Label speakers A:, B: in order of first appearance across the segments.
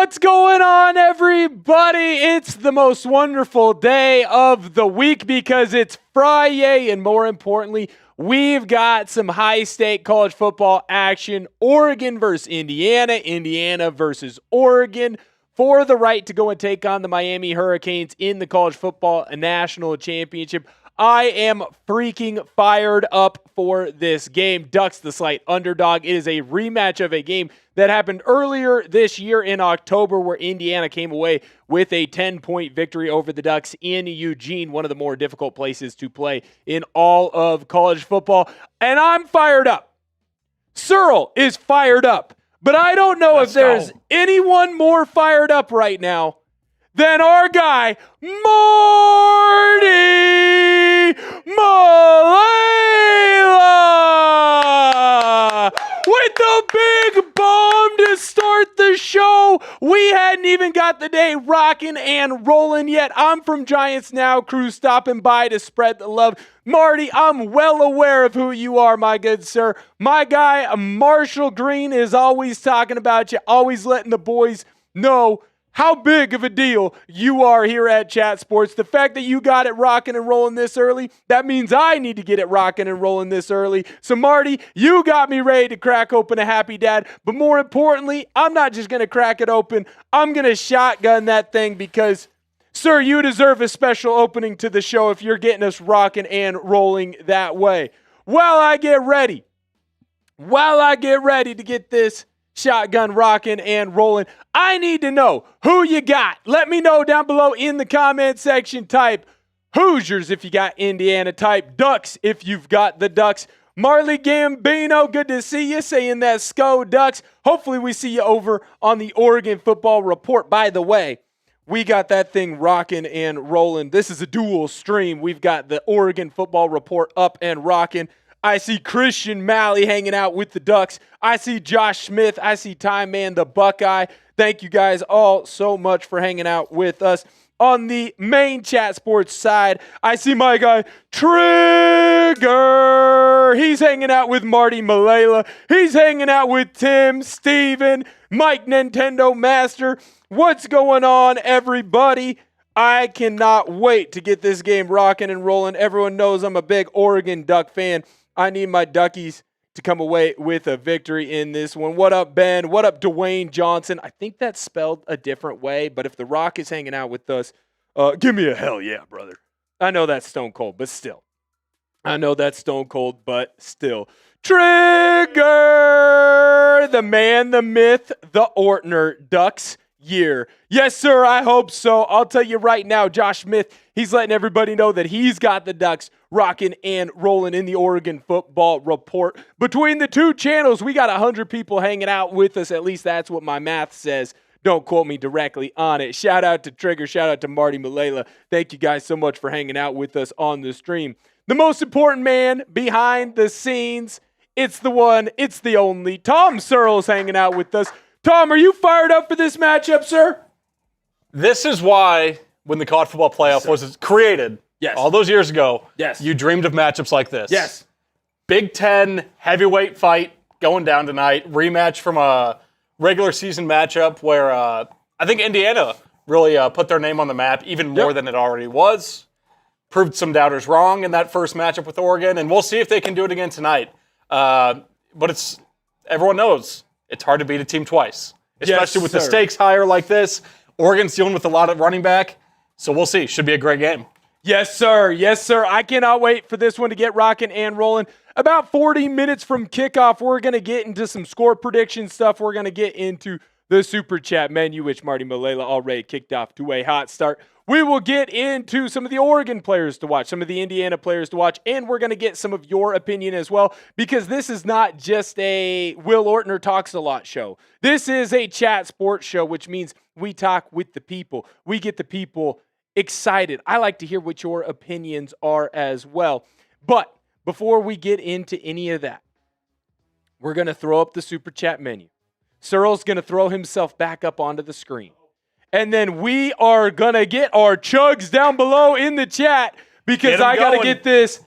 A: What's going on, everybody? It's the most wonderful day of the week because it's Friday, and more importantly, we've got some high-state college football action. Oregon versus Indiana, Indiana versus Oregon for the right to go and take on the Miami Hurricanes in the College Football National Championship. I am freaking fired up for this game. Ducks the slight underdog. It is a rematch of a game that happened earlier this year in October where Indiana came away with a 10-point victory over the Ducks in Eugene, one of the more difficult places to play in all of college football. And I'm fired up. Searle is fired up. But I don't know if there's anyone more fired up right now than our guy, Marty Malela! With the big bomb to start the show. We hadn't even got the day rocking and rolling yet. I'm from Giants Now Crew, stopping by to spread the love. Marty, I'm well aware of who you are, my good sir. My guy, Marshall Green, is always talking about you, always letting the boys know how big of a deal you are here at Chat Sports. The fact that you got it rocking and rolling this early, that means I need to get it rocking and rolling this early. So, Marty, you got me ready to crack open a Happy Dad. But more importantly, I'm not just going to crack it open. I'm going to shotgun that thing because, sir, you deserve a special opening to the show if you're getting us rocking and rolling that way. While I get ready to get this shotgun rocking and rolling, I need to know who you got. Let me know down below in the comment section. Type Hoosiers if you got Indiana. Type Ducks if you've got the Ducks. Marley Gambino, good to see you, saying that Sco Ducks. Hopefully we see you over on the Oregon Football Report. By the way, we got that thing rocking and rolling. This is a dual stream. We've got the Oregon Football Report up and rocking. I see Christian Malley hanging out with the Ducks. I see Josh Smith. I see Time Man the Buckeye. Thank you guys all so much for hanging out with us. On the main Chat Sports side, I see my guy Trigger. He's hanging out with Marty Malela. He's hanging out with Tim, Steven, Mike Nintendo Master. What's going on, everybody? I cannot wait to get this game rocking and rolling. Everyone knows I'm a big Oregon Duck fan. I need my Duckies to come away with a victory in this one. What up, Ben? What up, Dwayne Johnson? I think that's spelled a different way, but if The Rock is hanging out with us, give me a hell yeah, brother. I know that's stone cold, but still. Trigger, the man, the myth, the Ortner, Ducks year. Yes, sir, I hope so. I'll tell you right now, Josh Smith, he's letting everybody know that he's got the Ducks rocking and rolling in the Oregon Football Report. Between the two channels, we got 100 people hanging out with us. At least that's what my math says. Don't quote me directly on it. Shout out to Trigger. Shout out to Marty Malela. Thank you guys so much for hanging out with us on the stream. The most important man behind the scenes, it's the one, it's the only. Tom Searle's hanging out with us. Tom, are you fired up for this matchup, sir?
B: This is why when the college football playoff was created all those years ago, you dreamed of matchups like this.
A: Yes.
B: Big Ten heavyweight fight going down tonight. Rematch from a regular season matchup where I think Indiana really put their name on the map even more than it already was. Proved some doubters wrong in that first matchup with Oregon, and we'll see if they can do it again tonight. But everyone knows it's hard to beat a team twice, especially with the stakes higher like this. Oregon's dealing with a lot of running back, so we'll see. Should be a great game.
A: Yes, sir. Yes, sir. I cannot wait for this one to get rocking and rolling. About 40 minutes from kickoff, we're going to get into some score prediction stuff. We're going to get into the Super Chat menu, which Marty Malela already kicked off to a hot start. We will get into some of the Oregon players to watch, some of the Indiana players to watch, and we're going to get some of your opinion as well, because this is not just a Will Ortner Talks a Lot show. This is a Chat Sports show, which means we talk with the people. We get the people excited. I like to hear what your opinions are as well. But before we get into any of that, we're going to throw up the Super Chat menu. Searle's going to throw himself back up onto the screen. And then we are going to get our chugs down below in the chat because I got to get this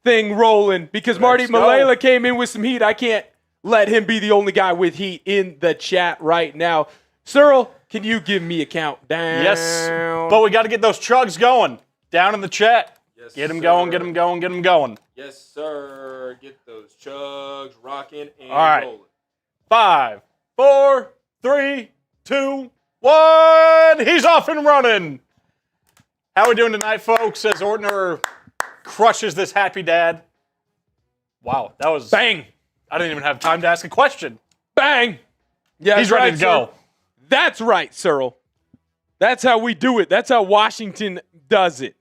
A: thing rolling because Marty Malela came in with some heat. I can't let him be the only guy with heat in the chat right now. Cyril, can you give me a countdown?
B: Yes, but we got to get those chugs going. Down in the chat.
A: Yes,
B: get them
A: sir.
B: going, get them going, get them going.
A: Yes, sir. Get those chugs rocking and
B: All right.
A: rolling.
B: 5, 4, 3, 2, 1. He's off and running. How we doing tonight, folks? As Ortner crushes this happy dad. Wow, that was...
A: Bang.
B: I didn't even have time to ask a question.
A: Bang. Yeah,
B: He's ready to go.
A: That's right, Cyril. That's how we do it. That's how Washington does it.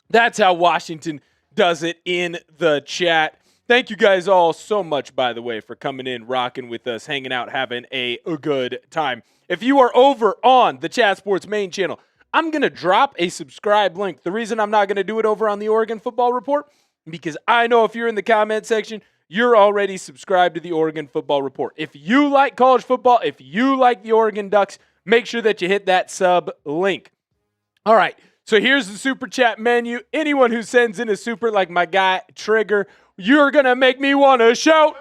A: That's how Washington does it in the chat. Thank you guys all so much, by the way, for coming in, rocking with us, hanging out, having a good time. If you are over on the Chat Sports main channel, I'm going to drop a subscribe link. The reason I'm not going to do it over on the Oregon Football Report, because I know if you're in the comment section, you're already subscribed to the Oregon Football Report. If you like college football, if you like the Oregon Ducks, make sure that you hit that sub link. All right, so here's the super chat menu. Anyone who sends in a super like my guy Trigger, you're going to make me want to shout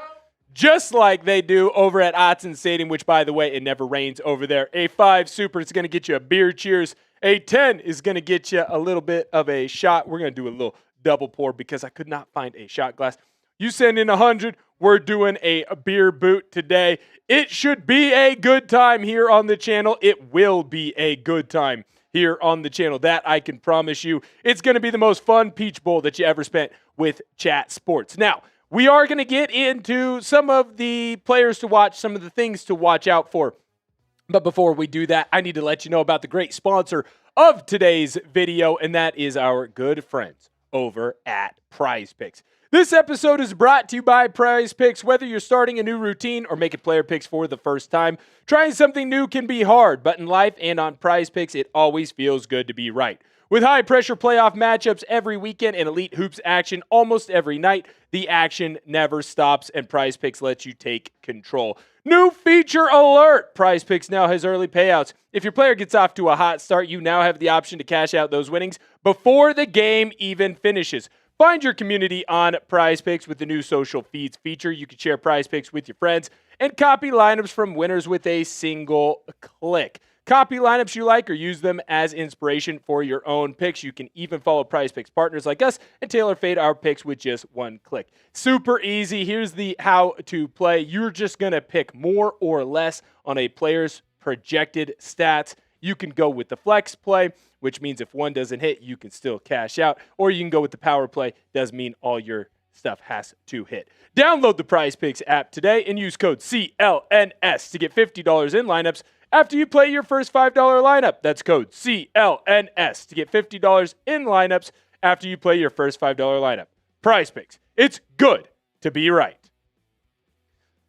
A: just like they do over at Autzen Stadium, which, by the way, it never rains over there. A 5 super is going to get you a beer cheers. A 10 is going to get you a little bit of a shot. We're going to do a little double pour because I could not find a shot glass. You send in 100, we're doing a beer boot today. It should be a good time here on the channel. It will be a good time here on the channel. That I can promise you. It's going to be the most fun Peach Bowl that you ever spent with Chat Sports. Now, we are going to get into some of the players to watch, some of the things to watch out for. But before we do that, I need to let you know about the great sponsor of today's video, and that is our good friends over at Prize Picks. This episode is brought to you by Prize Picks. Whether you're starting a new routine or making player picks for the first time, trying something new can be hard, but in life and on Prize Picks, it always feels good to be right. With high-pressure playoff matchups every weekend and elite hoops action almost every night, the action never stops, and Prize Picks lets you take control. New feature alert! Prize Picks now has early payouts. If your player gets off to a hot start, you now have the option to cash out those winnings before the game even finishes. Find your community on Prize Picks with the new social feeds feature. You can share Prize Picks with your friends and copy lineups from winners with a single click. Copy lineups you like or use them as inspiration for your own picks. You can even follow Prize Picks partners like us and tailor-fade our picks with just one click. Super easy. Here's the how to play. You're just going to pick more or less on a player's projected stats. You can go with the flex play, which means if one doesn't hit, you can still cash out. Or you can go with the power play. Does mean all your stuff has to hit. Download the Prize Picks app today and use code CLNS to get $50 in lineups after you play your first $5 lineup. That's code CLNS to get $50 in lineups after you play your first $5 lineup. Prize Picks. It's good to be right.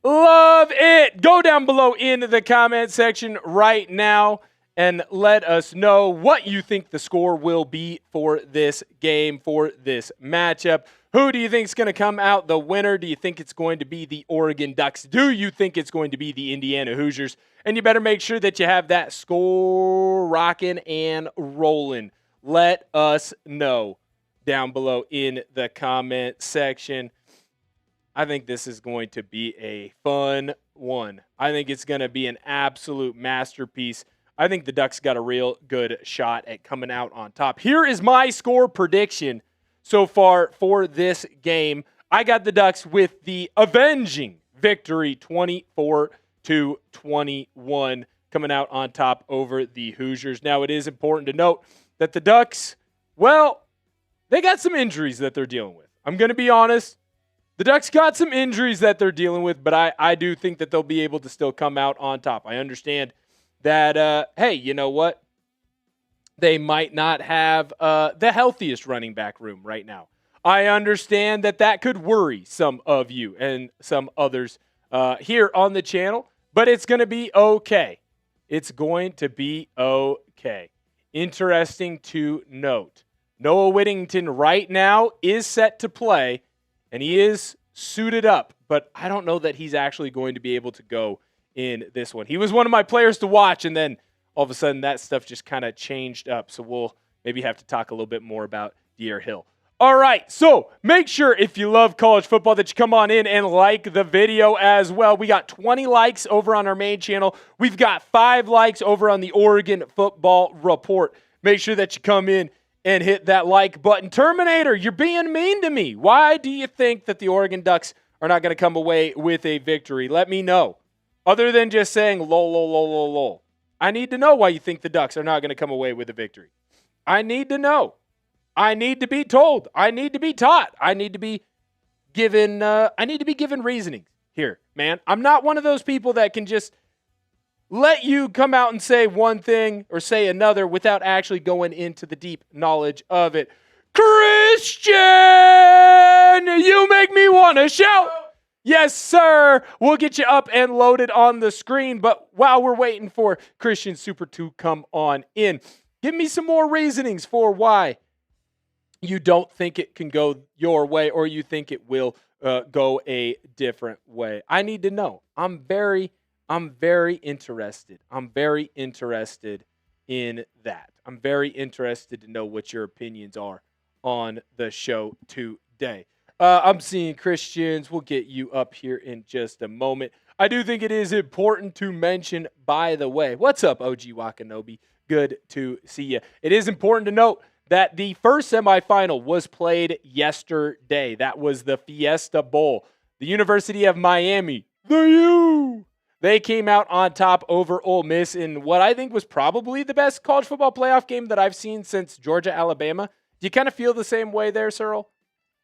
A: Love it. Go down below in the comment section right now and let us know what you think the score will be for this game, for this matchup. Who do you think is going to come out the winner? Do you think it's going to be the Oregon Ducks? Do you think it's going to be the Indiana Hoosiers? And you better make sure that you have that score rocking and rolling. Let us know down below in the comment section. I think this is going to be a fun one. I think it's going to be an absolute masterpiece. I think the Ducks got a real good shot at coming out on top. Here is my score prediction so far for this game. I got the Ducks with the avenging victory, 24-21, coming out on top over the Hoosiers. Now, it is important to note that the Ducks, well, they got some injuries that they're dealing with. I'm going to be honest. The Ducks got some injuries that they're dealing with, but I do think that they'll be able to still come out on top. I understand that, hey, you know what? They might not have the healthiest running back room right now. I understand that that could worry some of you and some others here on the channel, but it's going to be okay. It's going to be okay. Interesting to note. Noah Whittington right now is set to play, and he is suited up, but I don't know that he's actually going to be able to go in this one. He was one of my players to watch, and then all of a sudden that stuff just kind of changed up. So we'll maybe have to talk a little bit more about Deere Hill. All right, so make sure if you love college football that you come on in and like the video as well. We got 20 likes over on our main channel. We've got 5 likes over on the Oregon Football Report. Make sure that you come in and hit that like button. Terminator, you're being mean to me. Why do you think that the Oregon Ducks are not going to come away with a victory? Let me know. Other than just saying lol, lol, lol, lol, lol. I need to know why you think the Ducks are not going to come away with a victory. I need to know. I need to be told. I need to be taught. I need to be given reasoning here, man. I'm not one of those people that can just let you come out and say one thing or say another without actually going into the deep knowledge of it. Christian, you make me want to shout. Yes, sir. We'll get you up and loaded on the screen. But while we're waiting for Christian Super to come on in, give me some more reasonings for why you don't think it can go your way or you think it will go a different way. I need to know. I'm very interested. I'm very interested in that. I'm very interested to know what your opinions are on the show today. I'm seeing Christians. We'll get you up here in just a moment. I do think it is important to mention, by the way, what's up, OG Wakanobi? Good to see you. It is important to note that the first semifinal was played yesterday. That was the Fiesta Bowl. The University of Miami, the U, they came out on top over Ole Miss in what I think was probably the best college football playoff game that I've seen since Georgia-Alabama. Do you kind of feel the same way there, Cyril?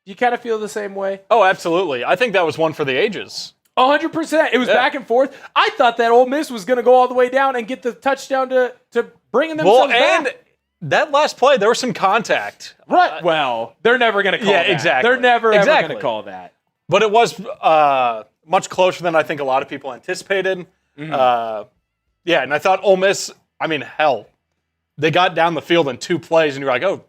A: Do you kind of feel the same way?
B: Oh, absolutely. I think that was one for the ages.
A: 100%. It was back and forth. I thought that Ole Miss was going to go all the way down and get the touchdown to bringing themselves back.
B: And that last play, there was some contact.
A: Right. Well, they're never going to call that.
B: Yeah, exactly.
A: They're never ever going to call that.
B: But it was much closer than I think a lot of people anticipated. Mm-hmm. And I thought Ole Miss, hell, they got down the field in 2 plays, and you're like, oh,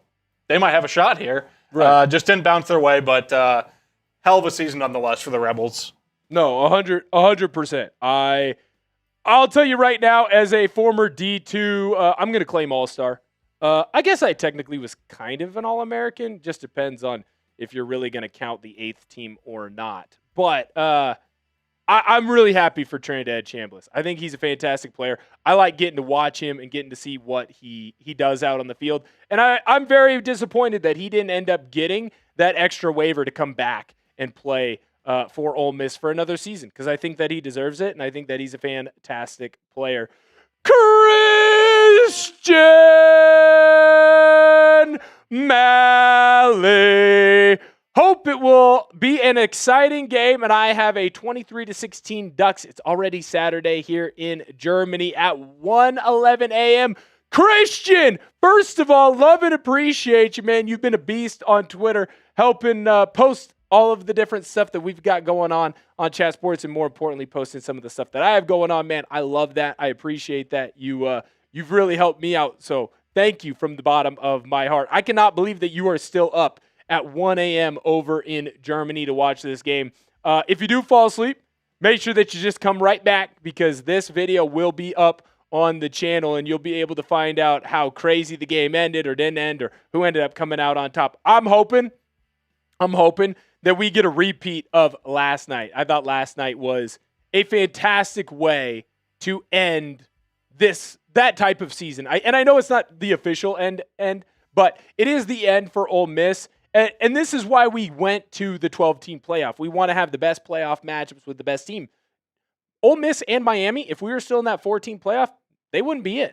B: they might have a shot here. Right. Just didn't bounce their way, but hell of a season nonetheless for the Rebels.
A: No, 100%. I'll tell you right now, as a former D2, I'm going to claim All-Star. I guess I technically was kind of an All-American. Just depends on if you're really going to count the 8th team or not. But I'm really happy for Trinidad Chambliss. I think he's a fantastic player. I like getting to watch him and getting to see what he does out on the field. And I'm very disappointed that he didn't end up getting that extra waiver to come back and play for Ole Miss for another season, because I think that he deserves it, and I think that he's a fantastic player. Christian Malley. Hope it will be an exciting game, and I have a 23-16 Ducks. It's already Saturday here in Germany at 1:11 a.m. Christian, first of all, love and appreciate you, man. You've been a beast on Twitter, helping post all of the different stuff that we've got going on Chat Sports, and more importantly, posting some of the stuff that I have going on, man. I love that. I appreciate that. You've really helped me out, so thank you from the bottom of my heart. I cannot believe that you are still up at 1 a.m. over in Germany to watch this game. If you do fall asleep, make sure that you just come right back, because this video will be up on the channel, and you'll be able to find out how crazy the game ended or didn't end, or who ended up coming out on top. I'm hoping that we get a repeat of last night. I thought last night was a fantastic way to end that type of season. I know it's not the official end, but it is the end for Ole Miss. And this is why we went to the 12-team playoff. We want to have the best playoff matchups with the best team. Ole Miss and Miami, if we were still in that 14 playoff, they wouldn't be in.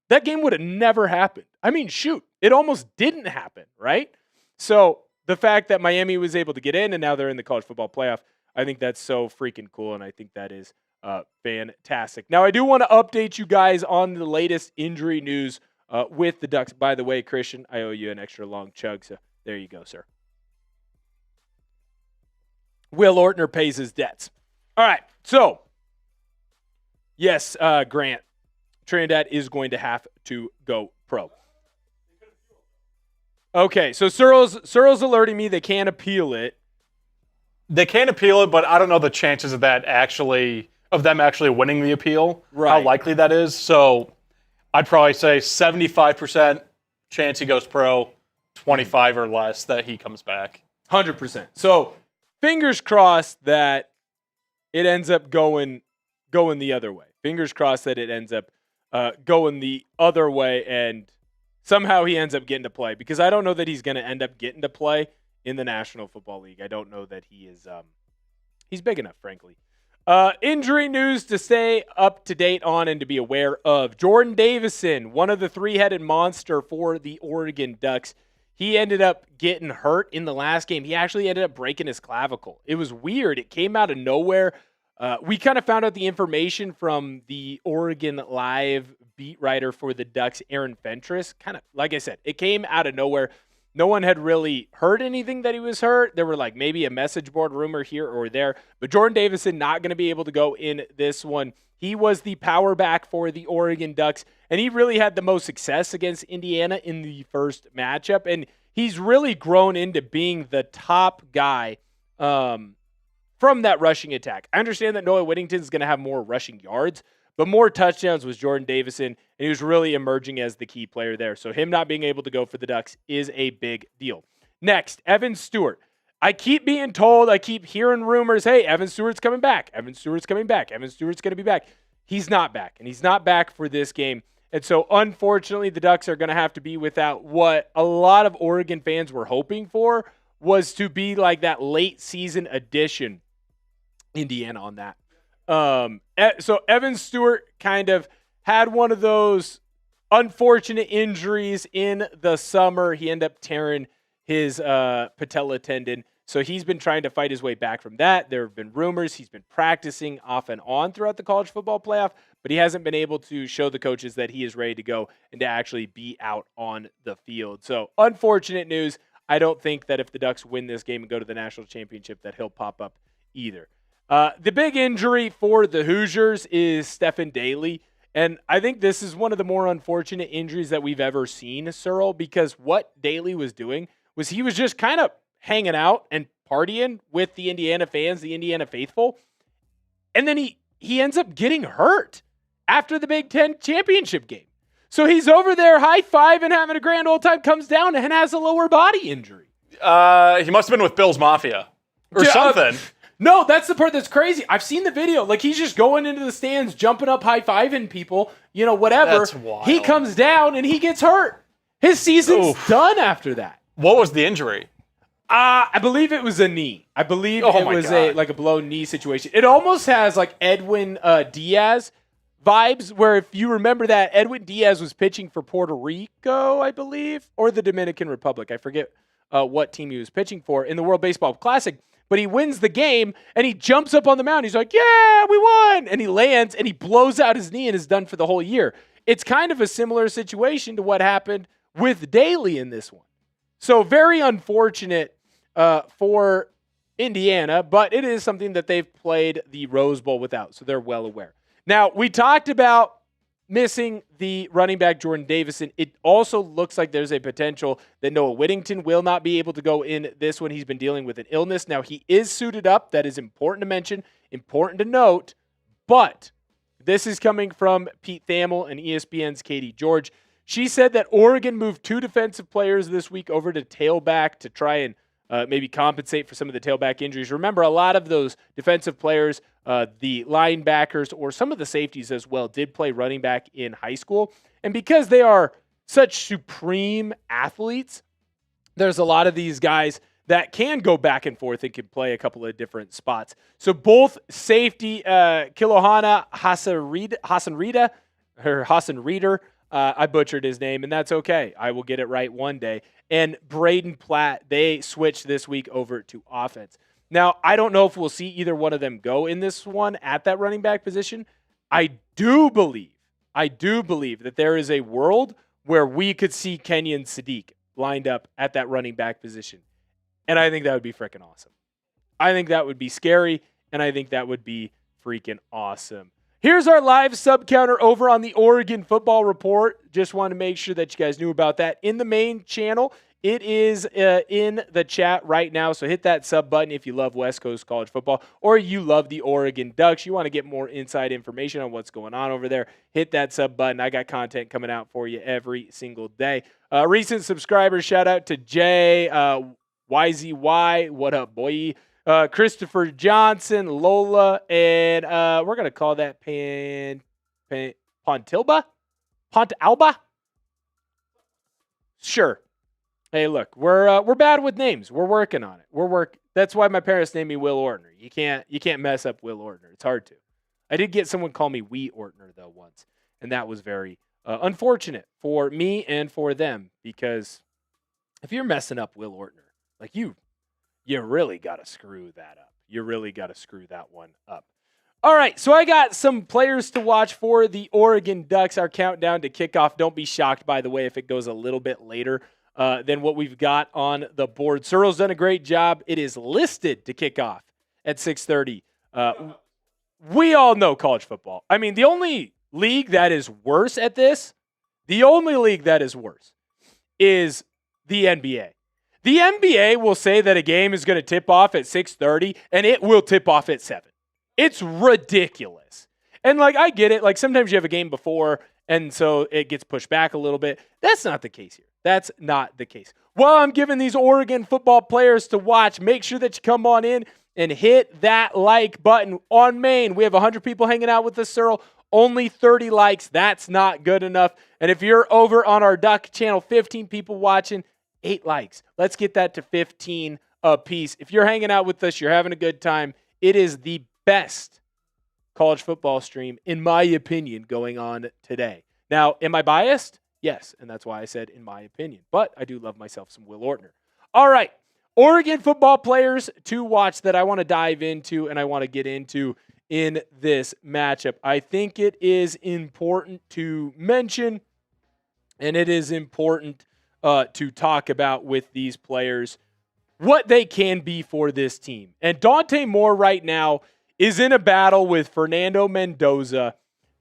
A: That game would have never happened. It almost didn't happen, right? So the fact that Miami was able to get in and now they're in the college football playoff, I think that's so freaking cool, and I think that is fantastic. Now, I do want to update you guys on the latest injury news with the Ducks. By the way, Christian, I owe you an extra long chug, so there you go, sir. Will Ortner pays his debts. All right, so yes, Grant, Trinidad is going to have to go pro. Okay, so Cyril's alerting me they can't appeal it.
B: They can't appeal it, but I don't know the chances of them actually winning the appeal. Right. How likely that is. So I'd probably say 75% chance he goes pro, 25 or less that he comes back.
A: 100%. So fingers crossed that it ends up going the other way. Fingers crossed that it ends up going the other way and somehow he ends up getting to play, because I don't know that he's going to end up getting to play in the National Football League. I don't know that he is he's big enough, frankly. Injury news to stay up to date on and to be aware of. Jordan Davison, one of the three-headed monster for the Oregon Ducks, he ended up getting hurt in the last game. He actually ended up breaking his clavicle. It was weird. It came out of nowhere. We kind of found out the information from the Oregon Live beat writer for the Ducks, Aaron Fentress. Kind of, like I said, it came out of nowhere. No one had really heard anything that he was hurt. There were like maybe a message board rumor here or there. But Jordan Davison not going to be able to go in this one. He was the power back for the Oregon Ducks, and he really had the most success against Indiana in the first matchup. And he's really grown into being the top guy from that rushing attack. I understand that Noah Whittington is going to have more rushing yards, but more touchdowns was Jordan Davison, and he was really emerging as the key player there. So him not being able to go for the Ducks is a big deal. Next, Evan Stewart. I keep being told, I keep hearing rumors, hey, Evan Stewart's coming back. Evan Stewart's coming back. Evan Stewart's going to be back. He's not back, and he's not back for this game. And so, unfortunately, the Ducks are going to have to be without what a lot of Oregon fans were hoping for, was to be like that late season addition. Indiana on that. So Evan Stewart kind of had one of those unfortunate injuries in the summer. He ended up tearing his patella tendon. So he's been trying to fight his way back from that. There have been rumors he's been practicing off and on throughout the college football playoff, but he hasn't been able to show the coaches that he is ready to go and to actually be out on the field. So unfortunate news. I don't think that if the Ducks win this game and go to the national championship that he'll pop up either. The big injury for the Hoosiers is Stephen Daly. And I think this is one of the more unfortunate injuries that we've ever seen, Searle, because what Daly was doing was he was just kind of hanging out and partying with the Indiana fans, the Indiana faithful. And then he ends up getting hurt after the Big Ten championship game. So he's over there high-fiving, having a grand old time, comes down and has a lower body injury.
B: He must have been with Bill's Mafia or something.
A: No, that's the part that's crazy. I've seen the video. Like, he's just going into the stands, jumping up, high-fiving people, whatever.
B: That's wild.
A: He comes down and he gets hurt. His season's done after that.
B: What was the injury?
A: I believe it was a knee. I believe it was a blown knee situation. It almost has like Edwin Diaz vibes, where if you remember that, Edwin Diaz was pitching for Puerto Rico, I believe, or the Dominican Republic. I forget what team he was pitching for in the World Baseball Classic. But he wins the game, and he jumps up on the mound. He's like, yeah, we won. And he lands, and he blows out his knee and is done for the whole year. It's kind of a similar situation to what happened with Daly in this one. So very unfortunate for Indiana, but it is something that they've played the Rose Bowl without, so they're well aware. Now, we talked about missing the running back Jordan Davison. It also looks like there's a potential that Noah Whittington will not be able to go in this one. He's been dealing with an illness. Now, he is suited up. That is important to mention, important to note. But this is coming from Pete Thamel and ESPN's Katie George. She said that Oregon moved 2 defensive players this week over to tailback to try and maybe compensate for some of the tailback injuries. Remember, a lot of those defensive players, the linebackers or some of the safeties as well, did play running back in high school. And because they are such supreme athletes, there's a lot of these guys that can go back and forth and can play a couple of different spots. So both safety, Kilohana Hassan Reeder, I butchered his name, and that's okay. I will get it right one day. And Braden Platt, they switched this week over to offense. Now, I don't know if we'll see either one of them go in this one at that running back position. I do believe that there is a world where we could see Kenyon Sadiq lined up at that running back position. And I think that would be freaking awesome. I think that would be scary, and I think that would be freaking awesome. Here's our live sub counter over on the Oregon Football Report. Just wanted to make sure that you guys knew about that. In the main channel, It is in the chat right now, so hit that sub button if you love West Coast college football or you love the Oregon Ducks. You want to get more inside information on what's going on over there, hit that sub button. I got content coming out for you every single day. Recent subscribers, shout out to Jay, YZY, what up, boy? Christopher Johnson, Lola, and we're going to call that Pontalba? Sure. Hey, look, we're bad with names. We're working on it. That's why my parents named me Will Ortner. You can't mess up Will Ortner. It's hard to. I did get someone call me Wee Ortner though once, and that was very unfortunate for me and for them, because if you're messing up Will Ortner, like you really got to screw that up. You really got to screw that one up. All right, so I got some players to watch for the Oregon Ducks. Our countdown to kickoff. Don't be shocked, by the way, if it goes a little bit later than what we've got on the board. Searle's done a great job. It is listed to kick off at 6:30. We all know college football. I mean, the only league that is worse at this, is the NBA. The NBA will say that a game is going to tip off at 6:30, and it will tip off at 7. It's ridiculous. And, like, I get it. Like, sometimes you have a game before, and so it gets pushed back a little bit. That's not the case here. That's not the case. While I'm giving these Oregon football players to watch, make sure that you come on in and hit that like button. On Main, we have 100 people hanging out with us, Searle. Only 30 likes. That's not good enough. And if you're over on our Duck channel, 15 people watching, 8 likes. Let's get that to 15 apiece. If you're hanging out with us, you're having a good time. It is the best college football stream, in my opinion, going on today. Now, am I biased? Yes, and that's why I said in my opinion. But I do love myself some Will Ortner. All right, Oregon football players to watch that I want to dive into and I want to get into in this matchup. I think it is important to mention, and it is important to talk about with these players what they can be for this team. And Dante Moore right now is in a battle with Fernando Mendoza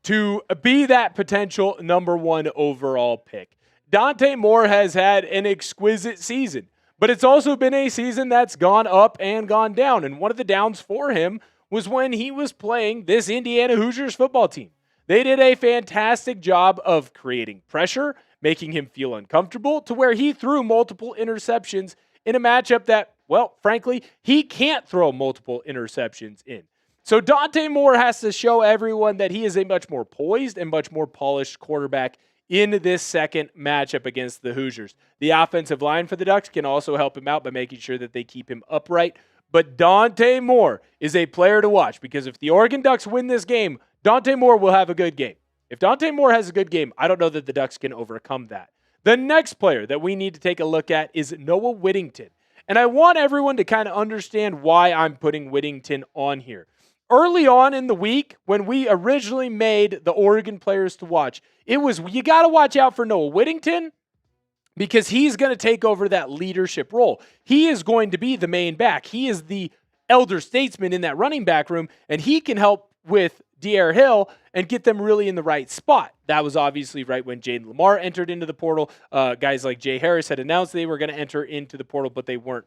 A: to be that potential number 1 overall pick. Dante Moore has had an exquisite season, but it's also been a season that's gone up and gone down. And one of the downs for him was when he was playing this Indiana Hoosiers football team. They did a fantastic job of creating pressure, making him feel uncomfortable, to where he threw multiple interceptions in a matchup that, well, frankly, he can't throw multiple interceptions in. So Dante Moore has to show everyone that he is a much more poised and much more polished quarterback in this second matchup against the Hoosiers. The offensive line for the Ducks can also help him out by making sure that they keep him upright. But Dante Moore is a player to watch, because if the Oregon Ducks win this game, Dante Moore will have a good game. If Dante Moore has a good game, I don't know that the Ducks can overcome that. The next player that we need to take a look at is Noah Whittington. And I want everyone to kind of understand why I'm putting Whittington on here. Early on in the week, when we originally made the Oregon players to watch, it was, you got to watch out for Noah Whittington, because he's going to take over that leadership role. He is going to be the main back. He is the elder statesman in that running back room, and he can help with D'Air Hill and get them really in the right spot. That was obviously right when Jaden Lamar entered into the portal. Guys like Jay Harris had announced they were going to enter into the portal, but they weren't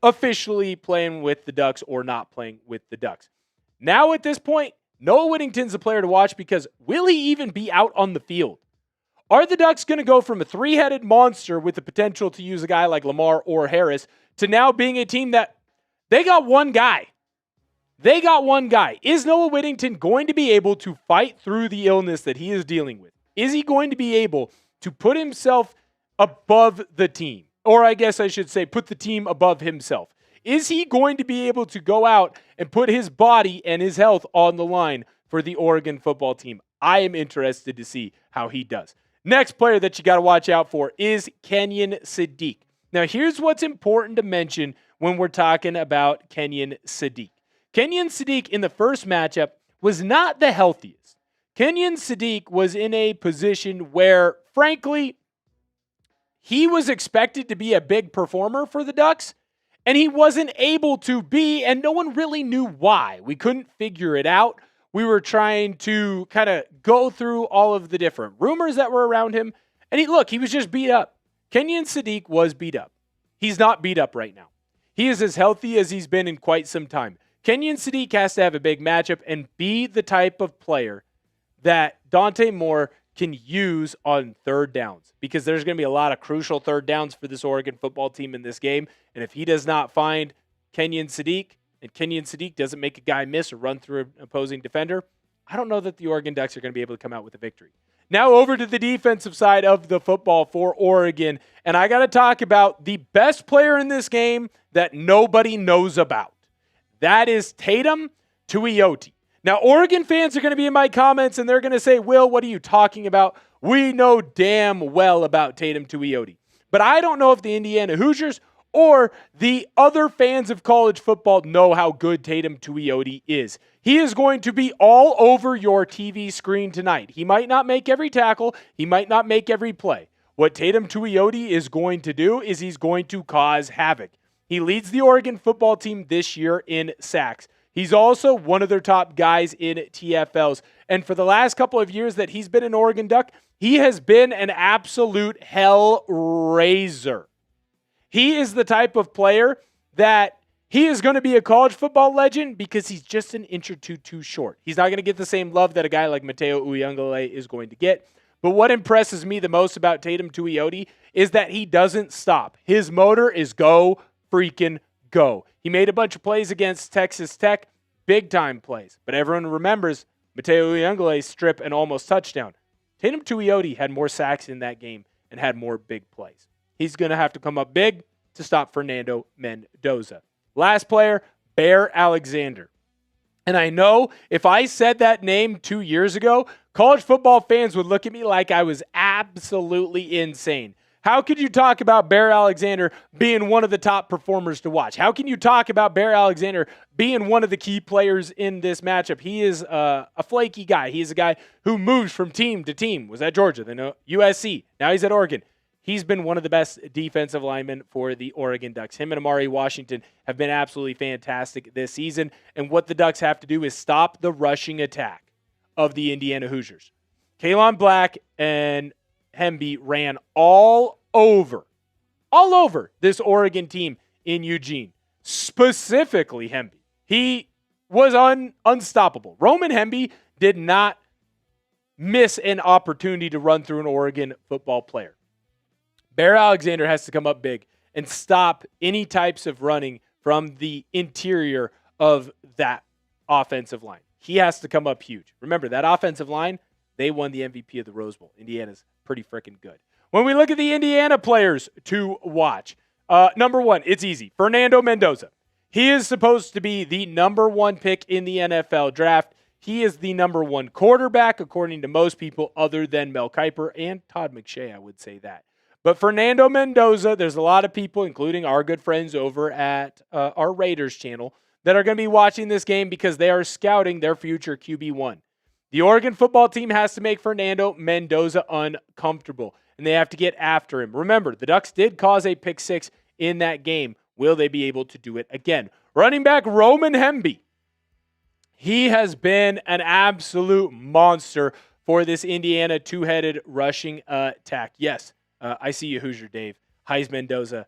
A: officially playing with the Ducks or not playing with the Ducks. Now at this point, Noah Whittington's a player to watch, because will he even be out on the field? Are the Ducks going to go from a 3-headed monster with the potential to use a guy like Lamar or Harris to now being a team that they got one guy? They got one guy. Is Noah Whittington going to be able to fight through the illness that he is dealing with? Is he going to be able to put himself above the team? Or I guess I should say put the team above himself. Is he going to be able to go out and put his body and his health on the line for the Oregon football team? I am interested to see how he does. Next player that you got to watch out for is Kenyon Sadiq. Now, here's what's important to mention when we're talking about Kenyon Sadiq. Kenyon Sadiq in the first matchup was not the healthiest. Kenyon Sadiq was in a position where, frankly, he was expected to be a big performer for the Ducks, and he wasn't able to be, and no one really knew why. We couldn't figure it out. We were trying to kind of go through all of the different rumors that were around him, and he was just beat up. Kenyon Sadiq was beat up. He's not beat up right now. He is as healthy as he's been in quite some time. Kenyon Sadiq has to have a big matchup and be the type of player that Dante Moore can use on third downs, because there's going to be a lot of crucial third downs for this Oregon football team in this game. And if he does not find Kenyon Sadiq, and Kenyon Sadiq doesn't make a guy miss or run through an opposing defender, I don't know that the Oregon Ducks are going to be able to come out with a victory. Now over to the defensive side of the football for Oregon, and I got to talk about the best player in this game that nobody knows about. That is Teitum Tuioti. Now, Oregon fans are going to be in my comments, and they're going to say, Will, what are you talking about? We know damn well about Teitum Tuioti. But I don't know if the Indiana Hoosiers or the other fans of college football know how good Teitum Tuioti is. He is going to be all over your TV screen tonight. He might not make every tackle. He might not make every play. What Teitum Tuioti is going to do is he's going to cause havoc. He leads the Oregon football team this year in sacks. He's also one of their top guys in TFLs. And for the last couple of years that he's been an Oregon Duck, he has been an absolute hell raiser. He is the type of player that he is going to be a college football legend because he's just an inch or two too short. He's not going to get the same love that a guy like Mateo Uyunglele is going to get. But what impresses me the most about Teitum Tuioti is that he doesn't stop. His motor is go freaking go. He made a bunch of plays against Texas Tech, big-time plays. But everyone remembers Mateo Uyunglele's strip and almost touchdown. Teitum Tuioti had more sacks in that game and had more big plays. He's going to have to come up big to stop Fernando Mendoza. Last player, Bear Alexander. And I know if I said that name 2 years ago, college football fans would look at me like I was absolutely insane. How could you talk about Bear Alexander being one of the top performers to watch? How can you talk about Bear Alexander being one of the key players in this matchup? He is a flaky guy. He is a guy who moves from team to team. Was at Georgia, then USC. Now he's at Oregon. He's been one of the best defensive linemen for the Oregon Ducks. Him and Amari Washington have been absolutely fantastic this season. And what the Ducks have to do is stop the rushing attack of the Indiana Hoosiers. Kaelon Black and Hemby ran all over this Oregon team in Eugene. Specifically Hemby. He was unstoppable. Roman Hemby did not miss an opportunity to run through an Oregon football player. Bear Alexander has to come up big and stop any types of running from the interior of that offensive line. He has to come up huge. Remember, that offensive line, they won the MVP of the Rose Bowl. Indiana's pretty freaking good. When we look at the Indiana players to watch, number one, it's easy. Fernando Mendoza. He is supposed to be the number one pick in the NFL draft. He is the number one quarterback, according to most people, other than Mel Kiper and Todd McShay, I would say that. But Fernando Mendoza, there's a lot of people, including our good friends over at our Raiders channel, that are going to be watching this game because they are scouting their future QB1. The Oregon football team has to make Fernando Mendoza uncomfortable, and they have to get after him. Remember, the Ducks did cause a pick six in that game. Will they be able to do it again? Running back Roman Hemby. He has been an absolute monster for this Indiana two-headed rushing attack. Yes. I see you, Hoosier Dave. Heisman Mendoza.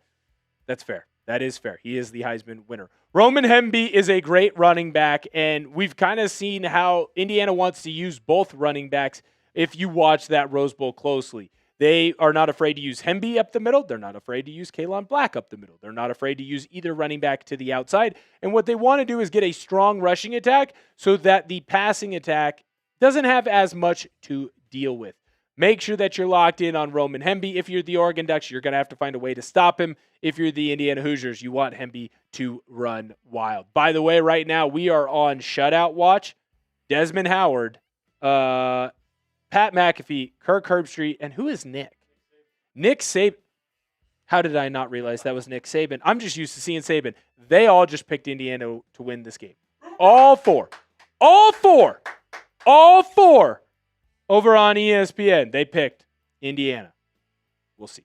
A: That's fair. That is fair. He is the Heisman winner. Roman Hemby is a great running back, and we've kind of seen how Indiana wants to use both running backs if you watch that Rose Bowl closely. They are not afraid to use Hemby up the middle. They're not afraid to use Kaelon Black up the middle. They're not afraid to use either running back to the outside. And what they want to do is get a strong rushing attack so that the passing attack doesn't have as much to deal with. Make sure that you're locked in on Roman Hemby. If you're the Oregon Ducks, you're going to have to find a way to stop him. If you're the Indiana Hoosiers, you want Hemby to run wild. By the way, right now we are on shutout watch. Desmond Howard, Pat McAfee, Kirk Herbstreit, and who is Nick? Nick Saban. How did I not realize that was Nick Saban? I'm just used to seeing Saban. They all just picked Indiana to win this game. All four. Over on ESPN, they picked Indiana. We'll see.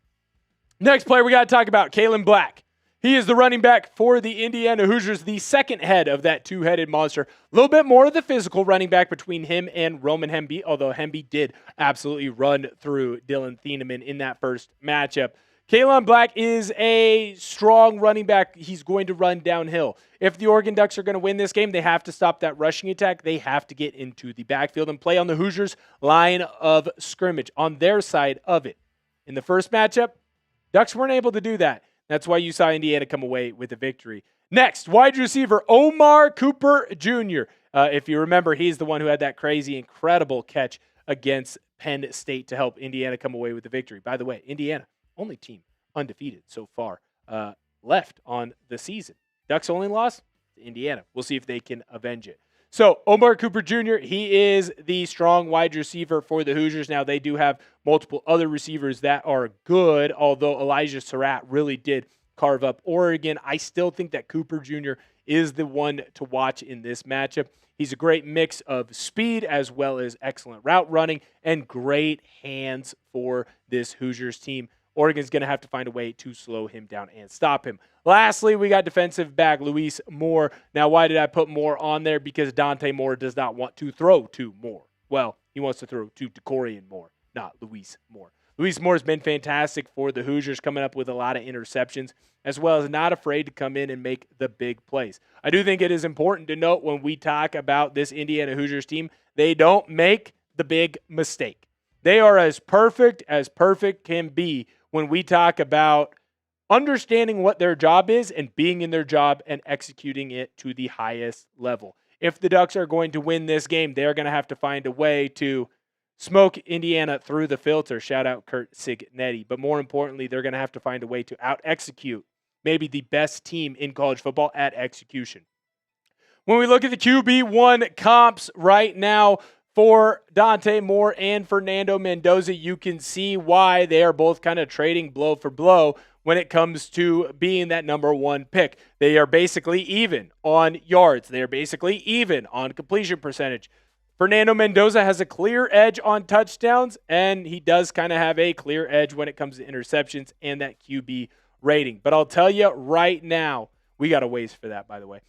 A: Next player we got to talk about, Kaelon Black. He is the running back for the Indiana Hoosiers, the second head of that two-headed monster. A little bit more of the physical running back between him and Roman Hemby, although Hemby did absolutely run through Dylan Thieneman in that first matchup. Kaelon Black is a strong running back. He's going to run downhill. If the Oregon Ducks are going to win this game, they have to stop that rushing attack. They have to get into the backfield and play on the Hoosiers' line of scrimmage, on their side of it. In the first matchup, Ducks weren't able to do that. That's why you saw Indiana come away with a victory. Next, wide receiver Omar Cooper Jr. If you remember, he's the one who had that crazy, incredible catch against Penn State to help Indiana come away with the victory. By the way, Indiana, only team undefeated so far left on the season. Ducks only loss to Indiana. We'll see if they can avenge it. So Omar Cooper Jr., he is the strong wide receiver for the Hoosiers. Now, they do have multiple other receivers that are good, although Elijah Surratt really did carve up Oregon. I still think that Cooper Jr. is the one to watch in this matchup. He's a great mix of speed as well as excellent route running and great hands for this Hoosiers team. Oregon's going to have to find a way to slow him down and stop him. Lastly, we got defensive back Luis Moore. Now, why did I put Moore on there? Because Dante Moore does not want to throw to Moore. Well, he wants to throw to DeCorian Moore, not Luis Moore. Luis Moore has been fantastic for the Hoosiers, coming up with a lot of interceptions, as well as not afraid to come in and make the big plays. I do think it is important to note when we talk about this Indiana Hoosiers team, they don't make the big mistake. They are as perfect can be when we talk about understanding what their job is and being in their job and executing it to the highest level. If the Ducks are going to win this game, they're going to have to find a way to smoke Indiana through the filter. Shout out Kurt Signetti. But more importantly, they're going to have to find a way to out-execute maybe the best team in college football at execution. When we look at the QB1 comps right now, for Dante Moore and Fernando Mendoza, you can see why they are both kind of trading blow for blow when it comes to being that number one pick. They are basically even on yards. They are basically even on completion percentage. Fernando Mendoza has a clear edge on touchdowns, and he does kind of have a clear edge when it comes to interceptions and that QB rating. But I'll tell you right now, we got a ways for that, by the way.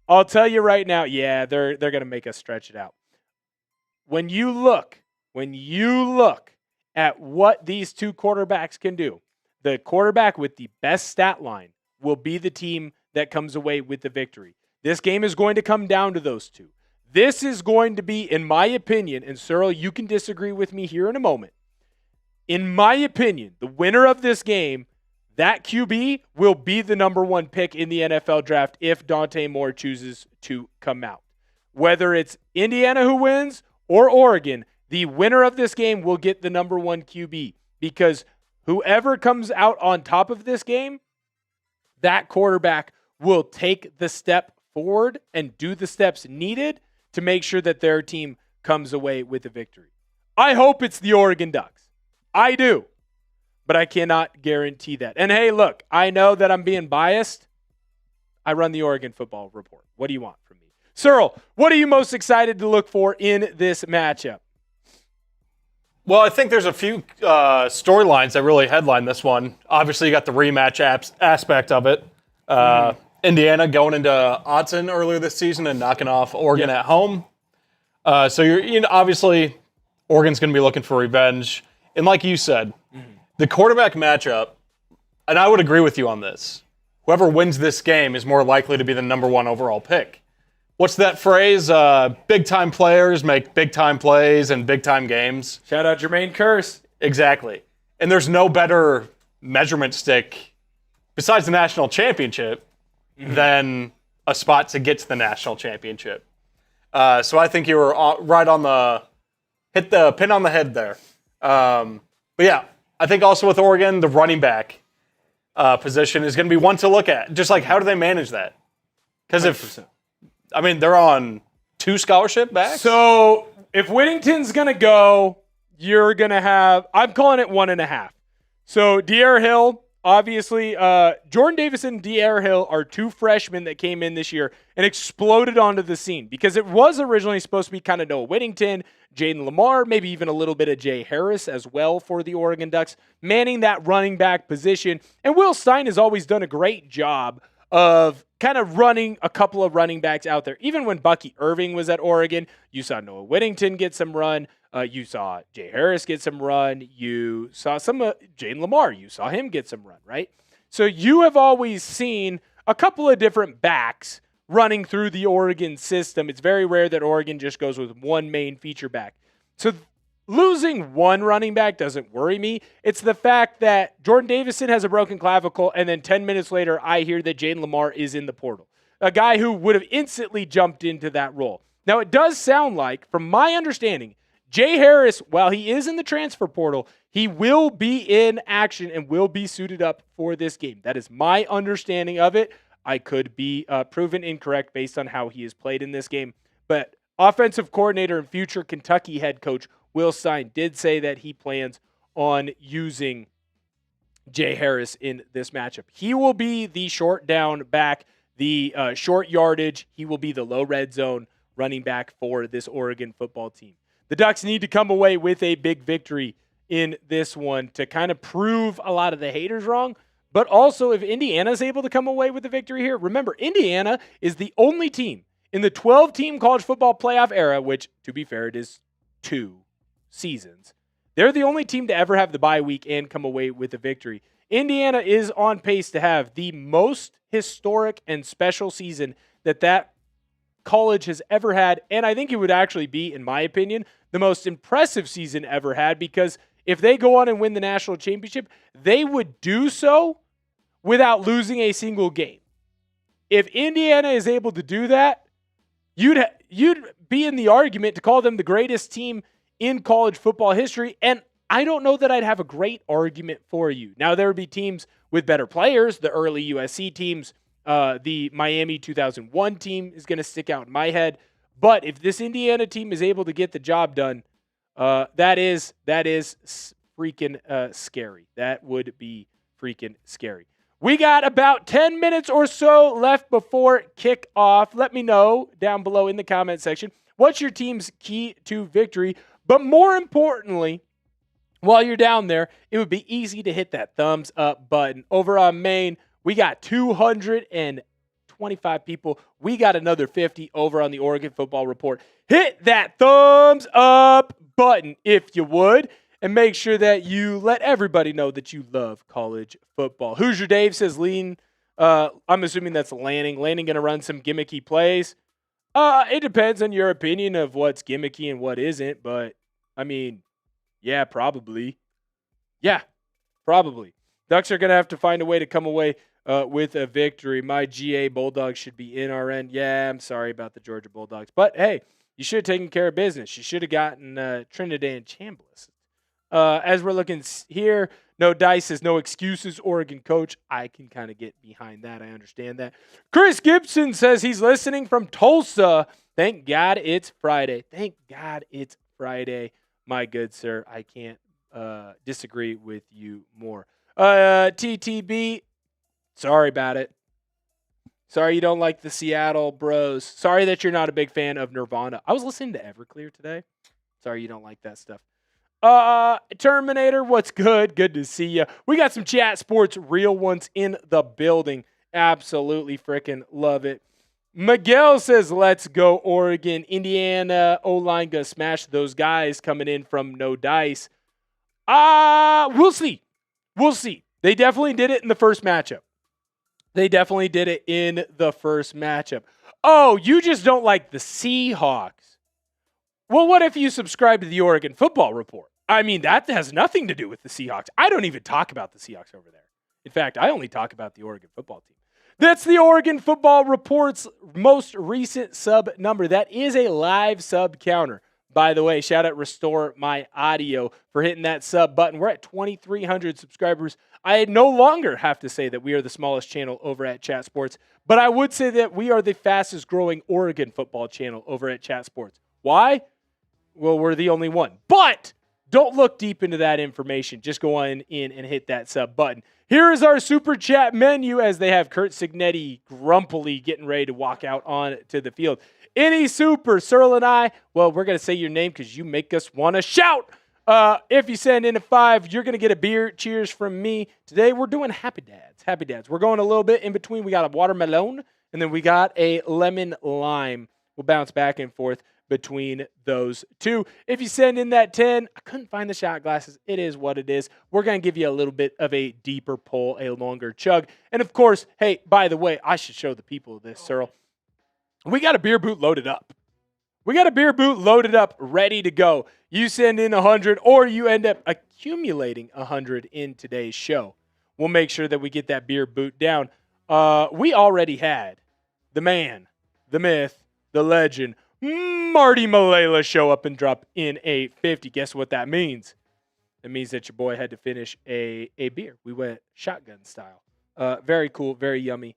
A: I'll tell you right now, yeah, they're going to make us stretch it out. When you look at what these two quarterbacks can do, the quarterback with the best stat line will be the team that comes away with the victory. This game is going to come down to those two. This is going to be, in my opinion, and Cyril, you can disagree with me here in a moment. In my opinion, the winner of this game, that QB will be the number one pick in the NFL draft if Dante Moore chooses to come out. Whether it's Indiana who wins or Oregon, the winner of this game will get the number one QB because whoever comes out on top of this game, that quarterback will take the step forward and do the steps needed to make sure that their team comes away with a victory. I hope it's the Oregon Ducks. I do. But I cannot guarantee that. And hey, look, I know that I'm being biased. I run the Oregon Football Report. What do you want from me? Cyril, what are you most excited to look for in this matchup?
B: Well, I think there's a few storylines that really headline this one. Obviously, you got the rematch aspect of it. Indiana going into Autzen earlier this season and knocking off Oregon at home. So you're obviously Oregon's going to be looking for revenge. And like you said, the quarterback matchup, and I would agree with you on this, whoever wins this game is more likely to be the number one overall pick. What's that phrase? Big-time players make big-time plays in big-time games.
A: Shout out Jermaine Kearse.
B: Exactly. And there's no better measurement stick besides the national championship than a spot to get to the national championship. So I think you were right on hit the pin on the head there. But yeah, I think also with Oregon, the running back position is going to be one to look at. Just like, how do they manage that? Because they're on 2 scholarship backs.
A: So if Whittington's going to go, you're going to have, I'm calling it 1.5. So De'Aaron Hill, obviously, Jordan Davis and De'Aaron Hill are 2 freshmen that came in this year and exploded onto the scene because it was originally supposed to be kind of Noah Whittington, Jaden Lamar, maybe even a little bit of Jay Harris as well for the Oregon Ducks, manning that running back position. And Will Stein has always done a great job of kind of running a couple of running backs out there. Even when Bucky Irving was at Oregon, you saw Noah Whittington get some run. You saw Jay Harris get some run. You saw some Jane Lamar. You saw him get some run, right? So you have always seen a couple of different backs running through the Oregon system. It's very rare that Oregon just goes with one main feature back. So losing one running back doesn't worry me. It's the fact that Jordan Davison has a broken clavicle, and then 10 minutes later, I hear that Jane Lamar is in the portal. A guy who would have instantly jumped into that role. Now, it does sound like, from my understanding, Jay Harris, while he is in the transfer portal, he will be in action and will be suited up for this game. That is my understanding of it. I could be proven incorrect based on how he has played in this game. But offensive coordinator and future Kentucky head coach Will Stein did say that he plans on using Jay Harris in this matchup. He will be the short down back, the short yardage. He will be the low red zone running back for this Oregon football team. The Ducks need to come away with a big victory in this one to kind of prove a lot of the haters wrong. But also, if Indiana is able to come away with a victory here, remember, Indiana is the only team in the 12-team college football playoff era, which, to be fair, it is 2 seasons. They're the only team to ever have the bye week and come away with a victory. Indiana is on pace to have the most historic and special season that college has ever had, and I think it would actually be, in my opinion, the most impressive season ever had, because if they go on and win the national championship, they would do so without losing a single game. If Indiana is able to do that, you'd be in the argument to call them the greatest team in college football history, and I don't know that I'd have a great argument for you. Now, there would be teams with better players, the early USC teams, the Miami 2001 team is going to stick out in my head, but if this Indiana team is able to get the job done, that is freaking scary. That would be freaking scary. We got about 10 minutes or so left before kickoff. Let me know down below in the comment section, what's your team's key to victory? But more importantly, while you're down there, it would be easy to hit that thumbs up button. Over on Maine, we got 225 people. We got another 50 over on the Oregon Football Report. Hit that thumbs up button if you would, and make sure that you let everybody know that you love college football. Hoosier Dave says lean. I'm assuming that's Lanning. Lanning going to run some gimmicky plays. It depends on your opinion of what's gimmicky and what isn't, but I mean, yeah, probably. Yeah, probably. Ducks are going to have to find a way to come away with a victory. My GA Bulldogs should be in our end. Yeah, I'm sorry about the Georgia Bulldogs. But, hey, you should have taken care of business. You should have gotten Trinidad Chambliss. As we're looking here, no dice says no excuses, Oregon coach. I can kind of get behind that. I understand that. Chris Gibson says he's listening from Tulsa. Thank God it's Friday. Thank God it's Friday, my good sir. I can't disagree with you more. TTB, sorry about it. Sorry you don't like the Seattle Bros. Sorry that you're not a big fan of Nirvana. I was listening to Everclear today. Sorry you don't like that stuff. Terminator, what's good? Good to see you. We got some Chat Sports real ones in the building. Absolutely freaking love it. Miguel says, let's go Oregon. Indiana O-line gonna smash those guys coming in from no dice. We'll see. We'll see. They definitely did it in the first matchup. Oh, you just don't like the Seahawks. Well, what if you subscribe to the Oregon Football Report? I mean, that has nothing to do with the Seahawks. I don't even talk about the Seahawks over there. In fact, I only talk about the Oregon football team. That's the Oregon Football Report's most recent sub number. That is a live sub counter. By the way, shout out Restore My Audio for hitting that sub button. We're at 2,300 subscribers. I no longer have to say that we are the smallest channel over at Chat Sports, but I would say that we are the fastest growing Oregon football channel over at Chat Sports. Why? Well, we're the only one. But don't look deep into that information. Just go on in and hit that sub button. Here is our Super Chat menu as they have Kurt Signetti grumpily getting ready to walk out onto the field. Any Super, Searle and I, well, we're going to say your name because you make us want to shout. If you send in a 5, you're going to get a beer. Cheers from me. Today, we're doing Happy Dads. Happy Dads. We're going a little bit in between. We got a watermelon, and then we got a lemon lime. We'll bounce back and forth between those two. If you send in that 10, I couldn't find the shot glasses. It is what it is. We're going to give you a little bit of a deeper pull, a longer chug. And of course, hey, by the way, I should show the people this, Cyril. We got a beer boot loaded up. Ready to go. You send in 100 or you end up accumulating 100 in today's show. We'll make sure that we get that beer boot down. We already had the man, the myth, the legend, Marty Malela show up and drop in a 50. Guess what that means? It means that your boy had to finish a beer. We went shotgun style. Very cool, very yummy.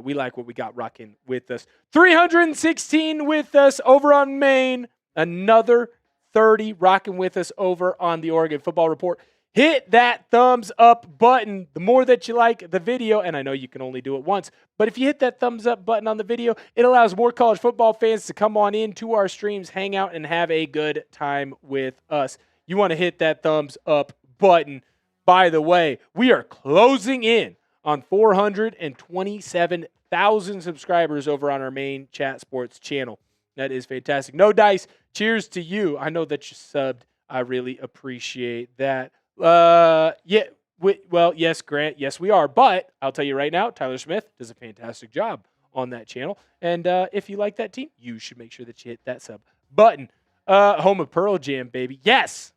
A: We like what we got rocking with us. 316 with us over on Maine. Another 30 rocking with us over on the Oregon Football Report. Hit that thumbs up button. The more that you like the video, and I know you can only do it once, but if you hit that thumbs up button on the video, it allows more college football fans to come on into our streams, hang out, and have a good time with us. You want to hit that thumbs up button. By the way, we are closing in on 427,000 subscribers over on our main Chat Sports channel. That is fantastic. No dice. Cheers to you. I know that you subbed. I really appreciate that. Yes, Grant. Yes, we are. But I'll tell you right now, Tyler Smith does a fantastic job on that channel. And if you like that team, you should make sure that you hit that sub button. Home of Pearl Jam, baby. Yes.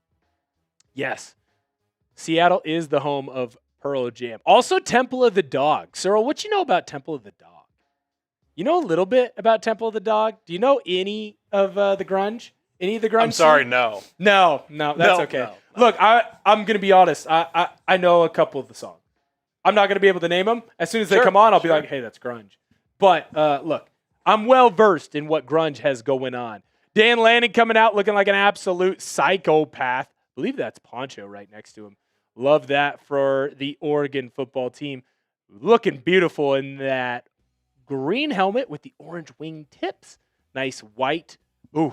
A: Seattle is the home of Pearl Jam. Also, Temple of the Dog. Cyril, what you know about Temple of the Dog? You know a little bit about Temple of the Dog? Do you know any of the grunge? Any of the grunge?
B: I'm sorry, no.
A: No, that's okay. No. Look, I'm going to be honest. I know a couple of the songs. I'm not going to be able to name them. As soon as they come on, I'll be like, hey, that's grunge. But look, I'm well-versed in what grunge has going on. Dan Lanning coming out looking like an absolute psychopath. I believe that's Poncho right next to him. Love that for the Oregon football team. Looking beautiful in that green helmet with the orange wing tips. Nice white. Ooh,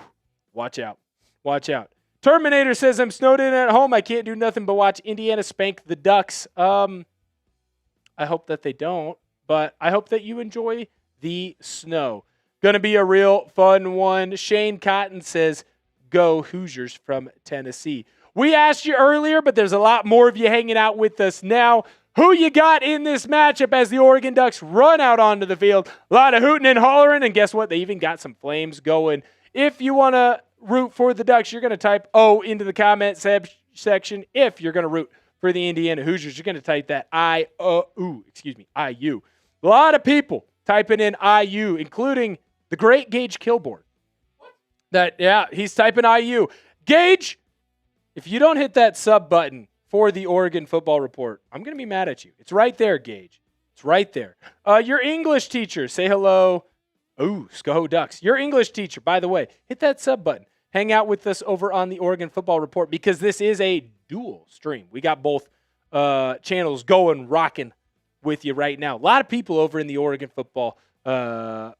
A: watch out. Terminator says, I'm snowed in at home. I can't do nothing but watch Indiana spank the Ducks. I hope that they don't, but I hope that you enjoy the snow. Going to be a real fun one. Shane Cotton says, go Hoosiers from Tennessee. We asked you earlier, but there's a lot more of you hanging out with us now. Who you got in this matchup as the Oregon Ducks run out onto the field? A lot of hooting and hollering, and guess what? They even got some flames going. If you want to root for the Ducks, you're going to type O into the comment section. If you're going to root for the Indiana Hoosiers, you're going to type that IU. A lot of people typing in IU, including the great Gage Kilbourne. He's typing IU. Gage, if you don't hit that sub button for the Oregon Football Report, I'm going to be mad at you. It's right there, Gage. It's right there. Your English teacher, say hello. Ooh, Skoho Ducks. Your English teacher, by the way, hit that sub button. Hang out with us over on the Oregon Football Report because this is a dual stream. We got both channels going, rocking with you right now. A lot of people over in the Oregon Football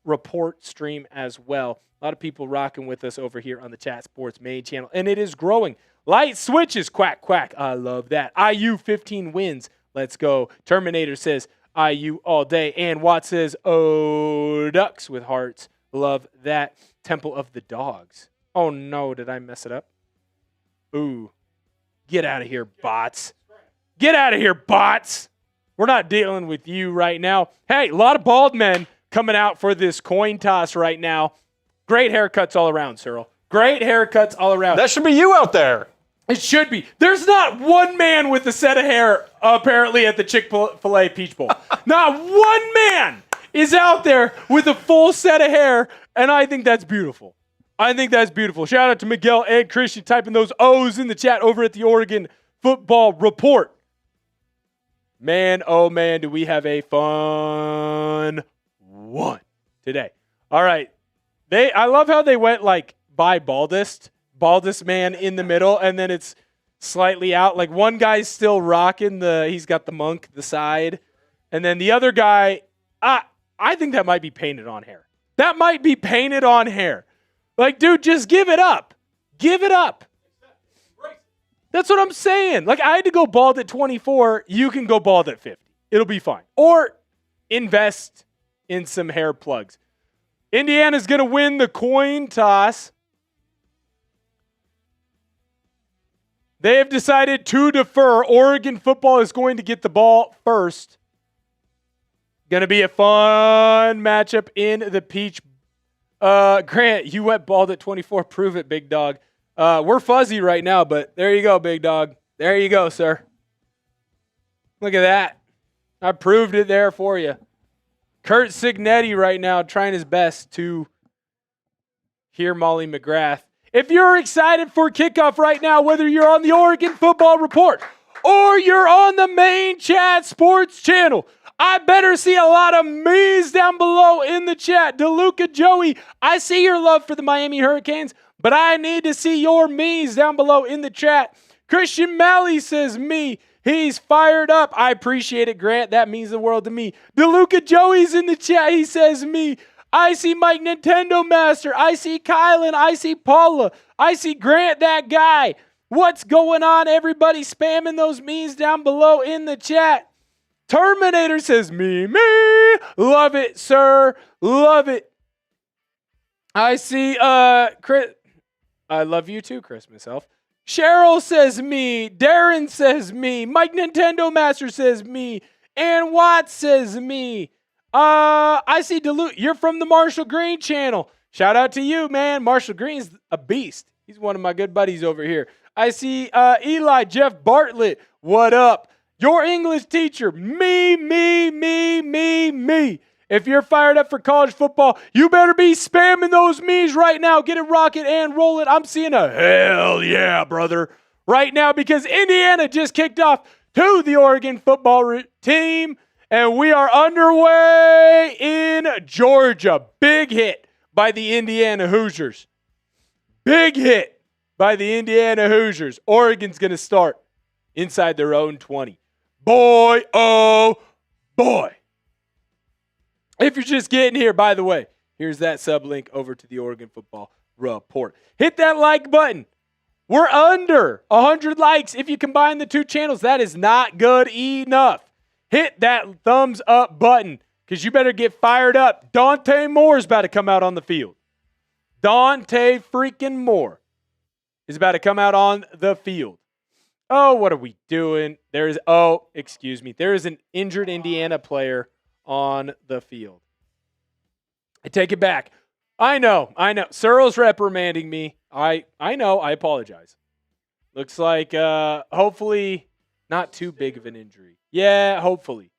A: Report stream as well. A lot of people rocking with us over here on the Chat Sports main channel, and it is growing. Light switches, quack, quack. I love that. IU 15 wins. Let's go. Terminator says IU all day. And Watt says, oh, Ducks with hearts. Love that. Temple of the Dogs. Oh, no. Did I mess it up? Ooh. Get out of here, bots. Get out of here, bots. We're not dealing with you right now. Hey, a lot of bald men coming out for this coin toss right now. Great haircuts all around, Cyril. Great haircuts all around.
B: That should be you out there.
A: It should be. There's not one man with a set of hair, apparently, at the Chick-fil-A Peach Bowl. Not one man is out there with a full set of hair, and I think that's beautiful. Shout out to Miguel and Christian typing those O's in the chat over at the Oregon Football Report. Man, oh man, do we have a fun one today. All right. I love how they went like by baldest man in the middle, and then it's slightly out. Like one guy's still rocking he's got the monk, the side, and then the other guy, I think that might be painted on hair. Like, dude, just give it up. That's what I'm saying. Like, I had to go bald at 24. You can go bald at 50. It'll be fine. Or invest in some hair plugs. Indiana's going to win the coin toss. They have decided to defer. Oregon football is going to get the ball first. Going to be a fun matchup in the Peach. Grant, you went bald at 24. Prove it, big dog. We're fuzzy right now, but there you go, big dog. There you go, sir. Look at that. I proved it there for you. Kurt Signetti right now trying his best to hear Molly McGrath. If you're excited for kickoff right now, whether you're on the Oregon Football Report or you're on the main chat sports channel, I better see a lot of me's down below in the chat. DeLuca Joey, I see your love for the Miami Hurricanes, but I need to see your me's down below in the chat. Christian Malley says me. He's fired up. I appreciate it, Grant. That means the world to me. DeLuca Joey's in the chat. He says me. I see Mike Nintendo Master. I see Kylan. I see Paula. I see Grant, that guy. What's going on, everybody? Spamming those me's down below in the chat. Terminator says me. Love it, sir. Love it. I see Chris. I love you too, Chris myself. Cheryl says me. Darren says me. Mike Nintendo Master says me. Ann Watts says me. I see Duluth. You're from the Marshall Green channel. Shout out to you, man. Marshall Green's a beast. He's one of my good buddies over here. I see Eli, Jeff Bartlett. What up? Your English teacher. Me. If you're fired up for college football, you better be spamming those me's right now. Get it rocking and roll it. I'm seeing a hell yeah, brother, right now because Indiana just kicked off to the Oregon football team, and we are underway in Georgia. Big hit by the Indiana Hoosiers. Big hit by the Indiana Hoosiers. Oregon's going to start inside their own 20. Boy, oh, boy. If you're just getting here, by the way, here's that sub link over to the Oregon Football Report. Hit that like button. We're under 100 likes. If you combine the two channels, that is not good enough. Hit that thumbs up button because you better get fired up. Dante Moore is about to come out on the field. Dante freaking Moore is about to come out on the field. Oh, what are we doing? There is an injured Indiana player on the field. I take it back. I know. Searle's reprimanding me. I know. I apologize. Looks like hopefully not too big of an injury. Yeah, hopefully.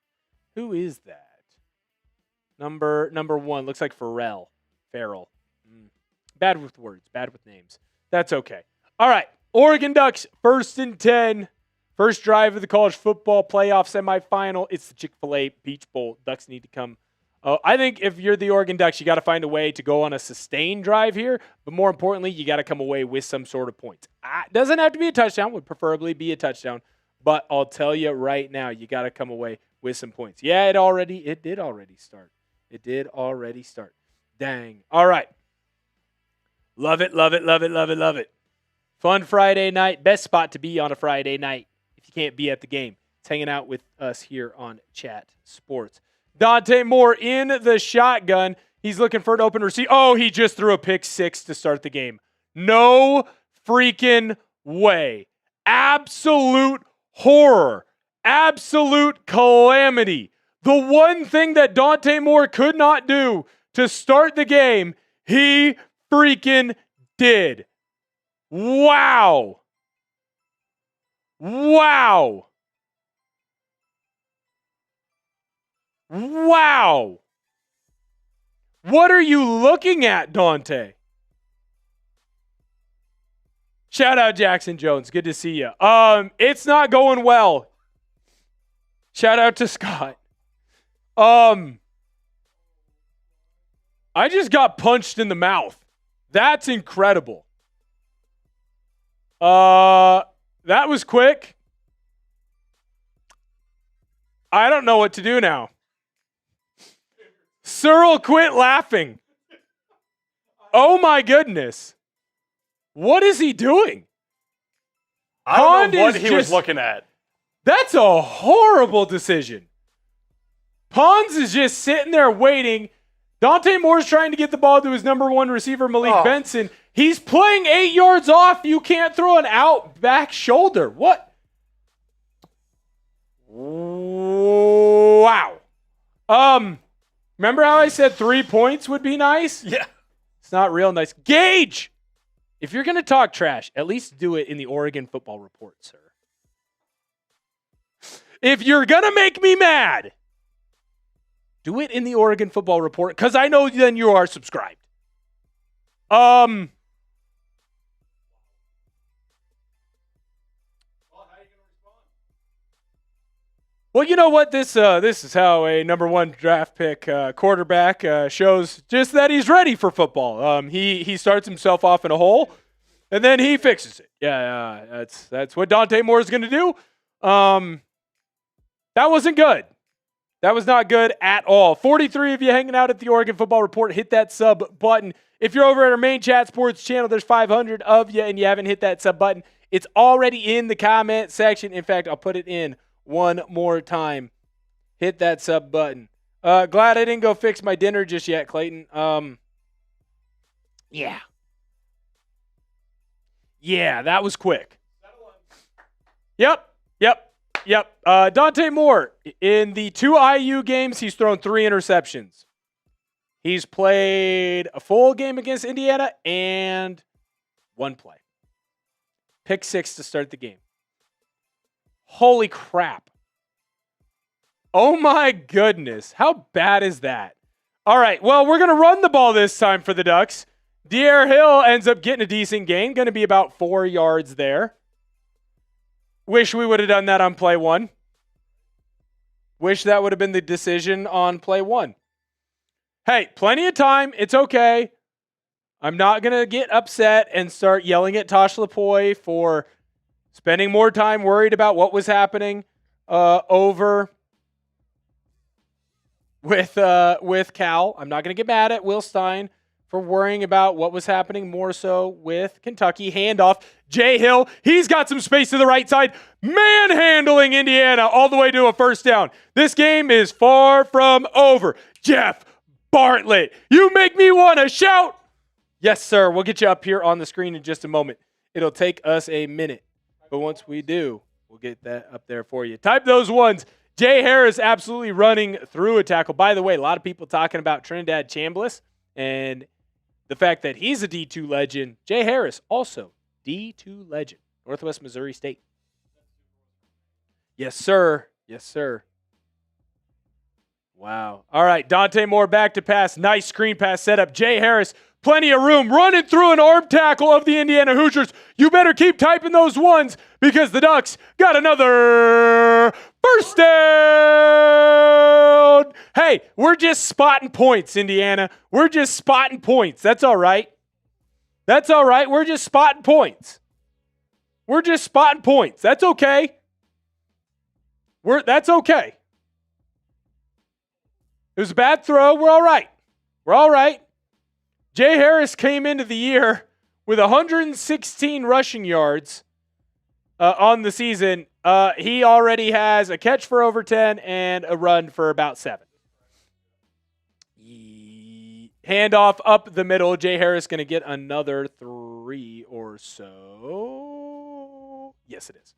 A: Who is that? Number 1. Looks like Farrell. Bad with words. Bad with names. That's okay. All right. Oregon Ducks, 1st and 10. First drive of the college football playoff semifinal. It's the Chick-fil-A Peach Bowl. Ducks need to come. I think if you're the Oregon Ducks, you got to find a way to go on a sustained drive here. But more importantly, you got to come away with some sort of points. Doesn't have to be a touchdown. Would preferably be a touchdown. But I'll tell you right now, you got to come away with some points. Yeah, it did already start. Dang. All right. Love it. Fun Friday night. Best spot to be on a Friday night if you can't be at the game. It's hanging out with us here on Chat Sports. Dante Moore in the shotgun. He's looking for an open receiver. Oh, he just threw a pick 6 to start the game. No freaking way. Absolute horror. Absolute calamity. The one thing that Dante Moore could not do to start the game, he freaking did. Wow. What are you looking at, Dante? Shout out Jackson Jones. Good to see you. It's not going well. Shout out to Scott. I just got punched in the mouth. That's incredible. That was quick. I don't know what to do now. Searle, quit laughing. Oh my goodness. What is he doing?
B: I don't know what he was looking at.
A: That's a horrible decision. Pons is just sitting there waiting. Dante Moore's trying to get the ball to his number 1 receiver, Malik Benson. He's playing 8 yards off. You can't throw an out back shoulder. What? Wow. Remember how I said 3 points would be nice?
B: Yeah.
A: It's not real nice. Gage! If you're going to talk trash, at least do it in the Oregon Football Report, sir. If you're going to make me mad, do it in the Oregon Football Report, because I know then you are subscribed. Well, you know what? This is how a number 1 draft pick quarterback shows just that he's ready for football. He starts himself off in a hole, and then he fixes it. Yeah, that's what Dante Moore is going to do. That wasn't good. That was not good at all. 43 of you hanging out at the Oregon Football Report. Hit that sub button. If you're over at our main chat sports channel, there's 500 of you, and you haven't hit that sub button. It's already in the comment section. In fact, I'll put it in one more time. Hit that sub button. Glad I didn't go fix my dinner just yet, Clayton. Yeah. Yeah, that was quick. Yep. Dante Moore, in the 2 IU games, he's thrown 3 interceptions. He's played a full game against Indiana and 1 play. Pick 6 to start the game. Holy crap. Oh my goodness. How bad is that? All right, well, we're going to run the ball this time for the Ducks. De'Aaron Hill ends up getting a decent gain. Going to be about 4 yards there. Wish we would have done that on play 1. Wish that would have been the decision on play 1. Hey, plenty of time. It's okay. I'm not going to get upset and start yelling at Tosh Lapoy for spending more time worried about what was happening over with Cal. I'm not going to get mad at Will Stein for worrying about what was happening more so with Kentucky. Handoff. Jay Hill, he's got some space to the right side. Manhandling Indiana all the way to a first down. This game is far from over. Jeff Bartlett, you make me want to shout. Yes, sir. We'll get you up here on the screen in just a moment. It'll take us a minute. But once we do, we'll get that up there for you. Type those ones. Jay Harris absolutely running through a tackle. By the way, a lot of people talking about Trinidad Chambliss and the fact that he's a D2 legend. Jay Harris, also D2 legend. Northwest Missouri State. Yes, sir. Yes, sir. Wow. All right, Dante Moore back to pass. Nice screen pass setup. Jay Harris, plenty of room, running through an arm tackle of the Indiana Hoosiers. You better keep typing those ones because the Ducks got another first down. Hey, we're just spotting points, Indiana. We're just spotting points. That's all right. That's all right. We're just spotting points. We're just spotting points. That's okay. That's okay. It was a bad throw. We're all right. We're all right. Jay Harris came into the year with 116 rushing yards on the season. He already has a catch for over 10 and a run for about 7. Handoff up the middle. Jay Harris going to get another 3 or so. Yes, it is.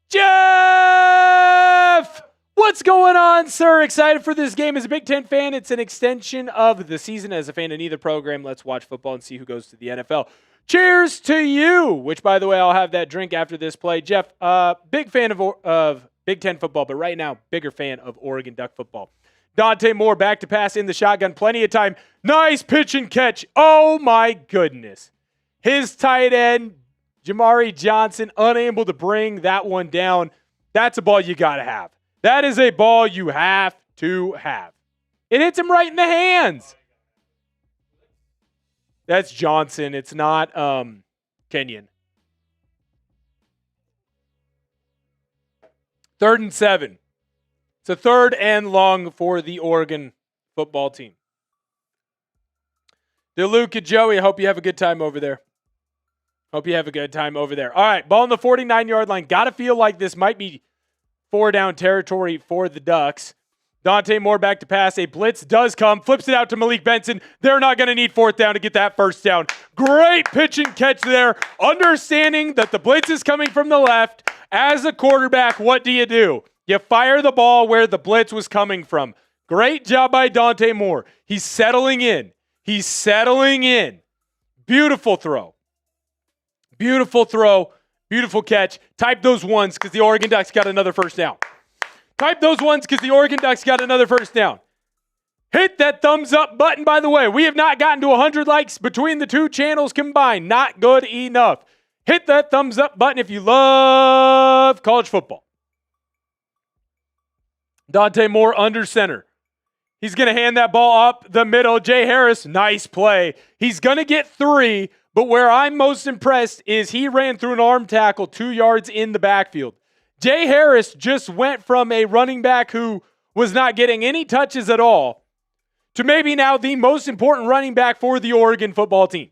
A: Jeff! What's going on, sir? Excited for this game. As a Big Ten fan, it's an extension of the season. As a fan of neither program, let's watch football and see who goes to the NFL. Cheers to you, which, by the way, I'll have that drink after this play. Jeff, big fan of Big Ten football, but right now, bigger fan of Oregon Duck football. Dante Moore back to pass in the shotgun. Plenty of time. Nice pitch and catch. Oh, my goodness. His tight end, Jamari Johnson, unable to bring that one down. That's a ball you got to have. That is a ball you have to have. It hits him right in the hands. That's Johnson. It's not Kenyon. 3rd and 7. It's a 3rd and long for the Oregon football team. DeLuca, Joey, I hope you have a good time over there. Hope you have a good time over there. All right, ball on the 49-yard line. Got to feel like this might be 4 down territory for the Ducks. Dante Moore back to pass. A blitz does come. Flips it out to Malik Benson. They're not going to need fourth down to get that first down. Great pitch and catch there. Understanding that the blitz is coming from the left. As a quarterback, what do? You fire the ball where the blitz was coming from. Great job by Dante Moore. He's settling in. Beautiful throw. Beautiful catch. Type those ones because the Oregon Ducks got another first down. Hit that thumbs up button, by the way. We have not gotten to 100 likes between the two channels combined. Not good enough. Hit that thumbs up button if you love college football. Dante Moore under center. He's going to hand that ball up the middle. Jay Harris, nice play. He's going to get 3, but where I'm most impressed is he ran through an arm tackle 2 yards in the backfield. Jay Harris just went from a running back who was not getting any touches at all to maybe now the most important running back for the Oregon football team.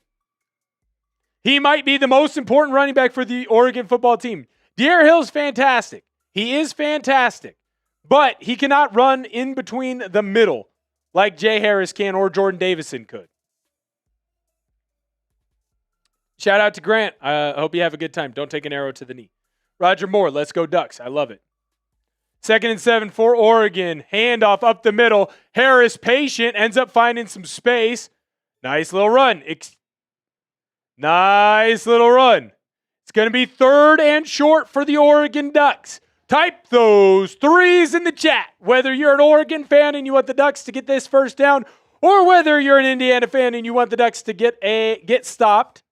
A: He might be the most important running back for the Oregon football team. De'Aaron Hill's fantastic. He is fantastic. But he cannot run in between the middle like Jay Harris can or Jordan Davison could. Shout out to Grant. I hope you have a good time. Don't take an arrow to the knee. Roger Moore, let's go Ducks. I love it. 2nd and 7 for Oregon. Handoff up the middle. Harris, patient, ends up finding some space. Nice little run. It's going to be 3rd and short for the Oregon Ducks. Type those 3s in the chat, whether you're an Oregon fan and you want the Ducks to get this first down, or whether you're an Indiana fan and you want the Ducks to get stopped.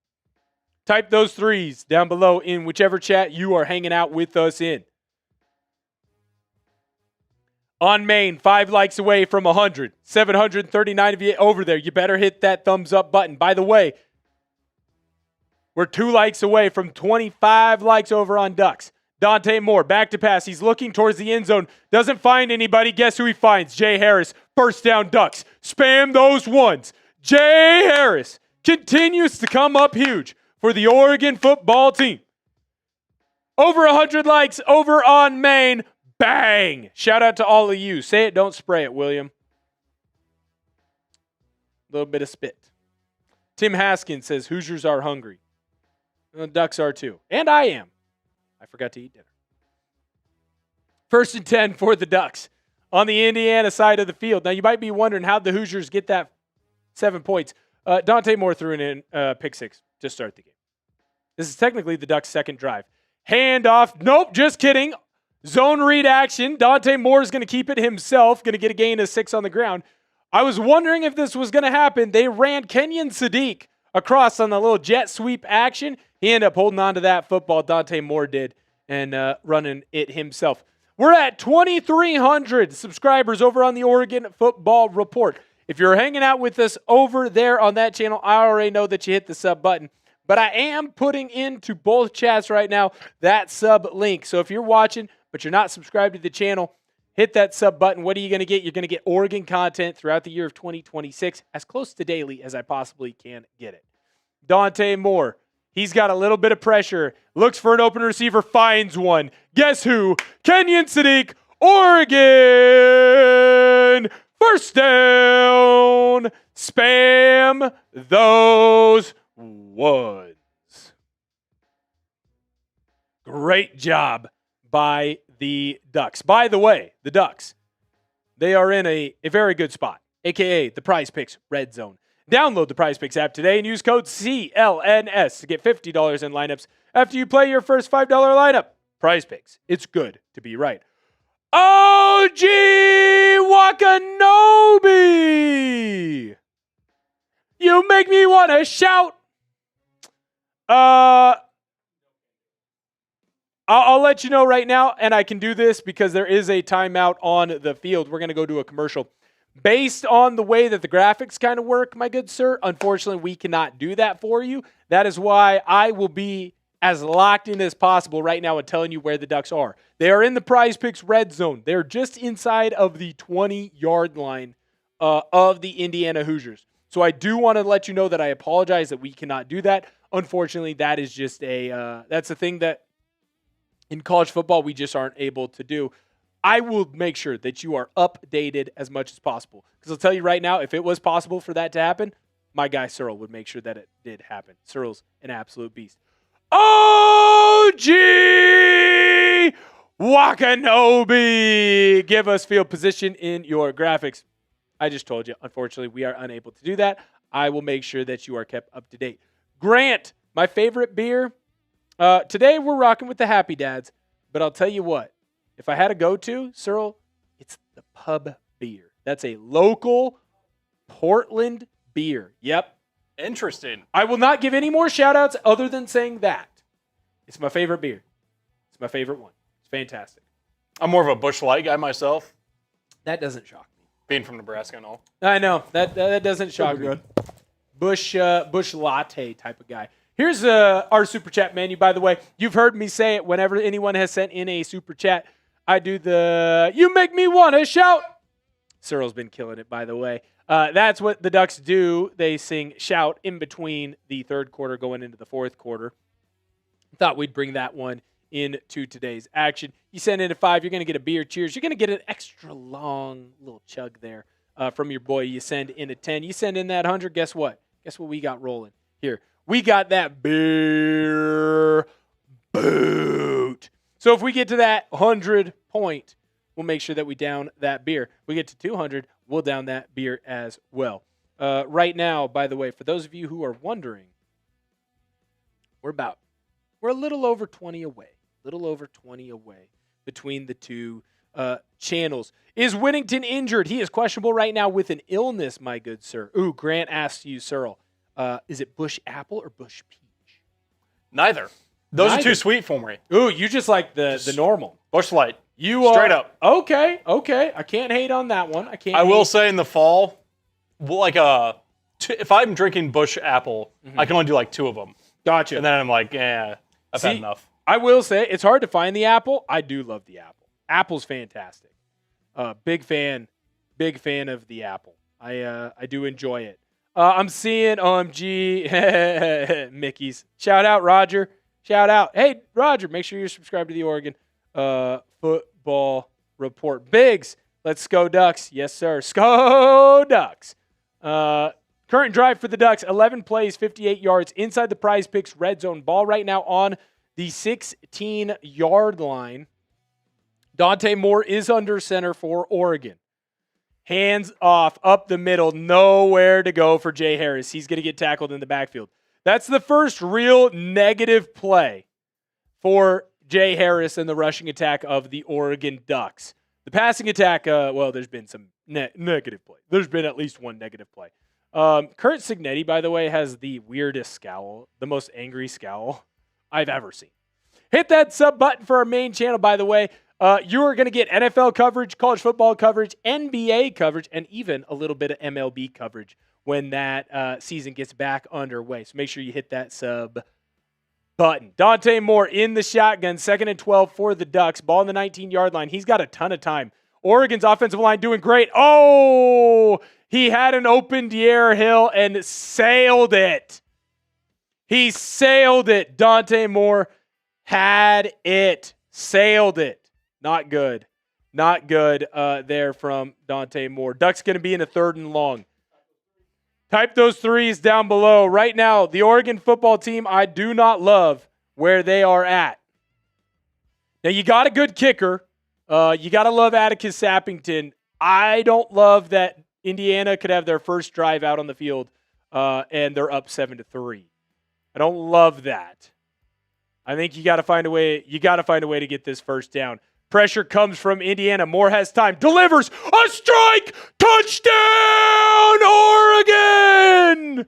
A: Type those 3s down below in whichever chat you are hanging out with us in. On Main, 5 likes away from 100. 739 of you over there. You better hit that thumbs up button. By the way, we're 2 likes away from 25 likes over on Ducks. Dante Moore, back to pass. He's looking towards the end zone. Doesn't find anybody. Guess who he finds? Jay Harris. First down, Ducks. Spam those ones. Jay Harris continues to come up huge for the Oregon football team. Over 100 likes over on Main. Bang! Shout out to all of you. Say it, don't spray it, William. A little bit of spit. Tim Haskins says Hoosiers are hungry. The Ducks are too. And I am. I forgot to eat dinner. 1st and 10 for the Ducks on the Indiana side of the field. Now, you might be wondering how the Hoosiers get that 7 points. Dante Moore threw in pick 6 to start the game. This is technically the Ducks' second drive. Handoff. Nope, just kidding. Zone read action. Dante Moore is going to keep it himself. Going to get a gain of 6 on the ground. I was wondering if this was going to happen. They ran Kenyon Sadiq across on the little jet sweep action. He ended up holding on to that football. Dante Moore did and running it himself. We're at 2,300 subscribers over on the Oregon Football Report. If you're hanging out with us over there on that channel, I already know that you hit the sub button. But I am putting into both chats right now that sub link. So if you're watching, but you're not subscribed to the channel, hit that sub button. What are you going to get? You're going to get Oregon content throughout the year of 2026, as close to daily as I possibly can get it. Dante Moore, he's got a little bit of pressure. Looks for an open receiver, finds one. Guess who? Kenyon Sadiq, Oregon. First down. Spam those ones. Great job by the Ducks. By the way, the Ducks, they are in a very good spot, a.k.a. the Prize Picks Red Zone. Download the Prize Picks app today and use code CLNS to get $50 in lineups after you play your first $5 lineup. Prize Picks. It's good to be right. OG Wakanobi! You make me want to shout. I'll let you know right now, and I can do this because there is a timeout on the field. We're going to go to a commercial. Based on the way that the graphics kind of work, my good sir, unfortunately, we cannot do that for you. That is why I will be as locked in as possible right now and telling you where the Ducks are. They are in the Prize Picks red zone. They're just inside of the 20-yard line of the Indiana Hoosiers. So I do want to let you know that I apologize that we cannot do that. Unfortunately, that is just that's a thing that in college football we just aren't able to do. I will make sure that you are updated as much as possible. Because I'll tell you right now, if it was possible for that to happen, my guy Searle would make sure that it did happen. Searle's an absolute beast. OG Wakanobi, give us field position in your graphics. I just told you, unfortunately, we are unable to do that. I will make sure that you are kept up to date. Grant, my favorite beer. Today we're rocking with the Happy Dads, but I'll tell you what. If I had a go-to, Searle, it's the Pub Beer. That's a local Portland beer. Yep.
B: Interesting.
A: I will not give any more shout-outs other than saying that. It's my favorite beer. It's my favorite one. It's fantastic.
B: I'm more of a Busch Light guy myself.
A: That doesn't shock me.
B: Being from Nebraska and all.
A: I know. That doesn't shock me. Busch latte type of guy. Here's our Super Chat menu, by the way. You've heard me say it whenever anyone has sent in a Super Chat. I do the, you make me want to shout. Searle's been killing it, by the way. That's what the Ducks do. They sing shout in between the third quarter going into the fourth quarter. Thought we'd bring that one into today's action. You send in a 5, you're going to get a beer. Cheers. You're going to get an extra long little chug there from your boy. You send in a 10. You send in that 100. Guess what? Guess what we got rolling here? We got that beer boot. So if we get to that 100 point, we'll make sure that we down that beer. We get to 200, we'll down that beer as well. Right now, by the way, for those of you who are wondering, we're a little over 20 away. Between the two channels. Is Whittington injured? He is questionable right now with an illness, my good sir. Ooh, Grant asks you, Searle, is it Bush Apple or Bush Peach?
B: Neither. Those are too sweet for me.
A: Ooh, you just like the normal.
B: Busch Light.
A: You are
B: straight up.
A: Okay. I can't hate on that one.
B: I will say in the fall, like if I'm drinking Bush Apple, I can only do like 2 of them.
A: Gotcha.
B: And then I'm like, I've had enough.
A: I will say it's hard to find the apple. I do love the apple. Apple's fantastic. Big fan of the apple. I do enjoy it. I'm seeing OMG Mickey's. Shout out, Roger. Shout out. Hey, Roger, make sure you're subscribed to the Oregon Football Report. Biggs, let's go Ducks. Yes, sir. Go Ducks. Current drive for the Ducks, 11 plays, 58 yards inside the Prize Picks red zone. Ball right now on the 16-yard line. Dante Moore is under center for Oregon. Hands off, up the middle, nowhere to go for Jay Harris. He's going to get tackled in the backfield. That's the first real negative play for Jay Harris and the rushing attack of the Oregon Ducks. The passing attack, there's been some negative play. There's been at least one negative play. Kurt Signetti, by the way, has the weirdest scowl, the most angry scowl I've ever seen. Hit that sub button for our main channel, by the way. You are going to get NFL coverage, college football coverage, NBA coverage, and even a little bit of MLB coverage when that season gets back underway. So make sure you hit that sub button. Dante Moore in the shotgun, 2nd and 12 for the Ducks. Ball on the 19-yard line. He's got a ton of time. Oregon's offensive line doing great. Oh, he had an open De'Aaron Hill and sailed it. He sailed it. Dante Moore had it. Sailed it. Not good. Not good there from Dante Moore. Ducks going to be in a 3rd and long. Type those 3s down below. Right now, the Oregon football team, I do not love where they are at. Now, you got a good kicker. You got to love Atticus Sappington. I don't love that Indiana could have their first drive out on the field and they're up 7-3. I don't love that. I think you got to find a way. You got to find a way to get this first down. Pressure comes from Indiana. Moore has time. Delivers a strike. Touchdown, Oregon!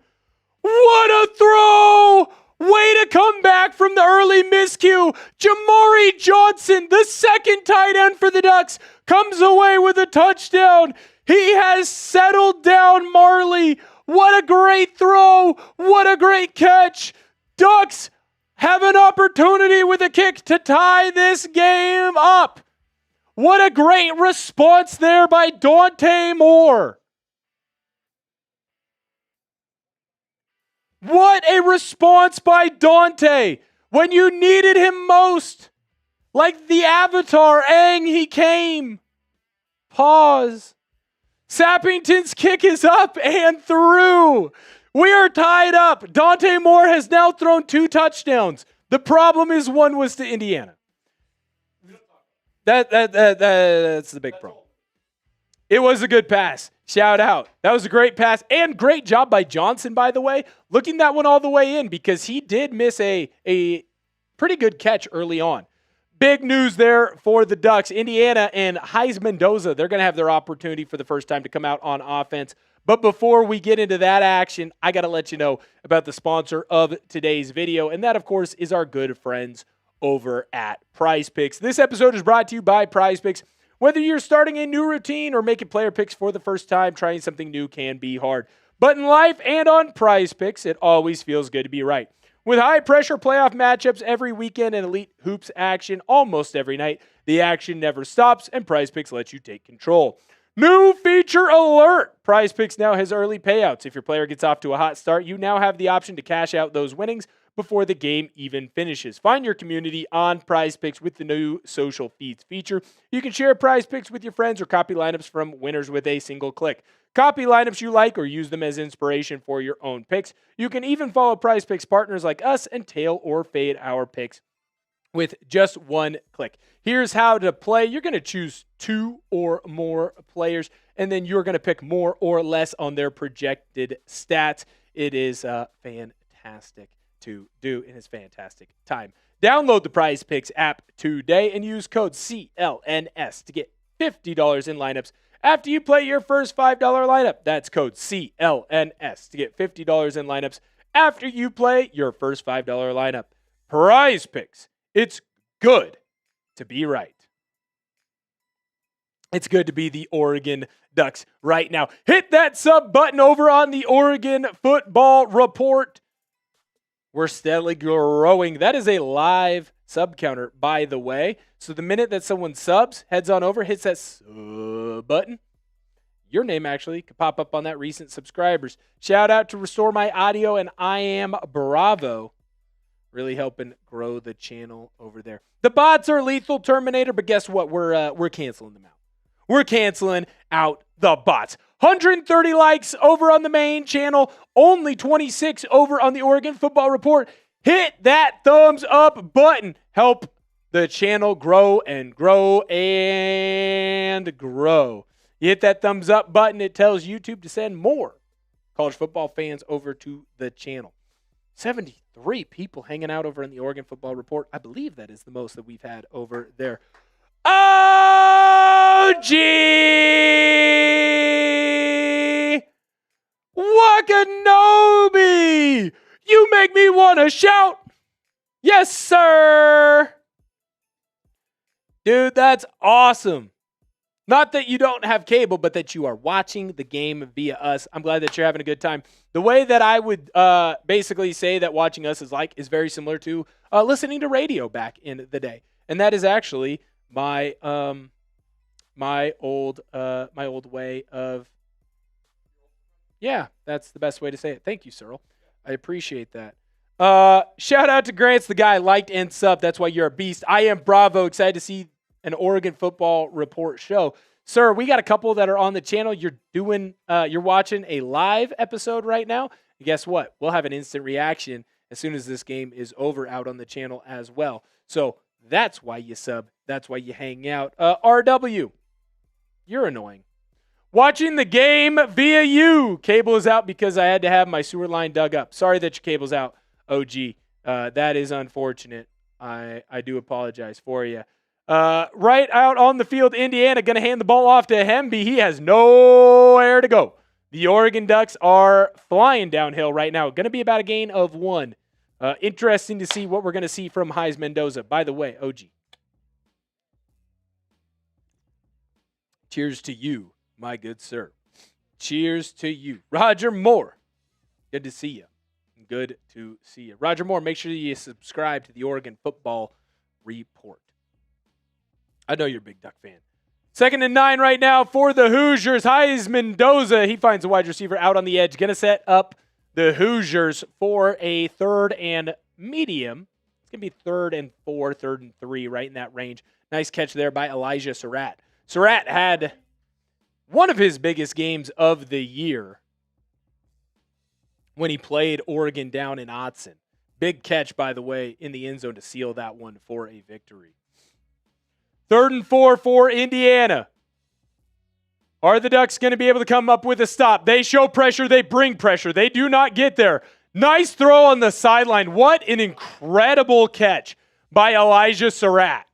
A: What a throw! Way to come back from the early miscue. Jamari Johnson, the second tight end for the Ducks, comes away with a touchdown. He has settled down Marley. What a great throw. What a great catch. Ducks have an opportunity with a kick to tie this game up. What a great response there by Dante Moore. What a response by Dante when you needed him most. Like the Avatar, Aang, he came. Pause. Sappington's kick is up and through. We are tied up. Dante Moore has now thrown 2 touchdowns. The problem is one was to Indiana. That's the big problem. It was a good pass. Shout out. That was a great pass and great job by Johnson, by the way, looking that one all the way in because he did miss a pretty good catch early on. Big news there for the Ducks. Indiana and Mendoza, they're going to have their opportunity for the first time to come out on offense. But before we get into that action, I got to let you know about the sponsor of today's video, and that, of course, is our good friends over at Prize Picks. This episode is brought to you by Prize Picks. Whether you're starting a new routine or making player picks for the first time, trying something new can be hard. But in life and on Prize Picks, it always feels good to be right. With high-pressure playoff matchups every weekend and elite hoops action almost every night, the action never stops, and Prize Picks lets you take control. New feature alert! Prize Picks now has early payouts. If your player gets off to a hot start, you now have the option to cash out those winnings before the game even finishes. Find your community on Prize Picks with the new social feeds feature. You can share Prize Picks with your friends or copy lineups from winners with a single click. Copy lineups you like or use them as inspiration for your own picks. You can even follow Prize Picks partners like us and tail or fade our picks with just one click. Here's how to play. You're going to choose 2 or more players, and then you're going to pick more or less on their projected stats. It is fantastic to do in his fantastic time. Download the Prize Picks app today and use code CLNS to get $50 in lineups after you play your first $5 lineup. That's code CLNS to get $50 in lineups after you play your first $5 lineup. Prize Picks. It's good to be right. It's good to be the Oregon Ducks right now. Hit that sub button over on the Oregon Football Report. We're steadily growing. That is a live sub counter, by the way. So the minute that someone subs, heads on over, hits that sub button, your name actually could pop up on that recent subscribers. Shout out to Restore My Audio and I Am Bravo. Really helping grow the channel over there. The bots are lethal Terminator, but guess what? We're canceling them out. We're canceling out the bots. 130 likes over on the main channel, only 26 over on the Oregon Football Report. Hit that thumbs up button. Help the channel grow and grow and grow. You hit that thumbs up button, it tells YouTube to send more college football fans over to the channel. 73 people hanging out over in the Oregon Football Report. I believe that is the most that we've had over there. OG Wakanobi! You make me want to shout. Yes, sir. Dude, that's awesome. Not that you don't have cable, but that you are watching the game via us. I'm glad that you're having a good time. The way that I would basically say that watching us is very similar to listening to radio back in the day. And that is actually my old way of, yeah, that's the best way to say it. Thank you, Cyril. I appreciate that. Shout out to Grants, the guy liked and subbed. That's why you're a beast. I am Bravo. Excited to see an Oregon Football Report show. Sir, we got a couple that are on the channel. You're watching a live episode right now. And guess what? We'll have an instant reaction as soon as this game is over out on the channel as well. So that's why you sub. That's why you hang out. RW, you're annoying. Watching the game via you. Cable is out because I had to have my sewer line dug up. Sorry that your cable's out, OG. That is unfortunate. I do apologize for you. Right out on the field, Indiana going to hand the ball off to Hemby. He has nowhere to go. The Oregon Ducks are flying downhill right now. Going to be about a gain of 1. Interesting to see what we're going to see from Mendoza. By the way, OG. Cheers to you, my good sir. Cheers to you. Roger Moore. Good to see you. Good to see you. Roger Moore, make sure you subscribe to the Oregon Football Report. I know you're a big Duck fan. 2nd and 9 right now for the Hoosiers. Mendoza, he finds a wide receiver out on the edge. Going to set up the Hoosiers for a 3rd and medium. It's going to be 3rd and 4, 3rd and 3, right in that range. Nice catch there by Elijah Surratt. Surratt had one of his biggest games of the year when he played Oregon down in Autzen. Big catch, by the way, in the end zone to seal that one for a victory. 3rd and 4 for Indiana. Are the Ducks going to be able to come up with a stop? They show pressure. They bring pressure. They do not get there. Nice throw on the sideline. What an incredible catch by Elijah Surratt.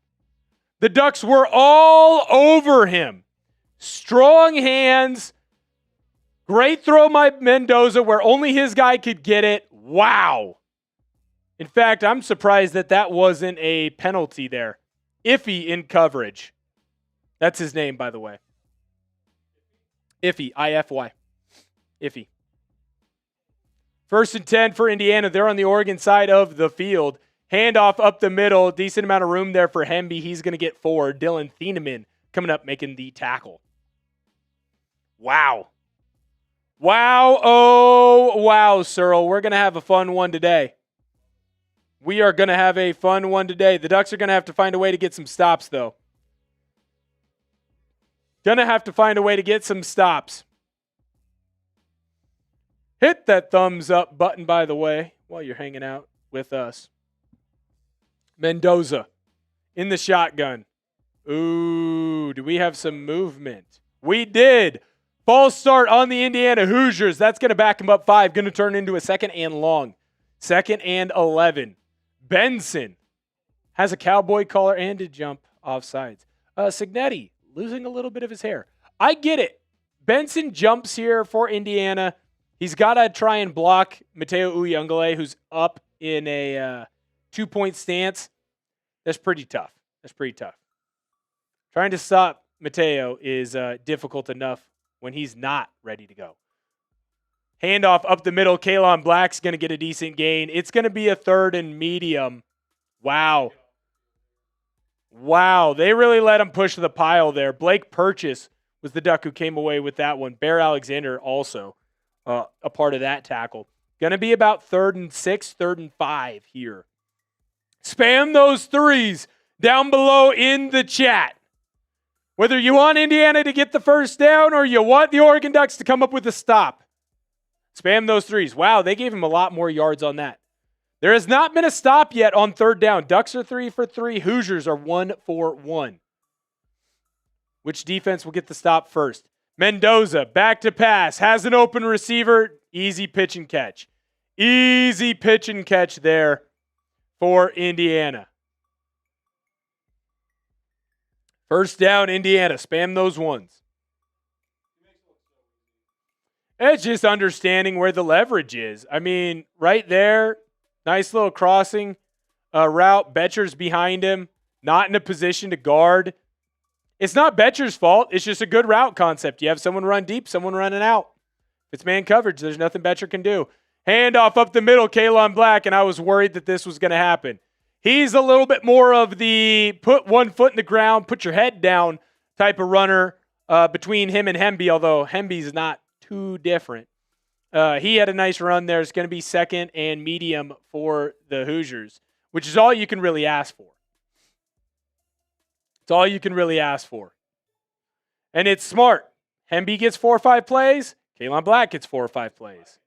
A: The Ducks were all over him. Strong hands. Great throw by Mendoza where only his guy could get it. Wow. In fact, I'm surprised that wasn't a penalty there. Iffy in coverage. That's his name, by the way. Iffy, I-F-Y. Iffy. 1st and 10 for Indiana. They're on the Oregon side of the field. Handoff up the middle. Decent amount of room there for Hemby. He's going to get 4. Dylan Thieneman coming up making the tackle. Wow. Wow. Oh, wow, Searle. We're going to have a fun one today. We are going to have a fun one today. The Ducks are going to have to find a way to get some stops, though. Going to have to find a way to get some stops. Hit that thumbs up button, by the way, while you're hanging out with us. Mendoza in the shotgun. Ooh, do we have some movement? We did. False start on the Indiana Hoosiers. That's going to back him up 5. Going to turn into a 2nd and long. 2nd and 11. Benson has a cowboy collar and a jump offsides. Signetti losing a little bit of his hair. I get it. Benson jumps here for Indiana. He's got to try and block Mateo Uyungale, who's up in a 2-point stance. That's pretty tough. Trying to stop Mateo is difficult enough when he's not ready to go. Handoff up the middle. Kaelon Black's going to get a decent gain. It's going to be a 3rd and medium. Wow. They really let him push the pile there. Blake Purchase was the Duck who came away with that one. Bear Alexander also a part of that tackle. Going to be about 3rd and 6, 3rd and 5 here. Spam those 3s down below in the chat. Whether you want Indiana to get the first down or you want the Oregon Ducks to come up with a stop. Spam those 3s. Wow, they gave him a lot more yards on that. There has not been a stop yet on 3rd down. Ducks are 3 for 3. Hoosiers are 1 for 1. Which defense will get the stop first? Mendoza, back to pass. Has an open receiver. Easy pitch and catch. Easy pitch and catch there for Indiana. First down, Indiana. Spam those ones. It's just understanding where the leverage is. I mean, right there, nice little crossing route. Betcher's behind him, not in a position to guard. It's not Betcher's fault. It's just a good route concept. You have someone run deep, someone running out. If it's man coverage, there's nothing Betcher can do. Handoff up the middle, Kaelon Black, and I was worried that this was going to happen. He's a little bit more of the put one foot in the ground, put your head down type of runner between him and Hemby, although Hemby's not too different. He had a nice run there. It's going to be 2nd and medium for the Hoosiers, which is all you can really ask for. It's all you can really ask for. And it's smart. Hemby gets 4 or 5 plays. Kaelon Black gets 4 or 5 plays.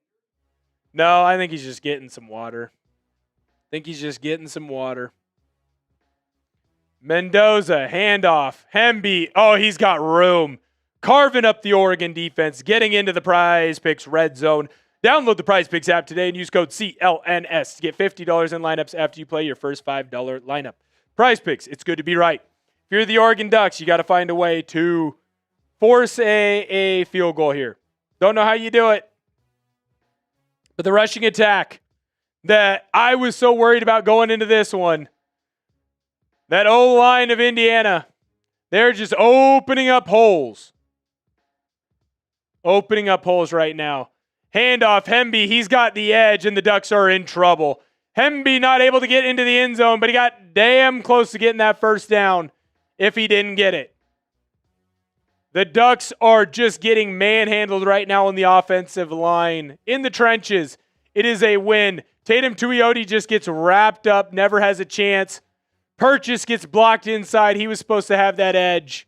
A: No, I think he's just getting some water. Mendoza, handoff. Hemby. Oh, he's got room. Carving up the Oregon defense, getting into the Prize Picks red zone. Download the Prize Picks app today and use code CLNS to get $50 in lineups after you play your first $5 lineup. Prize Picks, it's good to be right. If you're the Oregon Ducks, you got to find a way to force a field goal here. Don't know how you do it. But the rushing attack that I was so worried about going into this one, that O-line of Indiana, they're just opening up holes. Opening up holes right now. Handoff, Hemby, he's got the edge, and the Ducks are in trouble. Hemby not able to get into the end zone, but he got damn close to getting that first down if he didn't get it. The Ducks are just getting manhandled right now on the offensive line. In the trenches, it is a win. Teitum Tuioti just gets wrapped up, never has a chance. Purchase gets blocked inside. He was supposed to have that edge.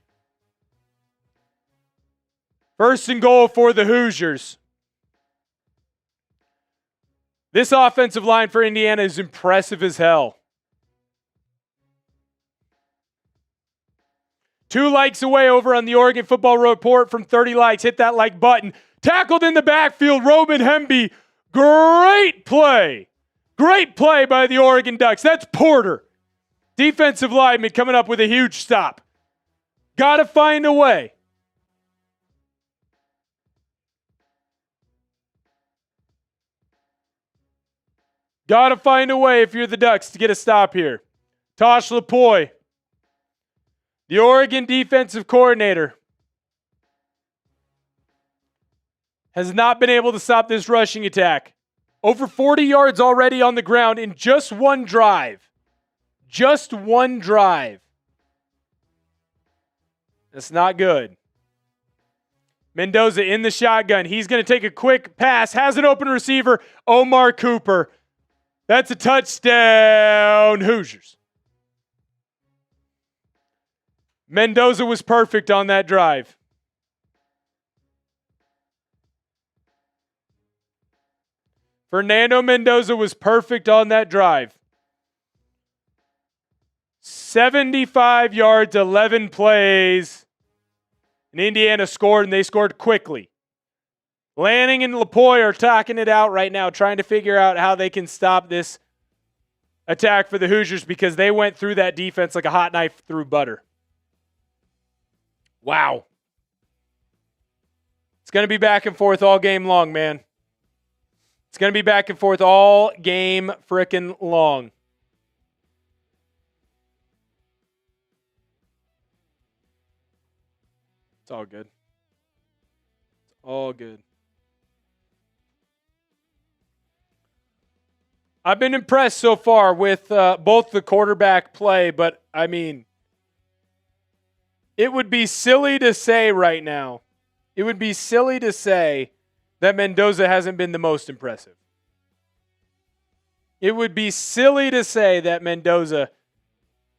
A: First and goal for the Hoosiers. This offensive line for Indiana is impressive as hell. 2 likes away over on the Oregon Football Report from 30 likes. Hit that like button. Tackled in the backfield, Roman Hemby. Great play. Great play by the Oregon Ducks. That's Porter. Defensive lineman coming up with a huge stop. Got to find a way. Got to find a way if you're the Ducks to get a stop here. Tosh Lapoy, the Oregon defensive coordinator, has not been able to stop this rushing attack. Over 40 yards already on the ground in just one drive. Just one drive. That's not good. Mendoza in the shotgun. He's going to take a quick pass. Has an open receiver. Omar Cooper. That's a touchdown, Hoosiers. Mendoza was perfect on that drive. Fernando Mendoza was perfect on that drive. 75 yards, 11 plays. And Indiana scored, and they scored quickly. Lanning and Lapoy are talking it out right now, trying to figure out how they can stop this attack for the Hoosiers because they went through that defense like a hot knife through butter. Wow. It's going to be back and forth all game long, man. It's going to be back and forth all game frickin' long. It's all good. It's all good. I've been impressed so far with both the quarterback play, but, I mean, it would be silly to say right now, it would be silly to say that Mendoza hasn't been the most impressive. It would be silly to say that Mendoza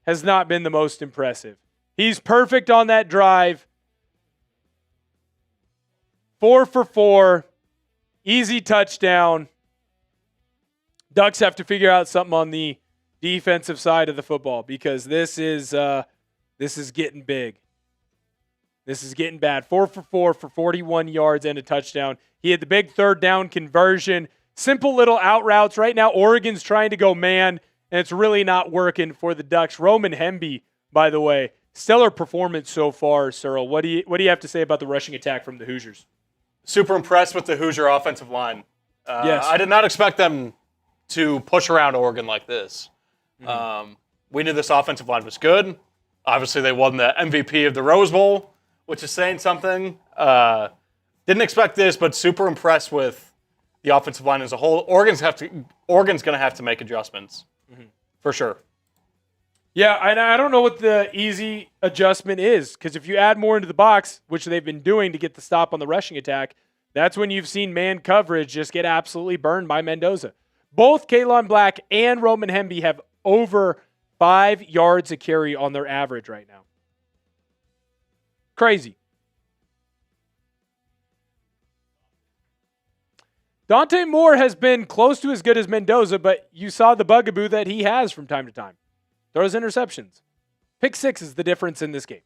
A: has not been the most impressive. He's perfect on that drive. 4 for 4. Easy touchdown. Ducks have to figure out something on the defensive side of the football because this is getting big. This is getting bad. 4 for 4 for 41 yards and a touchdown. He had the big third down conversion. Simple little out routes. Right now, Oregon's trying to go man, and it's really not working for the Ducks. Roman Hemby, by the way, stellar performance so far, Cyril. What do you have to say about the rushing attack from the Hoosiers?
B: Super impressed with the Hoosier offensive line.
A: Yes.
B: I did not expect them to push around Oregon like this. Mm-hmm. We knew this offensive line was good. Obviously, they won the MVP of the Rose Bowl, which is saying something. Didn't expect this, but super impressed with the offensive line as a whole. Oregon's going to have to make adjustments, for sure.
A: Yeah, and I don't know what the easy adjustment is, because if you add more into the box, which they've been doing to get the stop on the rushing attack, that's when you've seen man coverage just get absolutely burned by Mendoza. Both Kaelon Black and Roman Hemby have over 5 yards a carry on their average right now. Crazy. Dante Moore has been close to as good as Mendoza, but you saw the bugaboo that he has from time to time. Throws interceptions. Pick 6 is the difference in this game.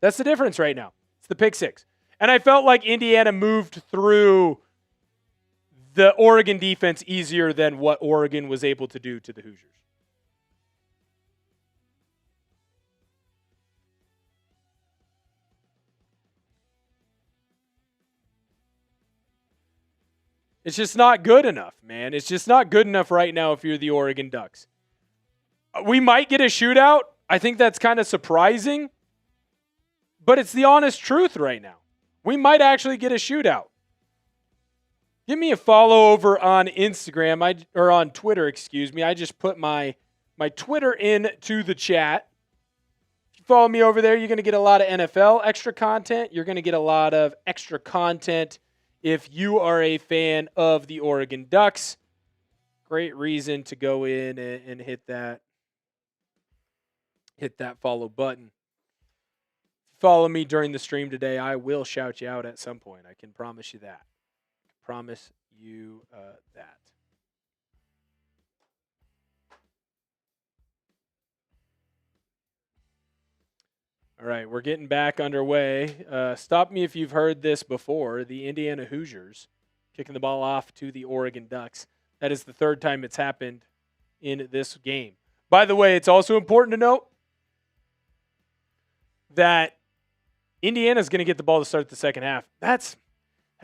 A: That's the difference right now. It's the pick 6. And I felt like Indiana moved through the Oregon defense easier than what Oregon was able to do to the Hoosiers. It's just not good enough, man. It's just not good enough right now if you're the Oregon Ducks. We might get a shootout. I think that's kind of surprising, but it's the honest truth right now. We might actually get a shootout. Give me a follow over on Instagram, or on Twitter, excuse me. I just put my Twitter into the chat. If you follow me over there, you're going to get a lot of NFL extra content. You're going to get a lot of extra content if you are a fan of the Oregon Ducks. Great reason to go in and hit that follow button. Follow me during the stream today. I will shout you out at some point. I can promise you that. Promise you that. All right, we're getting back underway. Stop me if you've heard this before. The Indiana Hoosiers kicking the ball off to the Oregon Ducks. That is the third time it's happened in this game. By the way, it's also important to note that Indiana's going to get the ball to start the second half. That's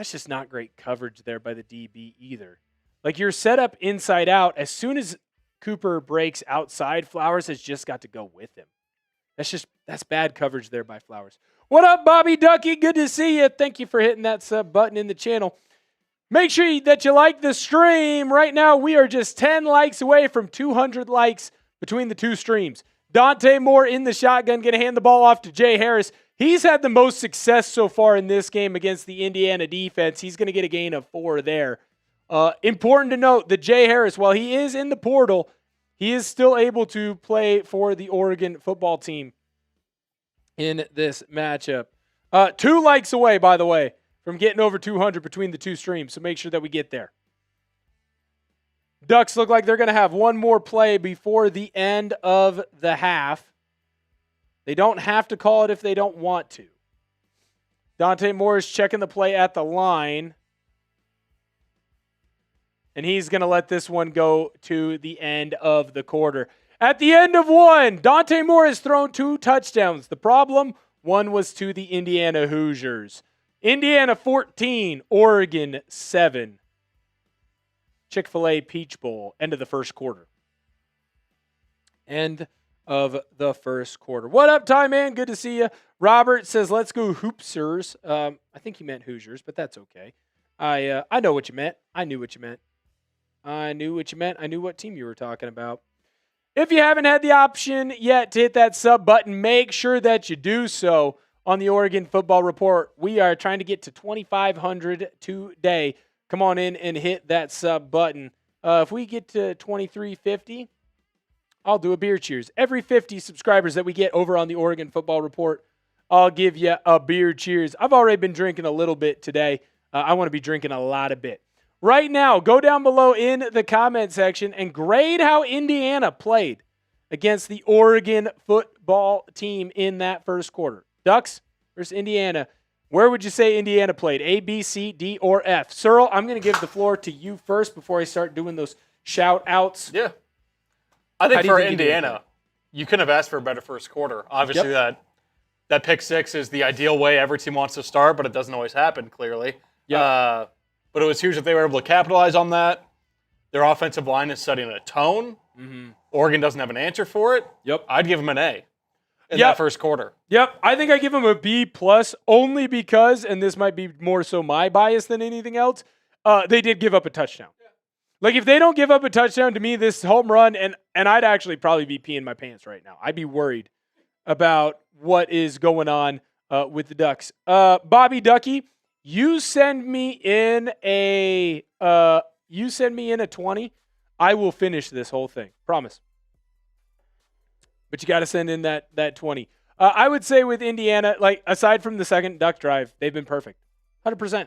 A: just not great coverage there by the DB either. Like, you're set up inside out. As soon as Cooper breaks outside, Flowers has just got to go with him. That's bad coverage there by Flowers. What up, Bobby Ducky? Good to see you. Thank you for hitting that sub button in the channel. Make sure that you like the stream. Right now, we are just 10 likes away from 200 likes between the two streams. Dante Moore in the shotgun, going to hand the ball off to Jay Harris. He's had the most success so far in this game against the Indiana defense. He's going to get a gain of 4 there. Important to note that Jay Harris, while he is in the portal, he is still able to play for the Oregon football team in this matchup. 2 likes away, by the way, from getting over 200 between the two streams, so make sure that we get there. Ducks look like they're going to have one more play before the end of the half. They don't have to call it if they don't want to. Dante Moore is checking the play at the line. And he's going to let this one go to the end of the quarter. At the end of one, Dante Moore has thrown 2 touchdowns. The problem, one was to the Indiana Hoosiers. Indiana 14, Oregon 7. Chick-fil-A Peach Bowl, end of the first quarter. End of the first quarter. What up, Ty Man? Good to see you. Robert says, let's go Hoopsers. I think he meant Hoosiers, but that's okay. I know what you meant. I knew what you meant. I knew what you meant. I knew what team you were talking about. If you haven't had the option yet to hit that sub button, make sure that you do so on the Oregon Football Report. We are trying to get to 2,500 today. Come on in and hit that sub button. If we get to 2,350, I'll do a beer cheers. Every 50 subscribers that we get over on the Oregon Football Report, I'll give you a beer cheers. I've already been drinking a little bit today. I want to be drinking a lot of bit. Right now, go down below in the comment section and grade how Indiana played against the Oregon football team in that first quarter. Ducks versus Indiana. Where would you say Indiana played? A, B, C, D, or F? Searle, I'm going to give the floor to you first before I start doing those shout-outs.
B: Yeah. I think for Indiana, you couldn't have asked for a better first quarter. Obviously, that pick six is the ideal way every team wants to start, but it doesn't always happen, clearly.
A: Yeah.
B: But it was huge that they were able to capitalize on that. Their offensive line is setting a tone.
A: Mm-hmm.
B: Oregon doesn't have an answer for it.
A: Yep.
B: I'd give them an A in that first quarter.
A: Yep. I think I give them a B plus only because, and this might be more so my bias than anything else, they did give up a touchdown. Yeah. Like, if they don't give up a touchdown to me, this home run, and I'd actually probably be peeing my pants right now. I'd be worried about what is going on with the Ducks. Bobby Ducky, you send me in a 20. I will finish this whole thing. Promise. But you got to send in that 20. I would say with Indiana, like, aside from the second Duck drive, they've been perfect. 100%.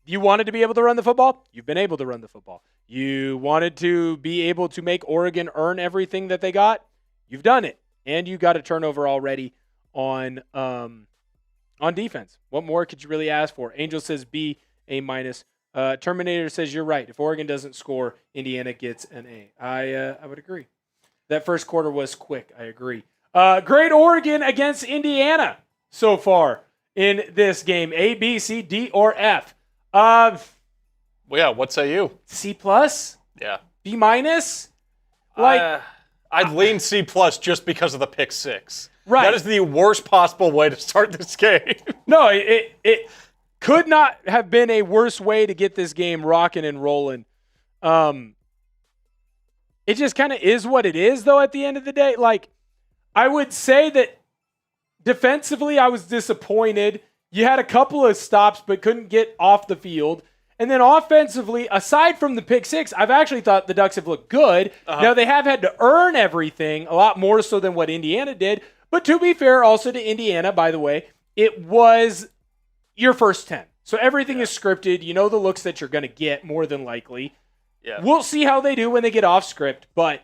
A: You wanted to be able to run the football? You've been able to run the football. You wanted to be able to make Oregon earn everything that they got? You've done it. And you got a turnover already on defense. What more could you really ask for? Angel says B, A minus. Terminator says you're right. If Oregon doesn't score, Indiana gets an A. I would agree. That first quarter was quick. I agree. Great Oregon against Indiana so far in this game. A, B, C, D, or F?
B: Well, yeah, what say you?
A: C plus?
B: Yeah.
A: B minus? Like,
B: I'd lean C plus just because of the pick six.
A: Right.
B: That is the worst possible way to start this game.
A: No, it could not have been a worse way to get this game rocking and rolling. It just kind of is what it is, though, at the end of the day. Like, I would say that defensively I was disappointed. You had a couple of stops but couldn't get off the field. And then offensively, aside from the pick six, I've actually thought the Ducks have looked good. Now, they have had to earn everything, a lot more so than what Indiana did. But to be fair also to Indiana, by the way, it was your first 10. So everything is scripted. You know the looks that you're going to get, more than likely.
B: Yeah.
A: We'll see how they do when they get off script. But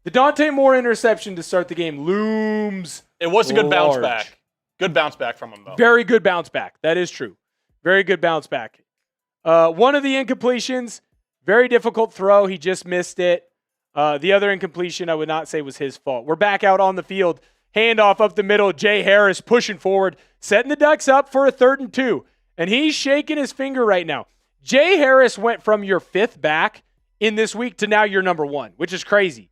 A: the Dante Moore interception to start the game looms.
B: It was a good bounce
A: large.
B: back. Good bounce back from him, though.
A: Very good bounce back. That is true. Very good bounce back. One of the incompletions, very difficult throw. He just missed it. The other incompletion, I would not say was his fault. We're back out on the field. Handoff up the middle. Jay Harris pushing forward, setting the Ducks up for a 3rd and 2. And he's shaking his finger right now. Jay Harris went from your 5th back in this week to now your number 1, which is crazy.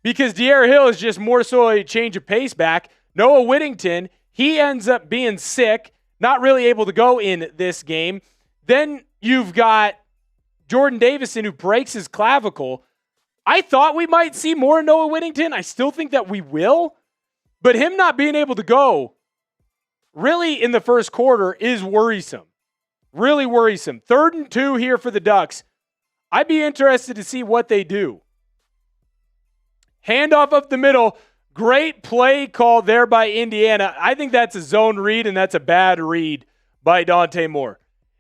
A: Because De'Ara Hill is just more so a change of pace back. Noah Whittington, he ends up being sick, not really able to go in this game. Then you've got Jordan Davison, who breaks his clavicle. I thought we might see more Noah Whittington. I still think that we will. But him not being able to go really in the first quarter is worrisome. Really worrisome. 3rd and 2 here for the Ducks. I'd be interested to see what they do. Handoff up the middle. Great play call there by Indiana. I think that's a zone read, and that's a bad read by Dante Moore.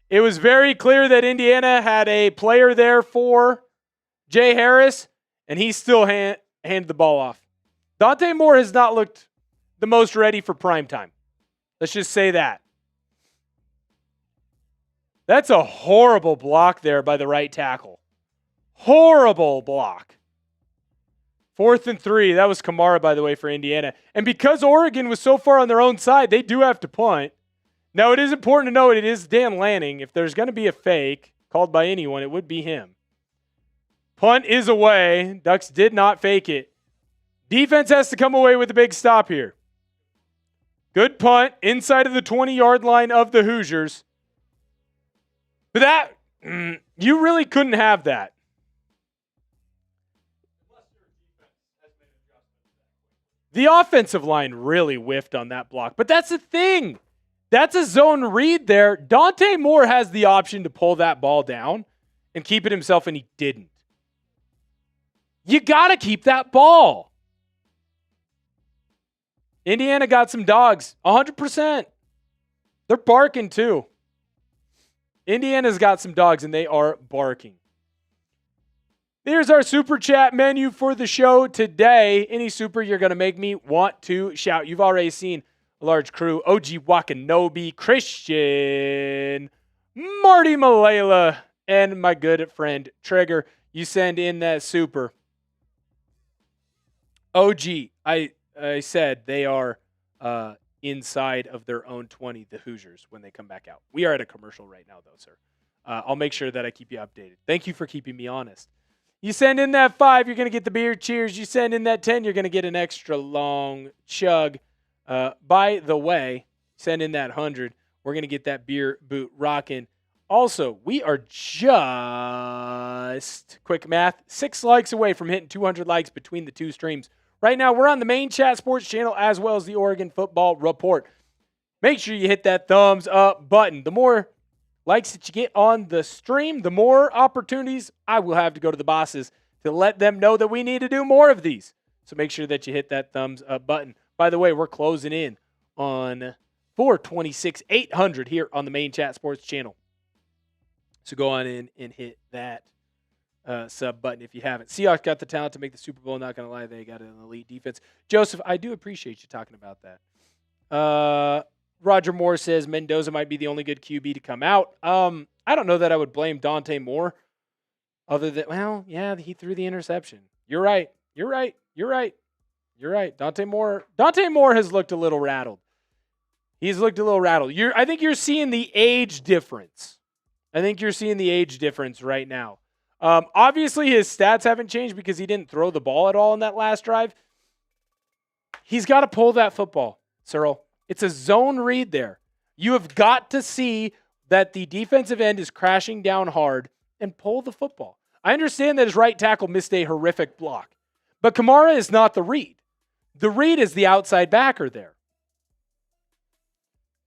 A: It was very clear that Indiana had a player there for Jay Harris, and he still handed the ball off. Dante Moore has not looked the most ready for prime time. Let's just say that. That's a horrible block there by the right tackle. Horrible block. 4th and 3. That was Kamara, by the way, for Indiana. And because Oregon was so far on their own side, they do have to punt. Now, it is important to note it is Dan Lanning. If there's going to be a fake called by anyone, it would be him. Punt is away. Ducks did not fake it. Defense has to come away with a big stop here. Good punt inside of the 20-yard line of the Hoosiers. But that, you really couldn't have that. The offensive line really whiffed on that block. But that's the thing. That's a zone read there. Dante Moore has the option to pull that ball down and keep it himself, and he didn't. You got to keep that ball. Indiana got some dogs, 100%. They're barking too. Indiana's got some dogs, and they are barking. Here's our super chat menu for the show today. Any super you're going to make me want to shout. You've already seen a large crew. OG Wakanobi, Christian, Marty Malela, and my good friend Trigger. You send in that super. OG, I said they are inside of their own 20, the Hoosiers, when they come back out. We are at a commercial right now, though, sir. I'll make sure that I keep you updated. Thank you for keeping me honest. You send in that 5, you're going to get the beer cheers. You send in that 10, you're going to get an extra long chug. By the way, send in that 100. We're going to get that beer boot rocking. Also, we are just, quick math, 6 likes away from hitting 200 likes between the 2 streams. Right now, we're on the main chat sports channel as well as the Oregon Football Report. Make sure you hit that thumbs up button. The more likes that you get on the stream, the more opportunities I will have to go to the bosses to let them know that we need to do more of these. So make sure that you hit that thumbs up button. By the way, we're closing in on 426,800 here on the main chat sports channel. So go on in and hit that sub button if you haven't. Seahawks got the talent to make the Super Bowl. Not going to lie, they got an elite defense. Joseph, I do appreciate you talking about that. Roger Moore says Mendoza might be the only good QB to come out. I don't know that I would blame Dante Moore other than, well, yeah, he threw the interception. You're right. Dante Moore has looked a little rattled. He's looked a little rattled. I think you're seeing the age difference. Right now. Obviously, his stats haven't changed because he didn't throw the ball at all in that last drive. He's got to pull that football, Cyril. It's a zone read there. You have got to see that the defensive end is crashing down hard and pull the football. I understand that his right tackle missed a horrific block, but Kamara is not the read. The read is the outside backer there.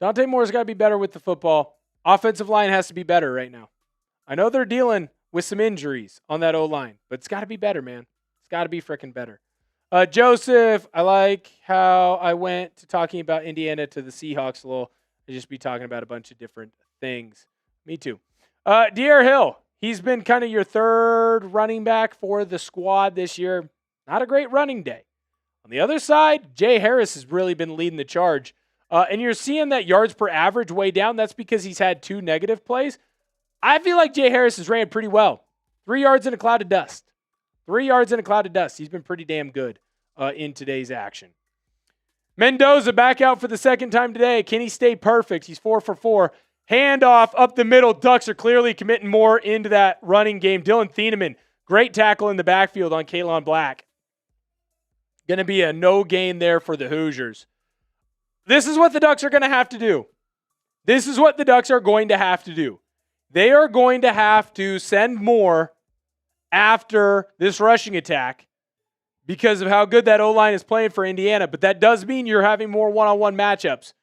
A: Dante Moore's got to be better with the football. Offensive line has to be better right now. I know they're dealing with some injuries on that O-line, but it's got to be better, man. It's got to be freaking better. Joseph, I like how I went to talking about Indiana to the Seahawks a little. I just be talking about a bunch of different things. Me too. De'Aaron Hill, he's been kind of your third running back for the squad this year. Not a great running day. On the other side, Jay Harris has really been leading the charge. And you're seeing that yards per average way down. That's because he's had 2 negative plays. I feel like Jay Harris has ran pretty well. 3 yards in a cloud of dust. 3 yards in a cloud of dust. He's been pretty damn good in today's action. Mendoza back out for the second time today. Can he stay perfect? He's 4 for 4. Handoff up the middle. Ducks are clearly committing more into that running game. Dylan Thieneman, great tackle in the backfield on Kaelon Black. Going to be a no gain there for the Hoosiers. This is what the Ducks are going to have to do. This is what the Ducks are going to have to do. They are going to have to send more after this rushing attack because of how good that O-line is playing for Indiana. But that does mean you're having more one-on-one matchups.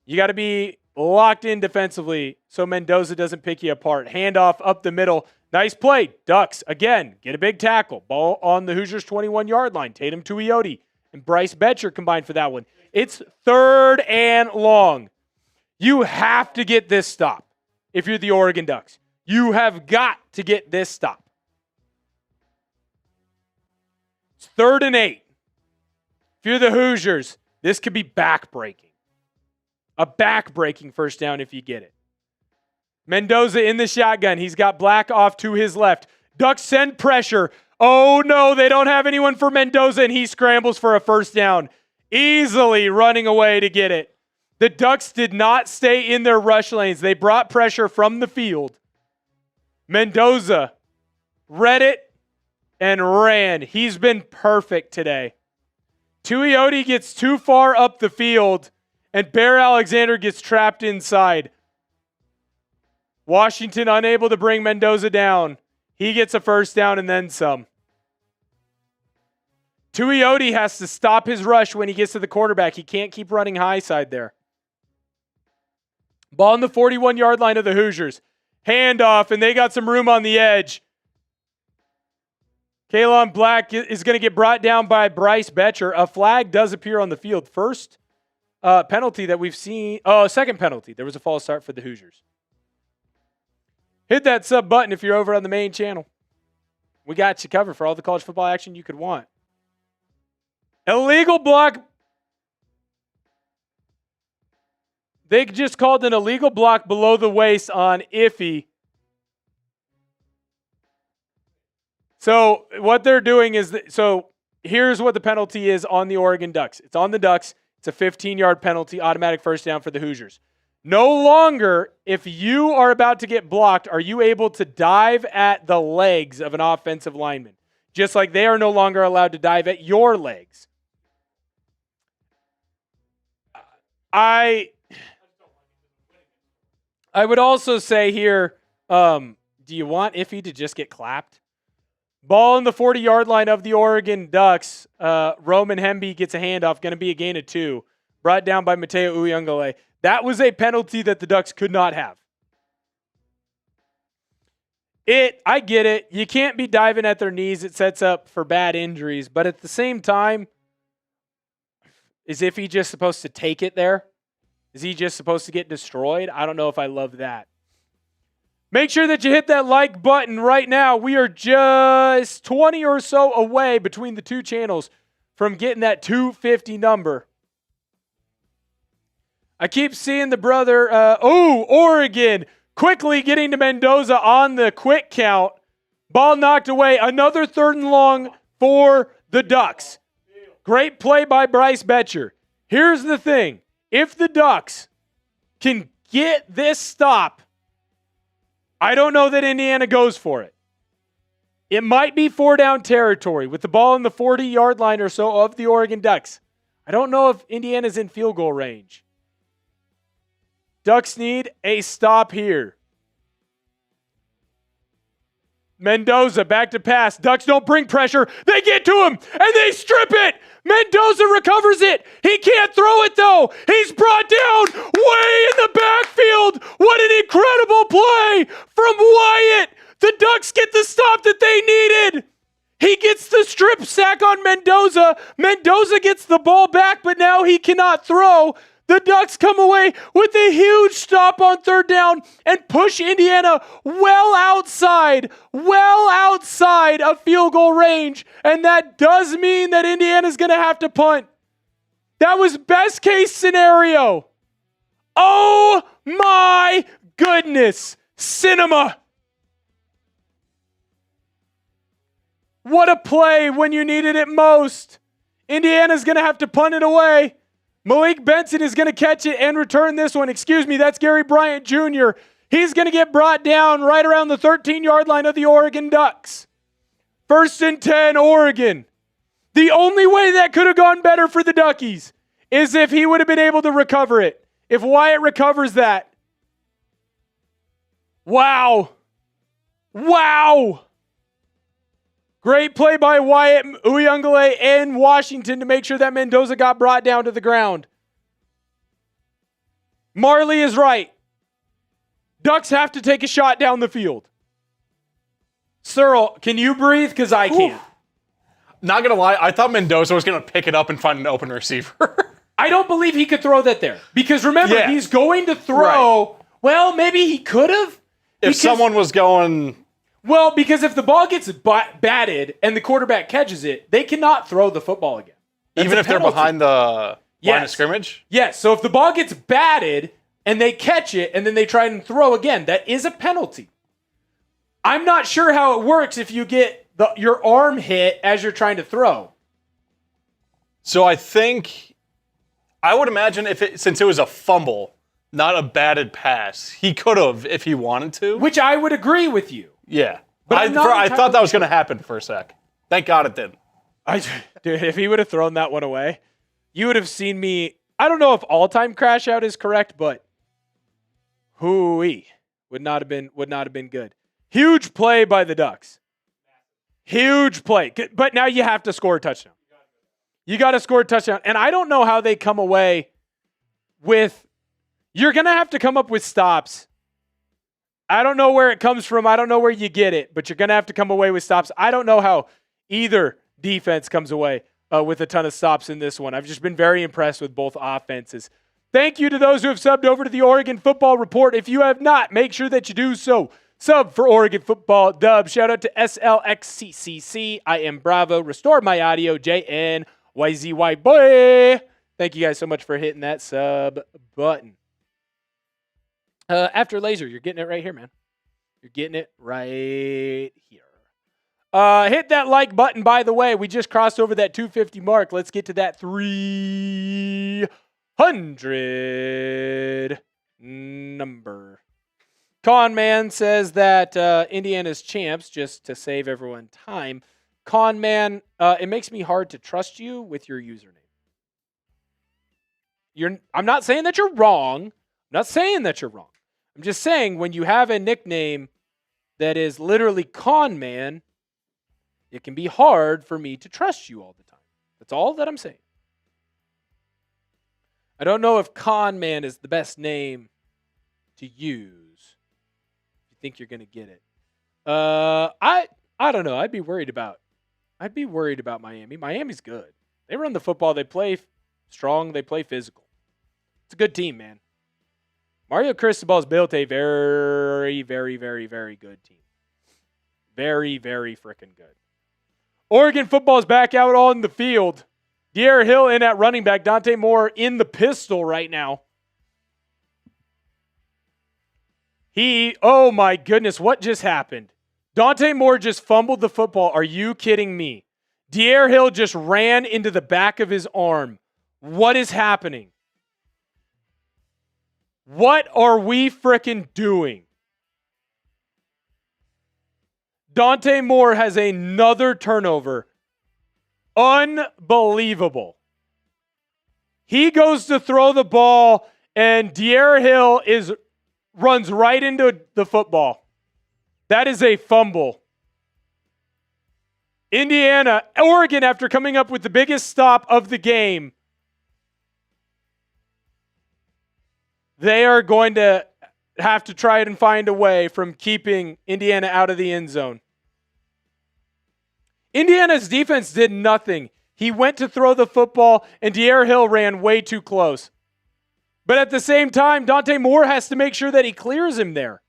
A: You got to be locked in defensively so Mendoza doesn't pick you apart. Handoff up the middle. Nice play. Ducks, again, get a big tackle. Ball on the Hoosiers' 21-yard line. Teitum Tuioti and Bryce Betcher combined for that one. It's 3rd and long. You have to get this stop if you're the Oregon Ducks. You have got to get this stop. It's 3rd and 8. If you're the Hoosiers, this could be back-breaking. A back-breaking first down if you get it. Mendoza in the shotgun. He's got Black off to his left. Ducks send pressure. Oh, no, they don't have anyone for Mendoza, and he scrambles for a first down. Easily running away to get it. The Ducks did not stay in their rush lanes. They brought pressure from the field. Mendoza read it and ran. He's been perfect today. Tuioti gets too far up the field, and Bear Alexander gets trapped inside. Washington unable to bring Mendoza down. He gets a first down and then some. Tuioti has to stop his rush when he gets to the quarterback. He can't keep running high side there. Ball on the 41-yard line of the Hoosiers. Handoff, and they got some room on the edge. Kaelon Black is going to get brought down by Bryce Betcher. A flag does appear on the field. First penalty that we've seen. Oh, second penalty. There was a false start for the Hoosiers. Hit that sub button if you're over on the main channel. We got you covered for all the college football action you could want. Illegal block. They just called an illegal block below the waist on Iffy. So what they're doing is, so here's what the penalty is on the Oregon Ducks. It's on the Ducks. It's a 15-yard penalty, automatic first down for the Hoosiers. No longer, if you are about to get blocked, are you able to dive at the legs of an offensive lineman. Just like they are no longer allowed to dive at your legs. I would also say here, do you want Iffy to just get clapped? Ball in the 40-yard line of the Oregon Ducks. Roman Hemby gets a handoff, going to be a gain of 2. Brought down by Mateo Uyunglele. That was a penalty that the Ducks could not have. I get it. You can't be diving at their knees. It sets up for bad injuries. But at the same time, is Iffy just supposed to take it there? Is he just supposed to get destroyed? I don't know if I love that. Make sure that you hit that like button right now. We are just 20 or so away between the two channels from getting that 250 number. I keep seeing the brother, Oregon, quickly getting to Mendoza on the quick count. Ball knocked away. Another 3rd and long for the Ducks. Great play by Bryce Betcher. Here's the thing. If the Ducks can get this stop, I don't know that Indiana goes for it. It might be 4-down territory with the ball in the 40-yard line or so of the Oregon Ducks. I don't know if Indiana's in field goal range. Ducks need a stop here. Mendoza back to pass. Ducks don't bring pressure. They get to him, and they strip it. Mendoza recovers it. He can't throw it, though. He's brought down way in the backfield. What an incredible play. from Wyatt. The Ducks get the stop that they needed. He gets the strip sack on Mendoza. Mendoza gets the ball back, but now he cannot throw. The Ducks come away with a huge stop on third down and push Indiana well outside of field goal range. And that does mean that Indiana's going to have to punt. That was best case scenario. Oh my goodness. Cinema. What a play when you needed it most. Indiana's going to have to punt it away. Malik Benson is going to catch it and return this one. Excuse me, that's Gary Bryant Jr. He's going to get brought down right around the 13-yard line of the Oregon Ducks. 1st and 10, Oregon. The only way that could have gone better for the Duckies is if he would have been able to recover it. If Wyatt recovers that. Wow. Great play by Wyatt, Uyunglele, and Washington to make sure that Mendoza got brought down to the ground. Marley is right. Ducks have to take a shot down the field. Searle, can you breathe? Because I can't.
B: Not going to lie, I thought Mendoza was going to pick it up and find an open receiver.
A: I don't believe he could throw that there. Because remember, he's going to throw. Right. Well, maybe he could have.
B: If someone was going...
A: Well, because if the ball gets batted and the quarterback catches it, they cannot throw the football again.
B: Even if they're behind the line of scrimmage?
A: Yes. So if the ball gets batted and they catch it and then they try and throw again, that is a penalty. I'm not sure how it works if you get your arm hit as you're trying to throw.
B: So I would imagine since it was a fumble, not a batted pass, he could have if he wanted to.
A: Which I would agree with you.
B: Yeah. But I thought that was going to happen for a sec. Thank God it didn't.
A: Dude, if he would have thrown that one away, you would have seen me. I don't know if all-time crash out is correct, but hooey would not have been good. Huge play by the Ducks. Huge play. But now you have to score a touchdown. You got to score a touchdown. And I don't know how they come away with. You're going to have to come up with stops. I don't know where it comes from. I don't know where you get it, but you're going to have to come away with stops. I don't know how either defense comes away with a ton of stops in this one. I've just been very impressed with both offenses. Thank you to those who have subbed over to the Oregon Football Report. If you have not, make sure that you do so. Sub for Oregon Football Dub. Shout out to SLXCCC. I am Bravo. Restore my audio. JNYZY boy. Thank you guys so much for hitting that sub button. After Laser, you're getting it right here, man. You're getting it right here. Hit that like button, by the way. We just crossed over that 250 mark. Let's get to that 300 number. Con Man says that Indiana's champs, just to save everyone time. Con Man, it makes me hard to trust you with your username. I'm not saying that you're wrong. I'm just saying when you have a nickname that is literally Con Man, it can be hard for me to trust you all the time. That's all that I'm saying. I don't know if Con Man is the best name to use. If you think you're going to get it. I don't know. I'd be worried about Miami. Miami's good. They run the football. They play strong. They play physical. It's a good team, man. Mario Cristobal's built a very, very, very, very good team. Very, very freaking good. Oregon football is back out on the field. De'Aaron Hill in at running back. Dante Moore in the pistol right now. Oh my goodness, what just happened? Dante Moore just fumbled the football. Are you kidding me? De'Aaron Hill just ran into the back of his arm. What is happening? What are we frickin' doing? Dante Moore has another turnover. Unbelievable. He goes to throw the ball, and De'Aaron Hill runs right into the football. That is a fumble. Oregon, after coming up with the biggest stop of the game, they are going to have to try and find a way from keeping Indiana out of the end zone. Indiana's defense did nothing. He went to throw the football, and De'Aaron Hill ran way too close. But at the same time, Dante Moore has to make sure that he clears him there.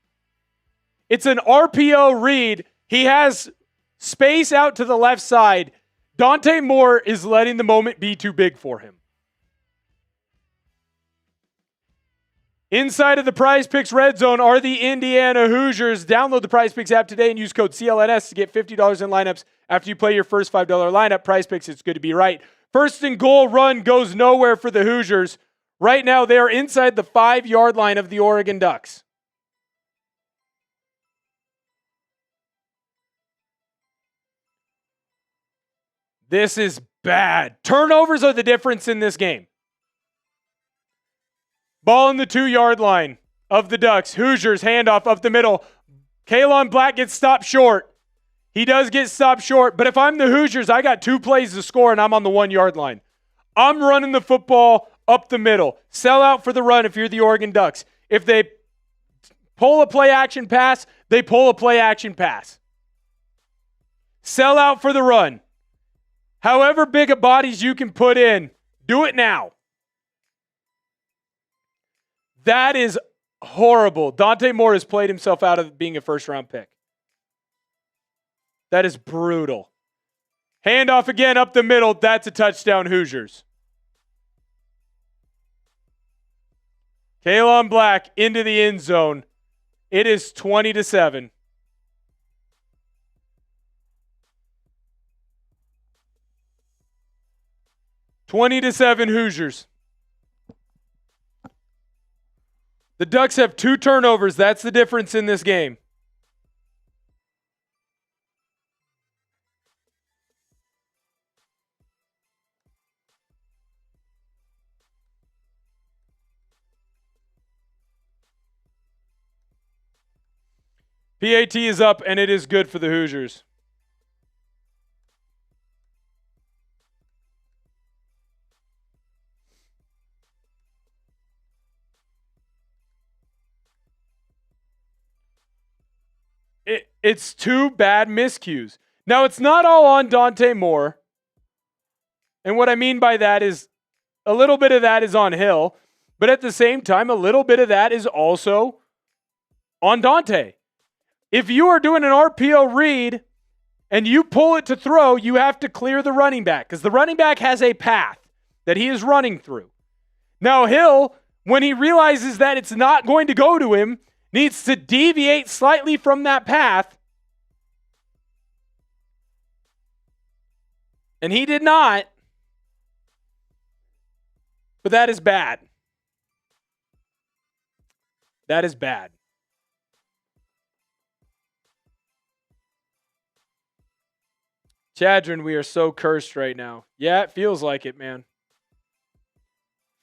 A: It's an RPO read. He has space out to the left side. Dante Moore is letting the moment be too big for him. Inside of the Prize Picks red zone are the Indiana Hoosiers. Download the Prize Picks app today and use code CLNS to get $50 in lineups after you play your first $5 lineup. Prize Picks, it's good to be right. First and goal run goes nowhere for the Hoosiers. Right now, they are inside the 5-yard line of the Oregon Ducks. This is bad. Turnovers are the difference in this game. Ball in the 2-yard line of the Ducks. Hoosiers handoff up the middle. Kaelon Black gets stopped short. He does get stopped short, but if I'm the Hoosiers, I got 2 plays to score and I'm on the 1-yard line. I'm running the football up the middle. Sell out for the run if you're the Oregon Ducks. If they pull a play action pass, they pull a play action pass. Sell out for the run. However big of bodies you can put in, do it now. That is horrible. Dante Moore has played himself out of being a first-round pick. That is brutal. Handoff again up the middle. That's a touchdown, Hoosiers. Kaelon Black into the end zone. It is 20-7. Hoosiers. The Ducks have 2 turnovers. That's the difference in this game. PAT is up, and it is good for the Hoosiers. It's 2 bad miscues. Now, it's not all on Dante Moore. And what I mean by that is a little bit of that is on Hill, but at the same time, a little bit of that is also on Dante. If you are doing an RPO read and you pull it to throw, you have to clear the running back because the running back has a path that he is running through. Now, Hill, when he realizes that it's not going to go to him, needs to deviate slightly from that path. And he did not. But that is bad. That is bad. Chadron, we are so cursed right now. Yeah, it feels like it, man.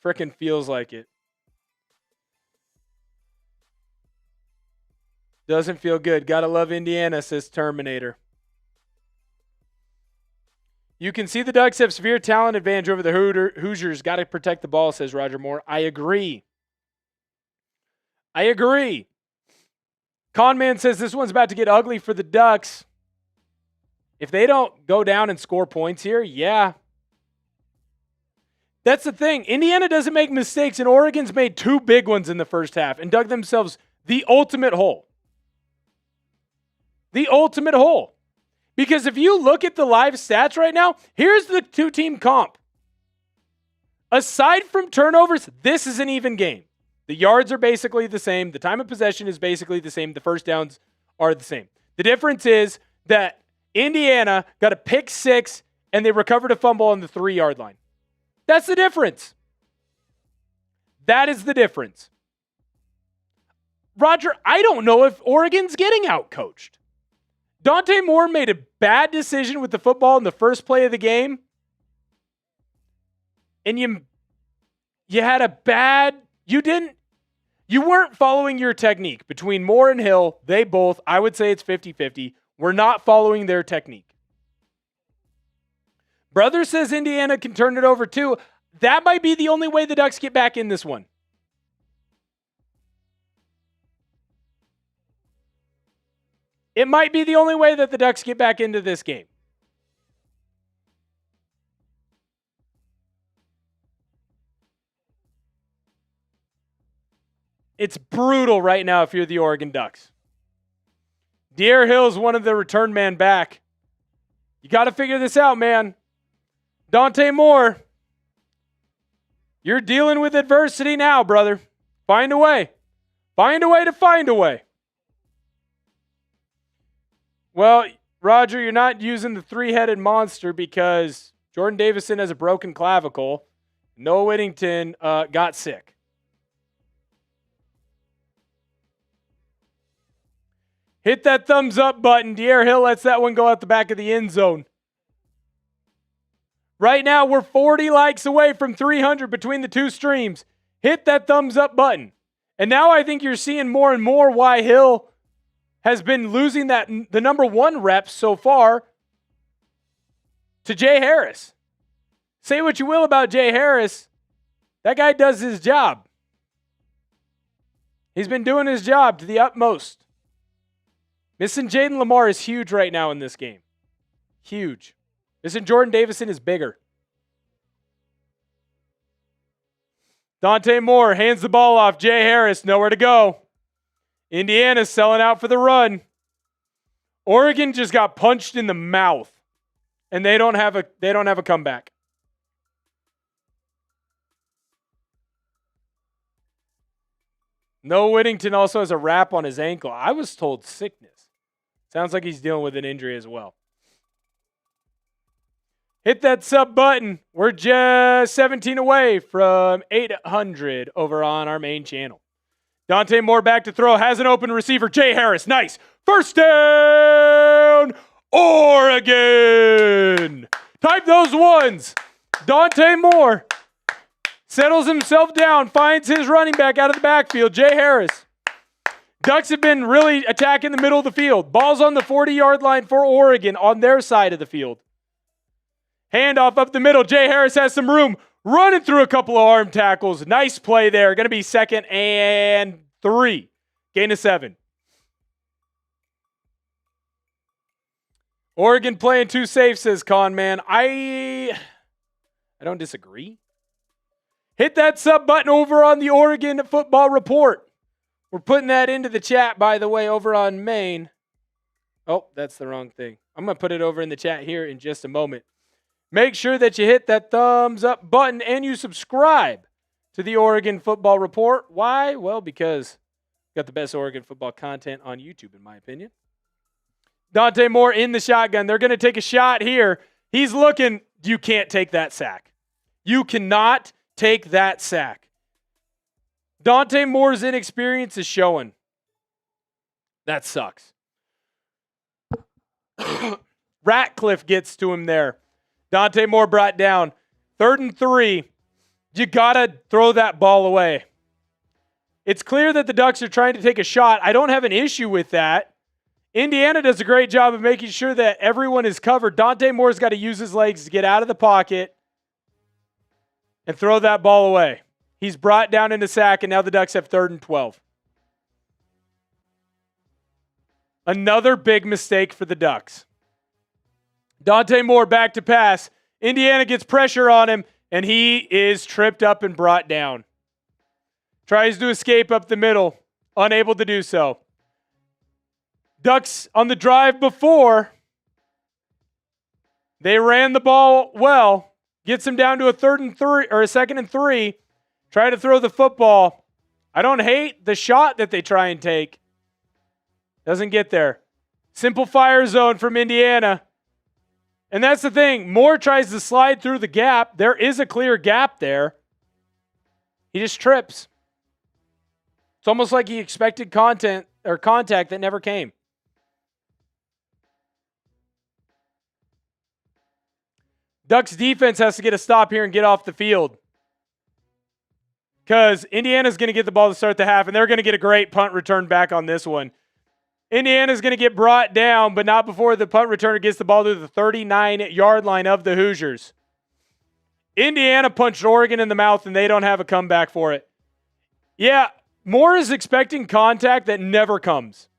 A: Frickin' feels like it. Doesn't feel good. Gotta love Indiana, says Terminator. You can see the Ducks have severe talent advantage over the Hoosiers. Got to protect the ball, says Roger Moore. I agree. Conman says this one's about to get ugly for the Ducks. If they don't go down and score points here, yeah. That's the thing. Indiana doesn't make mistakes, and Oregon's made 2 big ones in the first half and dug themselves the ultimate hole. The ultimate hole. Because if you look at the live stats right now, here's the 2-team comp. Aside from turnovers, this is an even game. The yards are basically the same. The time of possession is basically the same. The first downs are the same. The difference is that Indiana got a pick 6 and they recovered a fumble on the 3-yard line. That's the difference. That is the difference. Roger, I don't know if Oregon's getting outcoached. Dante Moore made a bad decision with the football in the first play of the game. And you had a bad, you weren't following your technique. Between Moore and Hill, they both, I would say it's 50-50, were not following their technique. Brother says Indiana can turn it over too. That might be the only way the Ducks get back in this one. It might be the only way that the Ducks get back into this game. It's brutal right now if you're the Oregon Ducks. De'Aaron Hill's one of the return man back. You got to figure this out, man. Dante Moore, you're dealing with adversity now, brother. Find a way. Find a way to find a way. Well, Roger, you're not using the three-headed monster because Jordan Davison has a broken clavicle. Noah Whittington got sick. Hit that thumbs up button. De'Aaron Hill lets that one go out the back of the end zone. Right now, we're 40 likes away from 300 between the two streams. Hit that thumbs up button. And now I think you're seeing more and more why Hill has been losing the number one reps so far to Jay Harris. Say what you will about Jay Harris. That guy does his job. He's been doing his job to the utmost. Missing Jaden Lamar is huge right now in this game. Huge. Missing Jordan Davison is bigger. Dante Moore hands the ball off. Jay Harris, nowhere to go. Indiana's selling out for the run. Oregon just got punched in the mouth, and they don't have a comeback. Noah Whittington also has a wrap on his ankle. I was told sickness. Sounds like he's dealing with an injury as well. Hit that sub button. We're just 17 away from 800 over on our main channel. Dante Moore back to throw. Has an open receiver. Jay Harris. Nice. First down, Oregon. Type those ones. Dante Moore settles himself down. Finds his running back out of the backfield. Jay Harris. Ducks have been really attacking the middle of the field. Ball's on the 40-yard line for Oregon on their side of the field. Handoff up the middle. Jay Harris has some room. Running through a couple of arm tackles. Nice play there. Going to be 2nd and 3. Gain of 7. Oregon playing too safe, says Con Man. I don't disagree. Hit that sub button over on the Oregon Football Report. We're putting that into the chat, by the way, over on Maine. Oh, that's the wrong thing. I'm going to put it over in the chat here in just a moment. Make sure that you hit that thumbs up button and you subscribe to the Oregon Football Report. Why? Well, because we got the best Oregon football content on YouTube, in my opinion. Dante Moore in the shotgun. They're going to take a shot here. He's looking. You can't take that sack. You cannot take that sack. Dante Moore's inexperience is showing. That sucks. Ratcliffe gets to him there. Dante Moore brought down. 3rd and 3. You got to throw that ball away. It's clear that the Ducks are trying to take a shot. I don't have an issue with that. Indiana does a great job of making sure that everyone is covered. Dante Moore's got to use his legs to get out of the pocket and throw that ball away. He's brought down in the sack, and now the Ducks have 3rd and 12. Another big mistake for the Ducks. Dante Moore back to pass. Indiana gets pressure on him, and he is tripped up and brought down. Tries to escape up the middle. Unable to do so. Ducks on the drive before. They ran the ball well. Gets him down to a 3rd and 3 or a 2nd and 3. Try to throw the football. I don't hate the shot that they try and take. Doesn't get there. Simple fire zone from Indiana. And that's the thing. Moore tries to slide through the gap. There is a clear gap there. He just trips. It's almost like he expected contact that never came. Ducks defense has to get a stop here and get off the field. Because Indiana's going to get the ball to start the half, and they're going to get a great punt return back on this one. Indiana's going to get brought down, but not before the punt returner gets the ball to the 39-yard line of the Hoosiers. Indiana punched Oregon in the mouth, and they don't have a comeback for it. Yeah, Moore is expecting contact that never comes.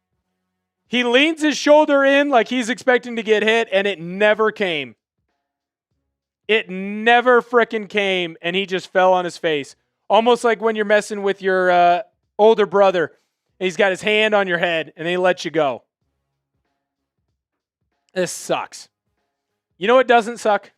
A: He leans his shoulder in like he's expecting to get hit, and it never came. It never frickin' came, and he just fell on his face. Almost like when you're messing with your older brother, and he's got his hand on your head, and they let you go. This sucks. You know what doesn't suck?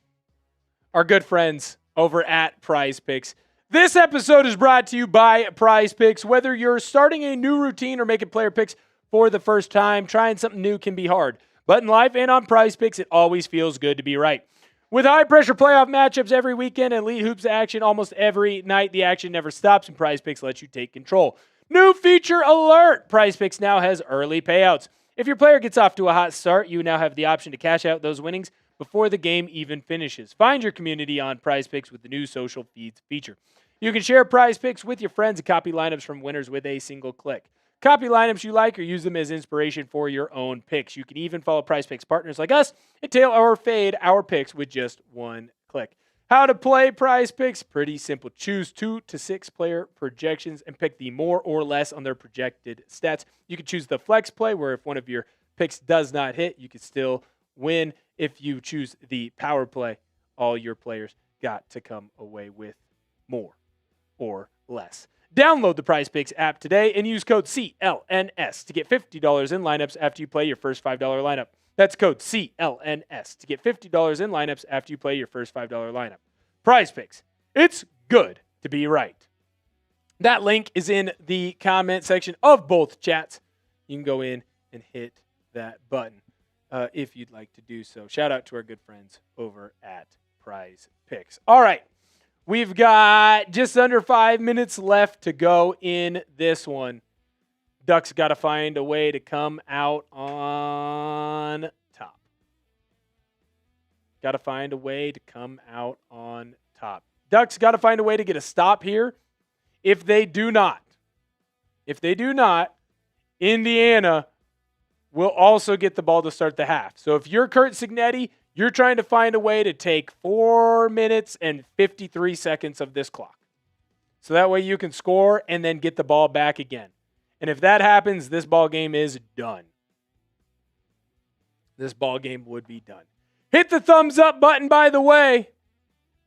A: Our good friends over at Prize Picks. This episode is brought to you by Prize Picks. Whether you're starting a new routine or making player picks for the first time, trying something new can be hard. But in life and on Prize Picks, it always feels good to be right. With high-pressure playoff matchups every weekend and elite hoops action almost every night, the action never stops, and Prize Picks lets you take control. New feature alert! Prize Picks now has early payouts. If your player gets off to a hot start, you now have the option to cash out those winnings before the game even finishes. Find your community on Prize Picks with the new social feeds feature. You can share Prize Picks with your friends and copy lineups from winners with a single click. Copy lineups you like or use them as inspiration for your own picks. You can even follow Prize Picks partners like us and tail or fade our picks with just one click. How to play Prize Picks? Pretty simple. Choose 2 to 6 player projections and pick the more or less on their projected stats. You can choose the flex play, where if one of your picks does not hit, you can still win. If you choose the power play, all your players got to come away with more or less. Download the Prize Picks app today and use code CLNS to get $50 in lineups after you play your first $5 lineup. That's code CLNS to get $50 in lineups after you play your first $5 lineup. Prize Picks. It's good to be right. That link is in the comment section of both chats. You can go in and hit that button if you'd like to do so. Shout out to our good friends over at Prize Picks. All right. We've got just under 5 minutes left to go in this one. Ducks got to find a way to come out on top. Got to find a way to come out on top. Ducks got to find a way to get a stop here. If they do not, Indiana will also get the ball to start the half. So if you're Kurt Signetti, you're trying to find a way to take 4 minutes and 53 seconds of this clock. So that way you can score and then get the ball back again. And if that happens, this ball game is done. This ball game would be done. Hit the thumbs up button, by the way.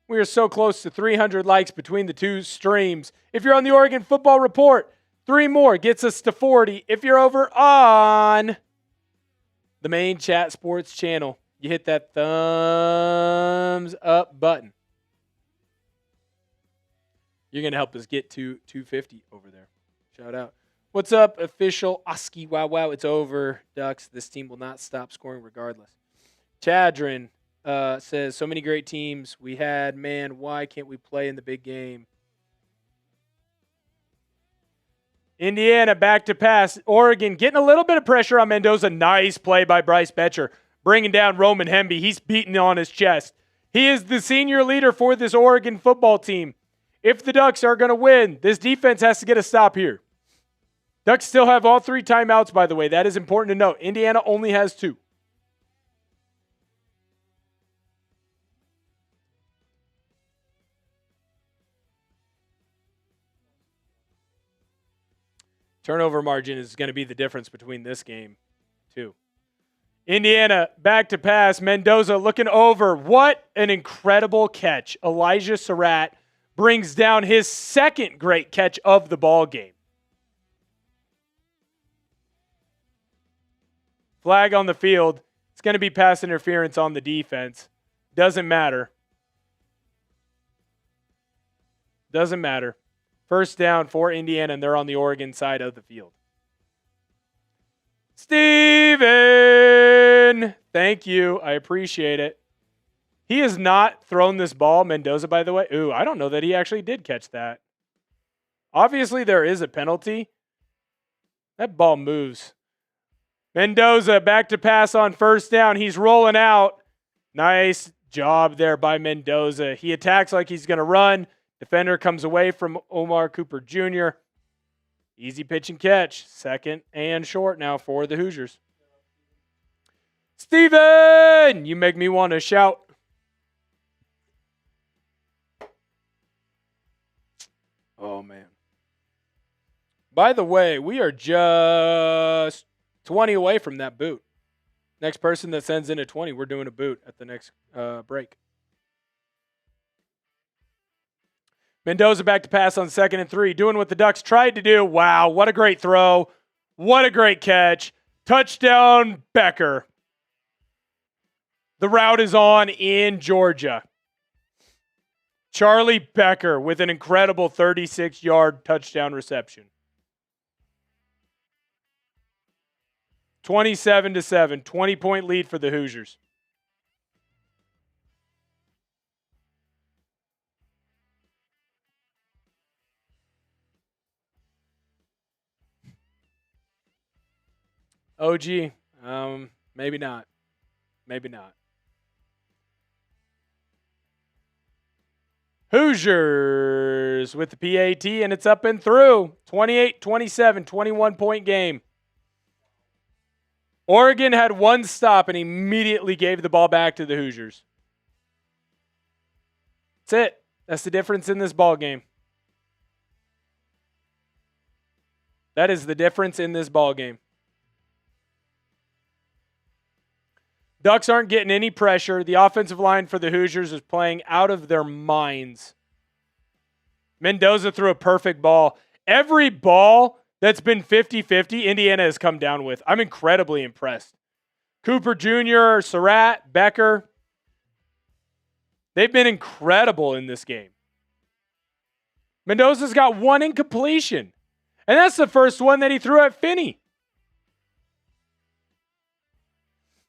A: We are so close to 300 likes between the two streams. If you're on the Oregon Football Report, 3 more gets us to 40. If you're over on the main Chat Sports channel, you hit that thumbs up button. You're going to help us get to 250 over there. Shout out. What's up, official Oski? Wow. It's over, Ducks. This team will not stop scoring regardless. Chadrin says, so many great teams we had. Man, why can't we play in the big game? Indiana back to pass. Oregon getting a little bit of pressure on Mendoza. Nice play by Bryce Betcher. Bringing down Roman Hemby. He's beating on his chest. He is the senior leader for this Oregon football team. If the Ducks are going to win, this defense has to get a stop here. Ducks still have all 3 timeouts, by the way. That is important to note. Indiana only has 2. Turnover margin is going to be the difference between this game, too. Indiana back to pass. Mendoza looking over. What an incredible catch. Elijah Surratt brings down his second great catch of the ball game. Flag on the field. It's going to be pass interference on the defense. Doesn't matter. First down for Indiana, and they're on the Oregon side of the field. Steven! Thank you. I appreciate it. He has not thrown this ball, Mendoza, by the way. Ooh, I don't know that he actually did catch that. Obviously, there is a penalty. That ball moves. Mendoza back to pass on first down. He's rolling out. Nice job there by Mendoza. He attacks like he's going to run. Defender comes away from Omar Cooper Jr. Easy pitch and catch. Second and short now for the Hoosiers. Steven! You make me want to shout. Oh, man. By the way, we are just 20 away from that boot. Next person that sends in a 20, we're doing a boot at the next break. Mendoza back to pass on 2nd and 3, doing what the Ducks tried to do. Wow, what a great throw. What a great catch. Touchdown, Becker. The route is on in Georgia. Charlie Becker with an incredible 36-yard touchdown reception. 27-7, 20-point lead for the Hoosiers. OG, maybe not. Maybe not. Hoosiers with the PAT, and it's up and through. 28-27, 21-point game. Oregon had one stop and immediately gave the ball back to the Hoosiers. That's it. That's the difference in this ball game. That is the difference in this ball game. Ducks aren't getting any pressure. The offensive line for the Hoosiers is playing out of their minds. Mendoza threw a perfect ball. Every ball that's been 50-50, Indiana has come down with. I'm incredibly impressed. Cooper Jr., Surratt, Becker, they've been incredible in this game. Mendoza's got one incompletion, and that's the first one that he threw at Finney.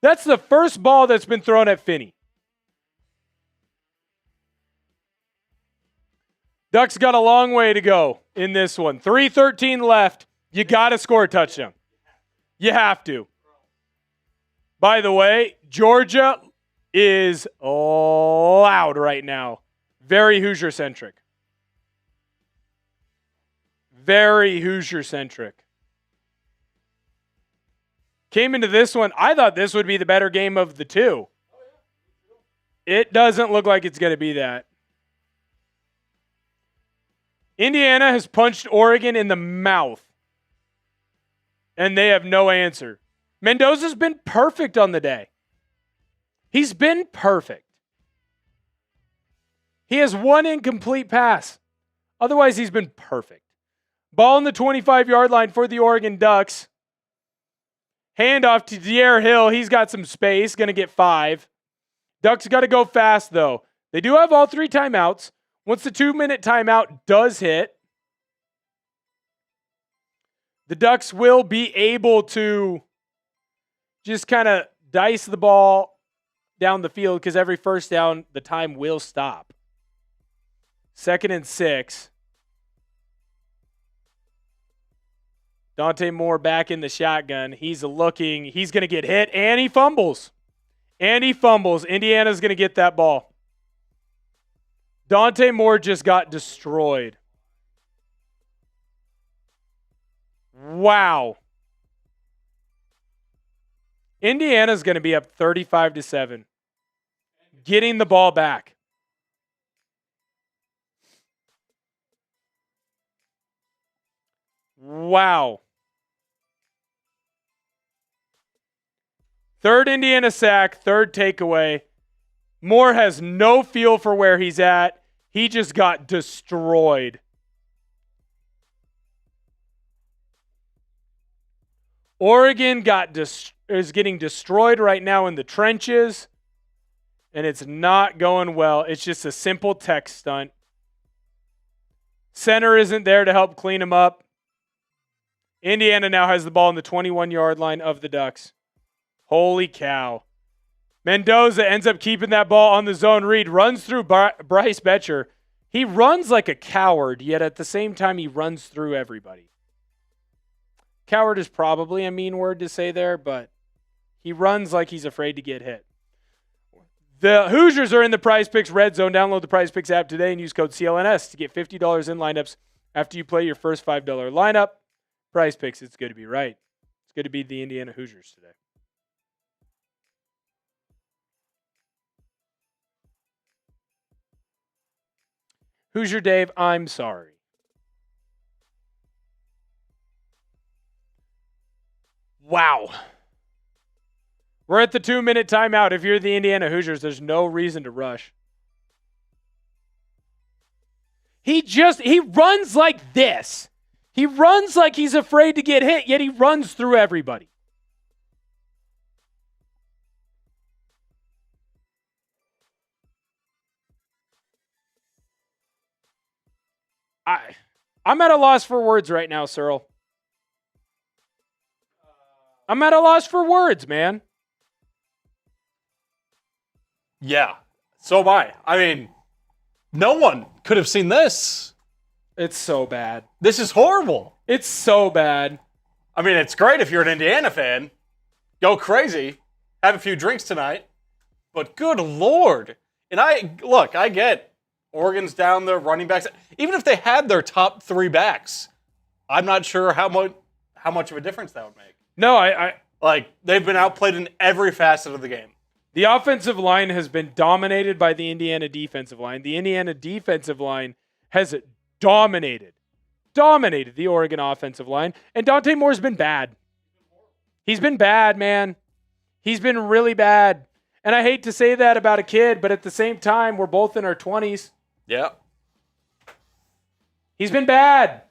A: That's the first ball that's been thrown at Finney. Ducks got a long way to go in this one. 3:13 left. You got to score a touchdown. You have to. By the way, Georgia is loud right now. Very Hoosier-centric. Very Hoosier-centric. Came into this one, I thought this would be the better game of the two. It doesn't look like it's going to be that. Indiana has punched Oregon in the mouth, and they have no answer. Mendoza's been perfect on the day. He's been perfect. He has one incomplete pass. Otherwise, he's been perfect. Ball on the 25-yard line for the Oregon Ducks. Handoff to Dier Hill. He's got some space. Going to get 5. Ducks got to go fast, though. They do have all 3 timeouts. Once the 2-minute timeout does hit, the Ducks will be able to just kind of dice the ball down the field because every first down, the time will stop. 2nd and 6. Dante Moore back in the shotgun. He's going to get hit, and he fumbles. Indiana's going to get that ball. Dante Moore just got destroyed. Wow. Indiana's going to be up 35-7. Getting the ball back. Wow. 3rd Indiana sack, 3rd takeaway. Moore has no feel for where he's at. He just got destroyed. Oregon is getting destroyed right now in the trenches, and it's not going well. It's just a simple tech stunt. Center isn't there to help clean him up. Indiana now has the ball on the 21-yard line of the Ducks. Holy cow. Mendoza ends up keeping that ball on the zone read, runs through Bryce Betcher. He runs like a coward, yet at the same time he runs through everybody. Coward is probably a mean word to say there, but he runs like he's afraid to get hit. The Hoosiers are in the Prize Picks Red Zone. Download the Prize Picks app today and use code CLNS to get $50 in lineups after you play your first $5 lineup. Prize Picks, it's good to be right. It's good to be the Indiana Hoosiers today. Hoosier Dave, I'm sorry. Wow. We're at the 2-minute timeout. If you're the Indiana Hoosiers, there's no reason to rush. He runs like this. He runs like he's afraid to get hit, yet he runs through everybody. I'm at a loss for words right now, Searle. I'm at a loss for words, man.
B: Yeah, so am I. I mean, no one could have seen this.
A: It's so bad.
B: This is horrible.
A: It's so bad.
B: I mean, it's great if you're an Indiana fan. Go crazy. Have a few drinks tonight. But good Lord. And I get Oregon's down the running backs. Even if they had their top 3 backs, I'm not sure how much of a difference that would make.
A: No,
B: they've been outplayed in every facet of the game.
A: The offensive line has been dominated by the Indiana defensive line. The Indiana defensive line has dominated the Oregon offensive line. And Dante Moore's been bad. He's been bad, man. He's been really bad. And I hate to say that about a kid, but at the same time, we're both in our 20s.
B: Yeah.
A: He's been bad.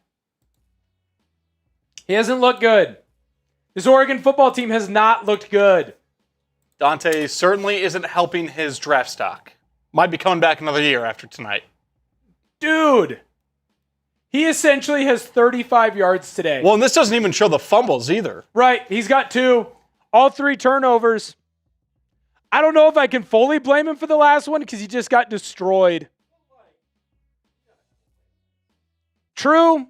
A: He hasn't looked good. This Oregon football team has not looked good.
B: Dante certainly isn't helping his draft stock. Might be coming back another year after tonight.
A: Dude. He essentially has 35 yards today.
B: Well, and this doesn't even show the fumbles either.
A: Right. He's got 2. All 3 turnovers. I don't know if I can fully blame him for the last one because he just got destroyed. True.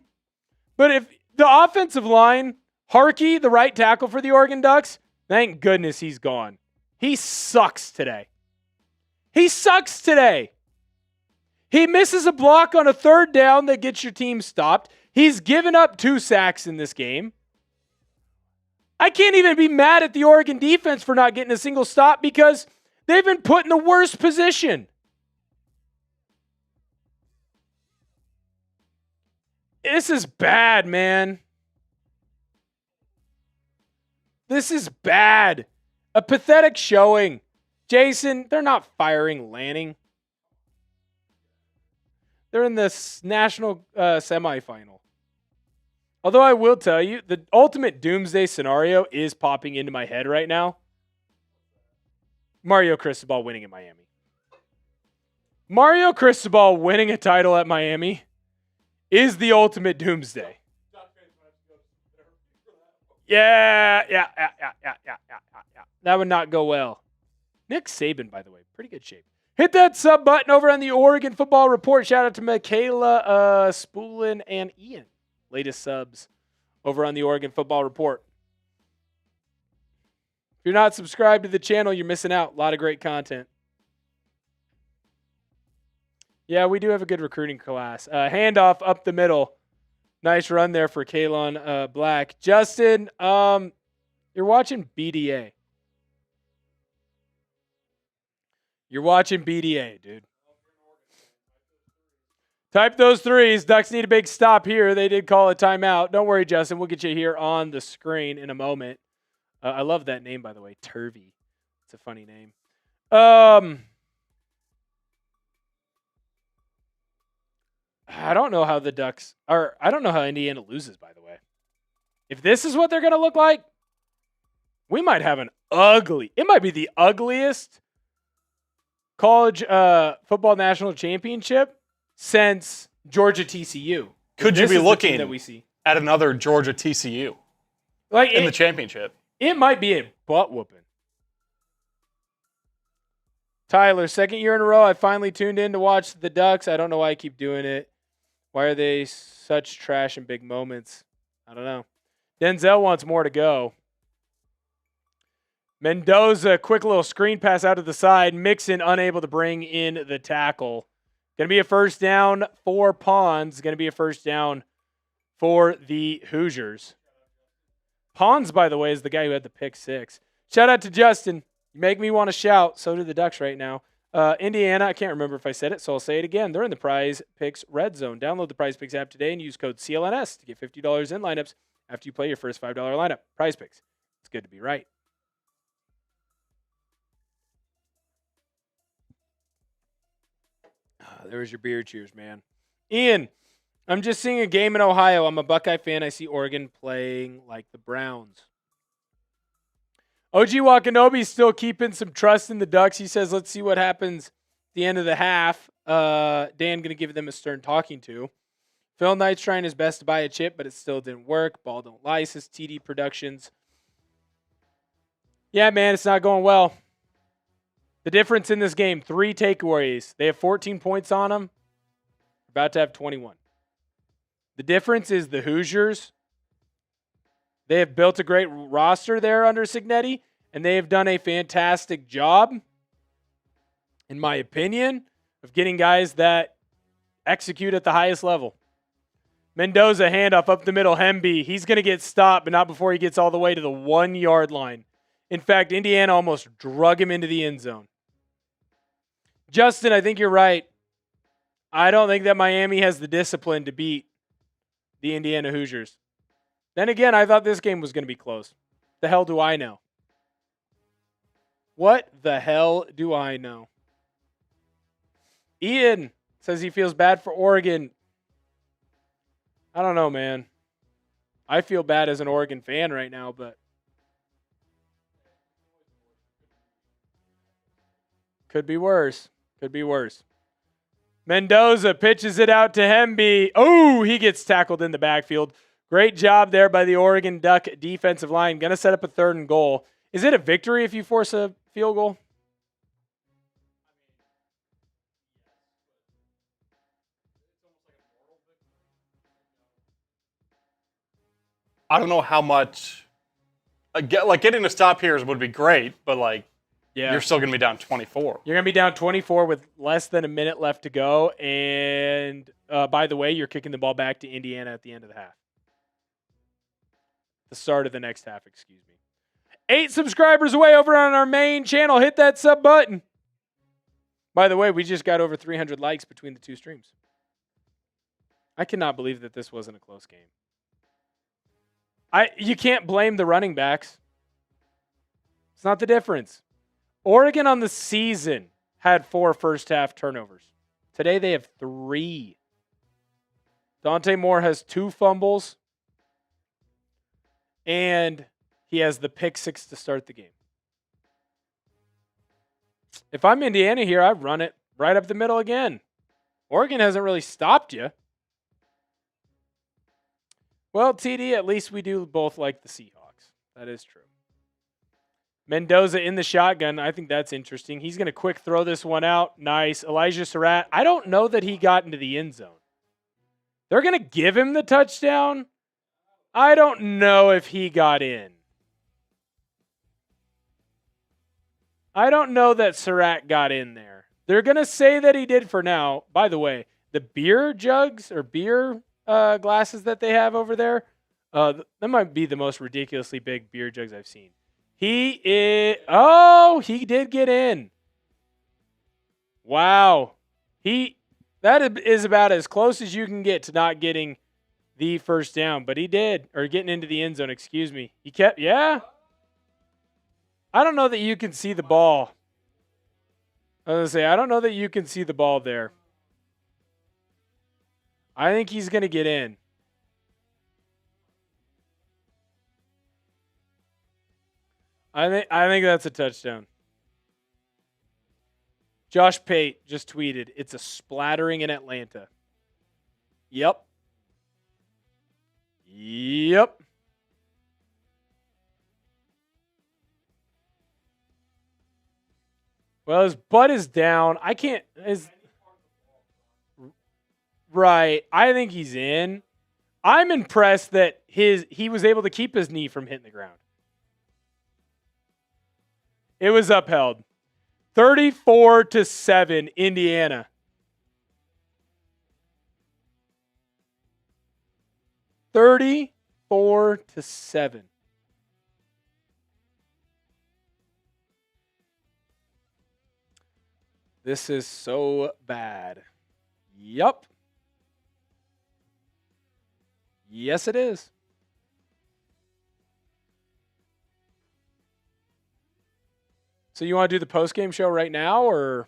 A: But if the offensive line, Harkey, the right tackle for the Oregon Ducks, thank goodness he's gone. He sucks today. He sucks today. He misses a block on a 3rd down that gets your team stopped. He's given up 2 sacks in this game. I can't even be mad at the Oregon defense for not getting a single stop because they've been put in the worst position. This is bad, man. This is bad. A pathetic showing. Jason, they're not firing Lanning. They're in the national semifinal. Although I will tell you, the ultimate doomsday scenario is popping into my head right now. Mario Cristobal winning at Miami. Mario Cristobal winning a title at Miami is the ultimate doomsday. Yeah. That would not go well. Nick Saban, by the way, pretty good shape. Hit that sub button over on the Oregon Football Report. Shout out to Michaela, Spoolin, and Ian. Latest subs over on the Oregon Football Report. If you're not subscribed to the channel, you're missing out. A lot of great content. Yeah, we do have a good recruiting class. Handoff up the middle. Nice run there for Kaelon Black. Justin, you're watching BDA. You're watching BDA, dude. Type those 3s. Ducks need a big stop here. They did call a timeout. Don't worry, Justin. We'll get you here on the screen in a moment. I love that name, by the way. Turvey. It's a funny name. I don't know how the Ducks are. I don't know how Indiana loses, by the way. If this is what they're going to look like, we might have it might be the ugliest college football national championship since Georgia TCU.
B: Could you be looking
A: that we see
B: at another Georgia TCU in the championship?
A: It might be a butt whooping. Tyler, 2nd year in a row, I finally tuned in to watch the Ducks. I don't know why I keep doing it. Why are they such trash in big moments? I don't know. Denzel wants more to go. Mendoza, quick little screen pass out to the side. Mixon unable to bring in the tackle. Going to be a first down for Pons. Going to be a first down for the Hoosiers. Pons, by the way, is the guy who had the pick 6. Shout out to Justin. You make me want to shout. So do the Ducks right now. Indiana, I can't remember if I said it, so I'll say it again. They're in the Prize Picks red zone. Download the Prize Picks app today and use code CLNS to get $50 in lineups after you play your first $5 lineup. Prize Picks, good to be right. There's your beer cheers, man. Ian, I'm just seeing a game in Ohio. I'm a Buckeye fan. I see Oregon playing like the Browns. OG Wakanobi's still keeping some trust in the Ducks. He says, let's see what happens at the end of the half. Dan going to give them a stern talking to. Phil Knight's trying his best to buy a chip, but it still didn't work. Ball don't lie, says TD Productions. Yeah, man, it's not going well. The difference in this game, 3 takeaways. They have 14 points on them. About to have 21. The difference is the Hoosiers. They have built a great roster there under Cignetti, and they have done a fantastic job, in my opinion, of getting guys that execute at the highest level. Mendoza, handoff up the middle. Hemby, he's going to get stopped, but not before he gets all the way to the 1-yard line. In fact, Indiana almost drug him into the end zone. Justin, I think you're right. I don't think that Miami has the discipline to beat the Indiana Hoosiers. Then again, I thought this game was going to be close. The hell do I know? What the hell do I know? Ian says he feels bad for Oregon. I don't know, man. I feel bad as an Oregon fan right now, but could be worse. Could be worse. Mendoza pitches it out to Hemby. Oh, he gets tackled in the backfield. Great job there by the Oregon Duck defensive line. Going to set up a 3rd and goal. Is it a victory if you force a field goal?
B: I don't know how much. Getting a stop here would be great, but you're still going to be down 24.
A: You're going to be down 24 with less than a minute left to go. And by the way, you're kicking the ball back to Indiana at the end of the half. The start of the next half, excuse me. 8 subscribers away over on our main channel. Hit that sub button. By the way, we just got over 300 likes between the 2 streams. I cannot believe that this wasn't a close game. You can't blame the running backs. It's not the difference. Oregon on the season had 4 first-half turnovers. Today they have 3. Dante Moore has 2 fumbles, and he has the pick 6 to start the game. If I'm Indiana here, I'd run it right up the middle again. Oregon hasn't really stopped you. Well, TD, at least we do both like the Seahawks. That is true. Mendoza in the shotgun. I think that's interesting. He's going to quick throw this one out. Nice. Elijah Surratt. I don't know that he got into the end zone. They're going to give him the touchdown. I don't know if he got in. I don't know that Surratt got in there. They're going to say that he did for now. By the way, the beer jugs or beer glasses that they have over there, that might be the most ridiculously big beer jugs I've seen. He did get in. Wow. That is about as close as you can get to not getting the first down, but he did, or getting into the end zone, excuse me. He kept, yeah. I don't know that you can see the ball. I was going to say, I don't know that you can see the ball there. I think he's going to get in. I think that's a touchdown. Josh Pate just tweeted, it's a splattering in Atlanta. Yep. Well, his butt is down. I can't. Right. I think he's in. I'm impressed that he was able to keep his knee from hitting the ground. It was upheld. 34-7, Indiana. $34-7. This is so bad. Yup. Yes, it is. So you want to do the post-game show right now, or?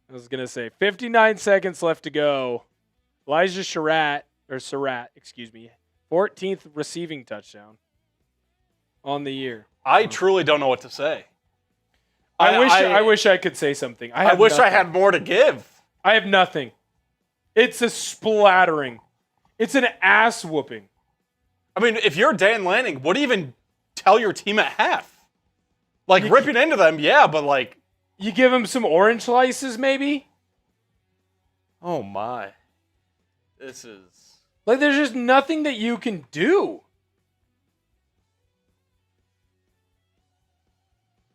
A: I was going to say 59 seconds left to go. Elijah Surratt, 14th receiving touchdown on the year.
B: I truly don't know what to say.
A: I wish I could say something.
B: I wish nothing. I had more to give.
A: I have nothing. It's a splattering. It's an ass whooping.
B: I mean, if you're Dan Lanning, what do you even tell your team at half? Like, ripping into them, yeah, but like...
A: You give them some orange slices, maybe?
B: Oh, my. This is...
A: Like, there's just nothing that you can do.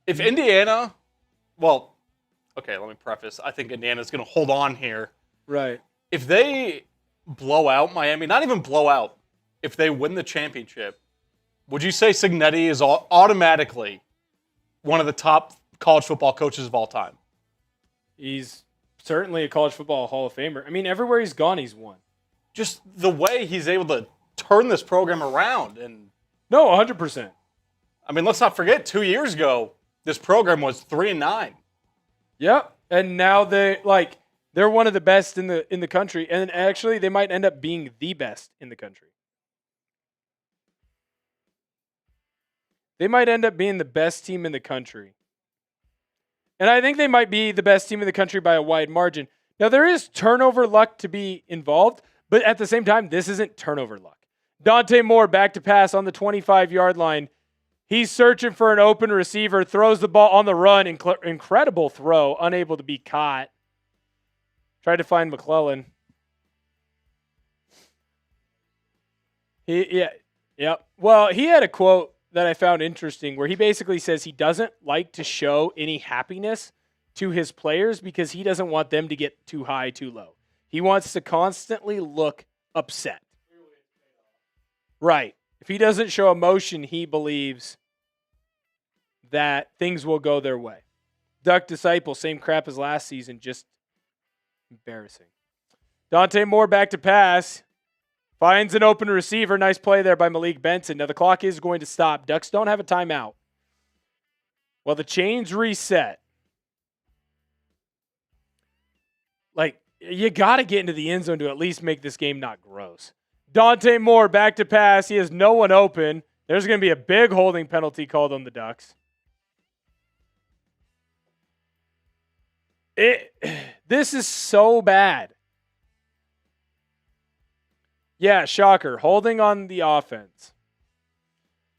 B: If Indiana... Well, okay, let me preface. I think Indiana's going to hold on here.
A: Right.
B: If they blow out Miami, not even blow out, if they win the championship, would you say Cignetti is automatically one of the top college football coaches of all time?
A: He's certainly a college football Hall of Famer. I mean, everywhere he's gone, he's won.
B: Just the way he's able to turn this program around. And
A: no, 100%.
B: I mean, let's not forget, 2 years ago, this program was 3-9.
A: Yep. And now they're one of the best in the country. And actually, they might end up being the best in the country. They might end up being the best team in the country. And I think they might be the best team in the country by a wide margin. Now, there is turnover luck to be involved, but at the same time, this isn't turnover luck. Dante Moore back to pass on the 25-yard line. He's searching for an open receiver, throws the ball on the run. Incredible throw, unable to be caught. Tried to find McClellan. Well, he had a quote that I found interesting where he basically says he doesn't like to show any happiness to his players because he doesn't want them to get too high, too low. He wants to constantly look upset. Right. If he doesn't show emotion, he believes that things will go their way. Duck Disciple, same crap as last season, just embarrassing. Dante Moore back to pass. Finds an open receiver. Nice play there by Malik Benson. Now the clock is going to stop. Ducks don't have a timeout. Well, the chains reset. Like, you got to get into the end zone to at least make this game not gross. Dante Moore back to pass. He has no one open. There's going to be a big holding penalty called on the Ducks. This is so bad. Yeah, shocker. Holding on the offense.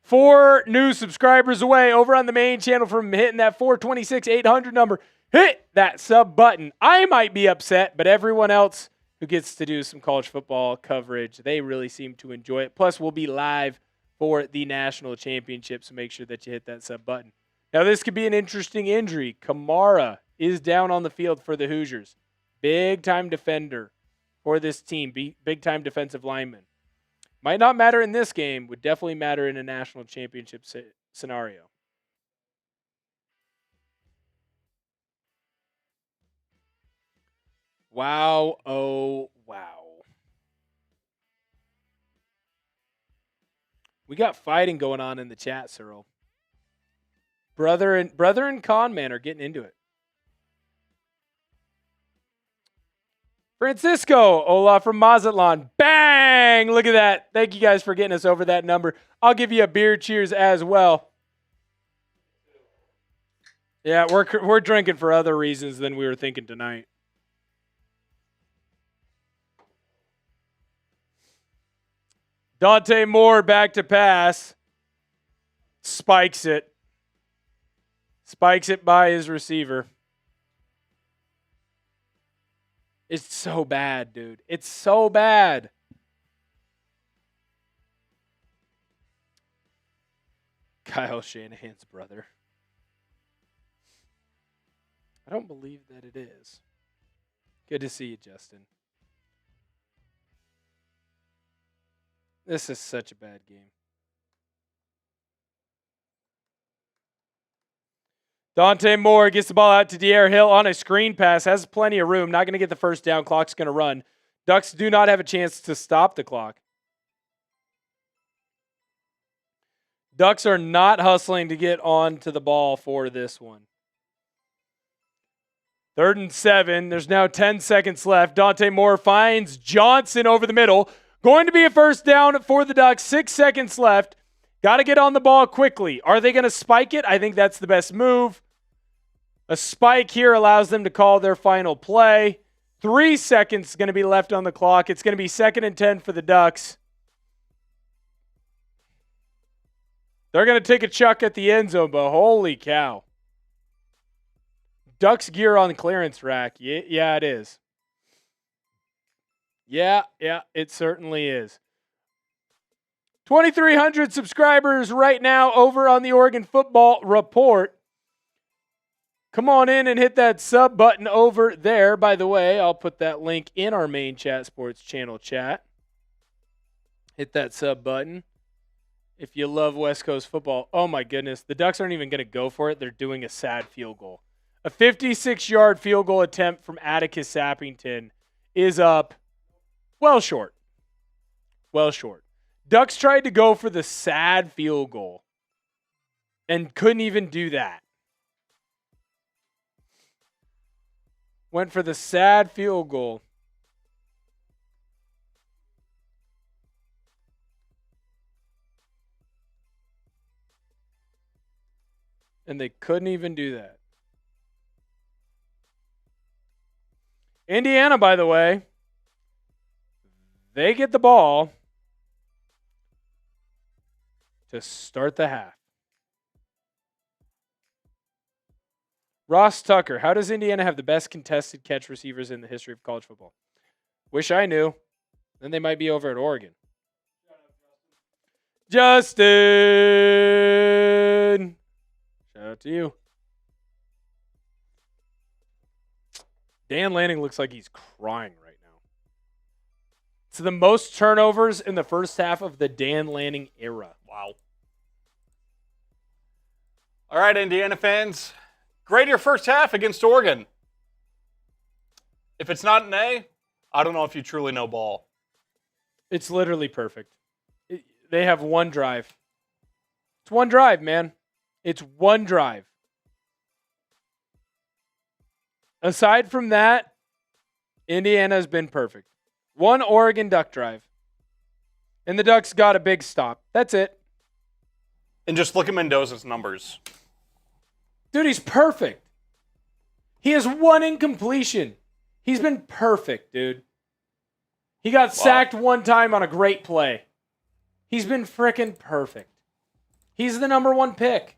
A: 4 new subscribers away over on the main channel from hitting that 426-800 number. Hit that sub button. I might be upset, but everyone else who gets to do some college football coverage, they really seem to enjoy it. Plus, we'll be live for the national championship, so make sure that you hit that sub button. Now, this could be an interesting injury. Kamara is down on the field for the Hoosiers. Big-time defender for this team, big-time defensive lineman. Might not matter in this game, would definitely matter in a national championship scenario. Wow, oh, wow. We got fighting going on in the chat, Cyril. Brother and con man are getting into it. Francisco Ola from Mazatlan. Bang! Look at that. Thank you guys for getting us over that number. I'll give you a beer cheers as well. Yeah, we're drinking for other reasons than we were thinking tonight. Dante Moore back to pass. Spikes it. Spikes it by his receiver. It's so bad, dude. It's so bad. Kyle Shanahan's brother. I don't believe that it is. Good to see you, Justin. This is such a bad game. Dante Moore gets the ball out to De'Aaron Hill on a screen pass. Has plenty of room. Not going to get the first down. Clock's going to run. Ducks do not have a chance to stop the clock. Ducks are not hustling to get on to the ball for this one. 3rd and 7. There's now 10 seconds left. Dante Moore finds Johnson over the middle. Going to be a first down for the Ducks. 6 seconds left. Got to get on the ball quickly. Are they going to spike it? I think that's the best move. A spike here allows them to call their final play. 3 seconds going to be left on the clock. It's going to be 2nd and 10 for the Ducks. They're going to take a chuck at the end zone, but holy cow. Ducks gear on the clearance rack. Yeah, it is. Yeah, it certainly is. 2,300 subscribers right now over on the Oregon Football Report. Come on in and hit that sub button over there. By the way, I'll put that link in our main Chat Sports channel chat. Hit that sub button. If you love West Coast football, oh my goodness, the Ducks aren't even going to go for it. They're doing a sad field goal. A 56-yard field goal attempt from Atticus Sappington is up well short. Well short. Ducks tried to go for the sad field goal and couldn't even do that. Went for the sad field goal. And they couldn't even do that. Indiana, by the way, they get the ball to start the half. Ross Tucker, how does Indiana have the best contested catch receivers in the history of college football? Wish I knew. Then they might be over at Oregon. Justin! Shout out to you. Dan Lanning looks like he's crying right now. It's the most turnovers in the first half of the Dan Lanning era.
B: Wow. All right, Indiana fans. Grade your first half against Oregon. If it's not an A, I don't know if you truly know ball.
A: It's literally perfect. They have one drive. It's one drive, man. It's one drive. Aside from that, Indiana's been perfect. One Oregon Duck drive. And the Ducks got a big stop. That's it.
B: And just look at Mendoza's numbers.
A: Dude, he's perfect. He has one incompletion. He's been perfect, dude. He got sacked one time on a great play. He's been frickin' perfect. He's the number one pick.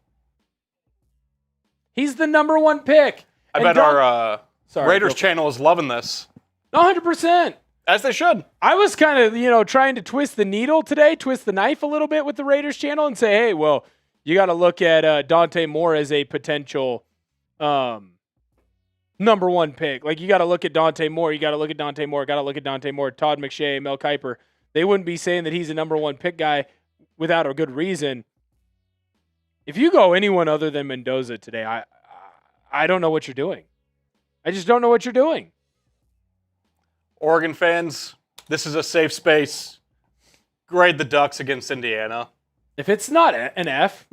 A: He's the number one pick.
B: I bet our Raiders channel is loving this.
A: 100%.
B: As they should.
A: I was kind of, trying to twist the needle today, twist the knife a little bit with the Raiders channel and say, hey, well, you got to look at Dante Moore as a potential number one pick. Like, you got to look at Dante Moore. You got to look at Dante Moore. Got to look at Dante Moore. Todd McShay, Mel Kiper. They wouldn't be saying that he's a number one pick guy without a good reason. If you go anyone other than Mendoza today, I don't know what you're doing. I just don't know what you're doing.
B: Oregon fans, this is a safe space. Grade the Ducks against Indiana.
A: If it's not an F,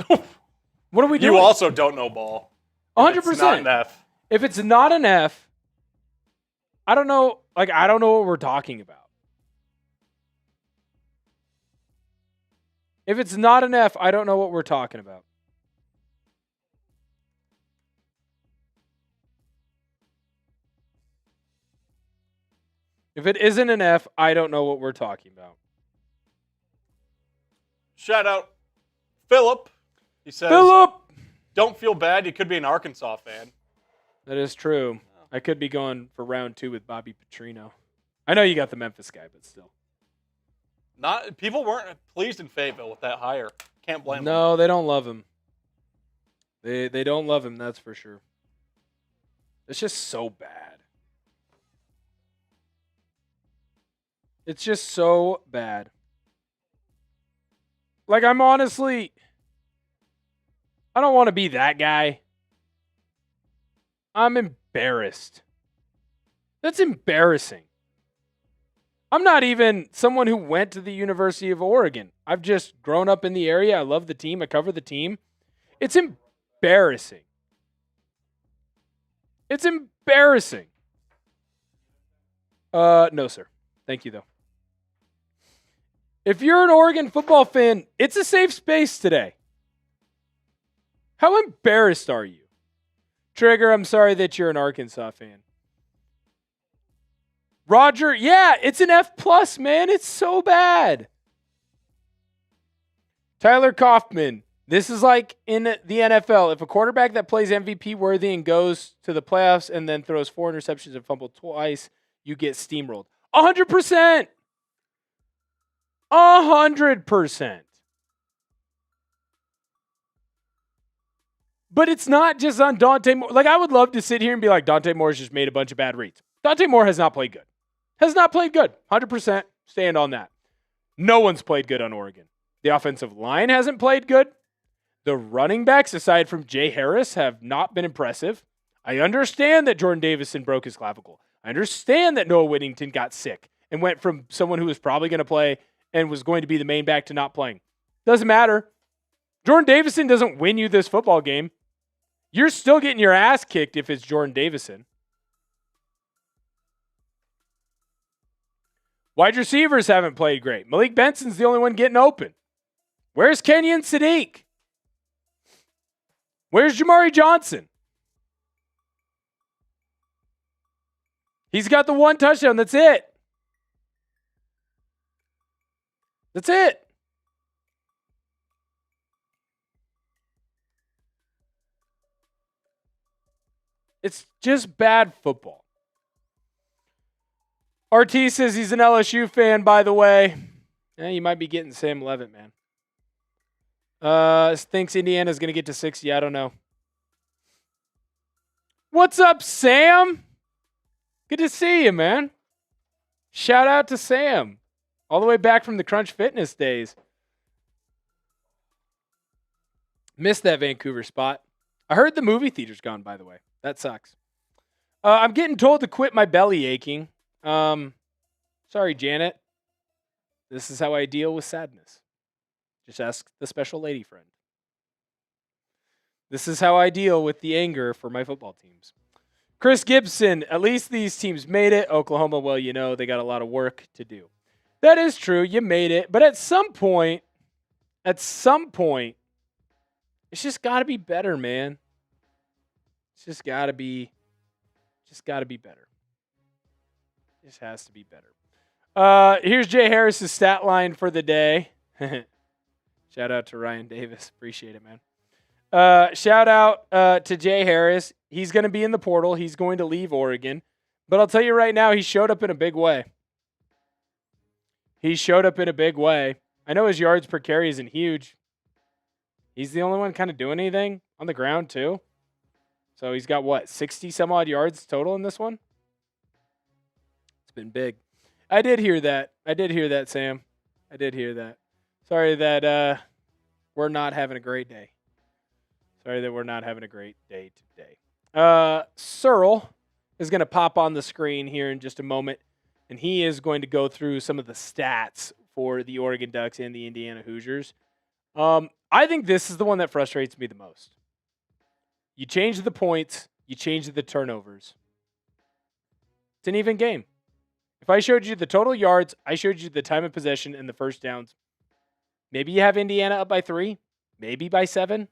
A: what are we doing?
B: You also don't know ball.
A: 100%.
B: It's not an F.
A: If it's not an F, I don't know. I don't know what we're talking about. If it's not an F, I don't know what we're talking about. If it isn't an F, I don't know what we're talking about.
B: Shout out Philip. He says,
A: Philip!
B: Don't feel bad. You could be an Arkansas fan.
A: That is true. I could be going for round 2 with Bobby Petrino. I know you got the Memphis guy, but still.
B: People weren't pleased in Fayetteville with that hire. Can't blame them.
A: No, they don't love him. They don't love him, that's for sure. It's just so bad. It's just so bad. Like, I don't want to be that guy. I'm embarrassed. That's embarrassing. I'm not even someone who went to the University of Oregon. I've just grown up in the area. I love the team. I cover the team. It's embarrassing. It's embarrassing. No, sir. Thank you, though. If you're an Oregon football fan, it's a safe space today. How embarrassed are you? Trigger, I'm sorry that you're an Arkansas fan. Roger, yeah, it's an F+, man. It's so bad. Tyler Kaufman, this is like in the NFL. If a quarterback that plays MVP worthy and goes to the playoffs and then throws 4 interceptions and fumbled twice, you get steamrolled. 100%. 100%. But it's not just on Dante Moore. Like, I would love to sit here and be like, Dante Moore's just made a bunch of bad reads. Dante Moore has not played good. Has not played good. 100% stand on that. No one's played good on Oregon. The offensive line hasn't played good. The running backs, aside from Jay Harris, have not been impressive. I understand that Jordan Davison broke his clavicle. I understand that Noah Whittington got sick and went from someone who was probably going to play and was going to be the main back to not playing. Doesn't matter. Jordan Davison doesn't win you this football game. You're still getting your ass kicked if it's Jordan Davison. Wide receivers haven't played great. Malik Benson's the only one getting open. Where's Kenyon Sadiq? Where's Jamari Johnson? He's got the 1 touchdown. That's it. That's it. It's just bad football. RT says he's an LSU fan, by the way. Yeah, you might be getting Sam Levitt, man. Thinks Indiana's going to get to 60. I don't know. What's up, Sam? Good to see you, man. Shout out to Sam. All the way back from the Crunch Fitness days. Missed that Vancouver spot. I heard the movie theater's gone, by the way. That sucks. I'm getting told to quit my belly aching. Sorry, Janet. This is how I deal with sadness. Just ask the special lady friend. This is how I deal with the anger for my football teams. Chris Gibson, at least these teams made it. Oklahoma, well, you know, they got a lot of work to do. That is true. You made it. But at some point, it's just got to be better, man. It's just got to be better. It just has to be better. Here's Jay Harris's stat line for the day. Shout out to Ryan Davis. Appreciate it, man. Shout out to Jay Harris. He's going to be in the portal. He's going to leave Oregon. But I'll tell you right now, he showed up in a big way. I know his yards per carry isn't huge. He's the only one kind of doing anything on the ground, too. So he's got, 60 some odd yards total in this one? It's been big. I did hear that, Sam. I did hear that. Sorry that we're not having a great day. today. Searle is going to pop on the screen here in just a moment, and he is going to go through some of the stats for the Oregon Ducks and the Indiana Hoosiers. I think this is the one that frustrates me the most. You change the points, you change the turnovers. It's an even game. If I showed you the total yards, I showed you the time of possession and the first downs. Maybe you have Indiana up by 3, maybe by 7.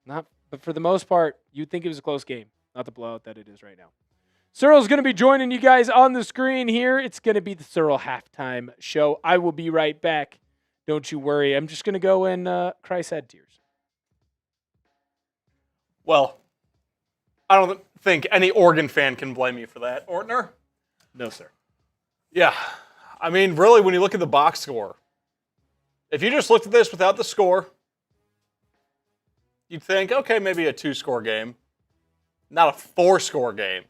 A: But for the most part, you'd think it was a close game, not the blowout that it is right now. Searle's going to be joining you guys on the screen here. It's going to be the Searle halftime show. I will be right back. Don't you worry. I'm just going to go and cry sad tears.
B: Well, I don't think any Oregon fan can blame you for that, Ortner.
A: No, sir.
B: Yeah. I mean, really, when you look at the box score, if you just looked at this without the score, you'd think, okay, maybe a 2-score game. Not a 4-score game.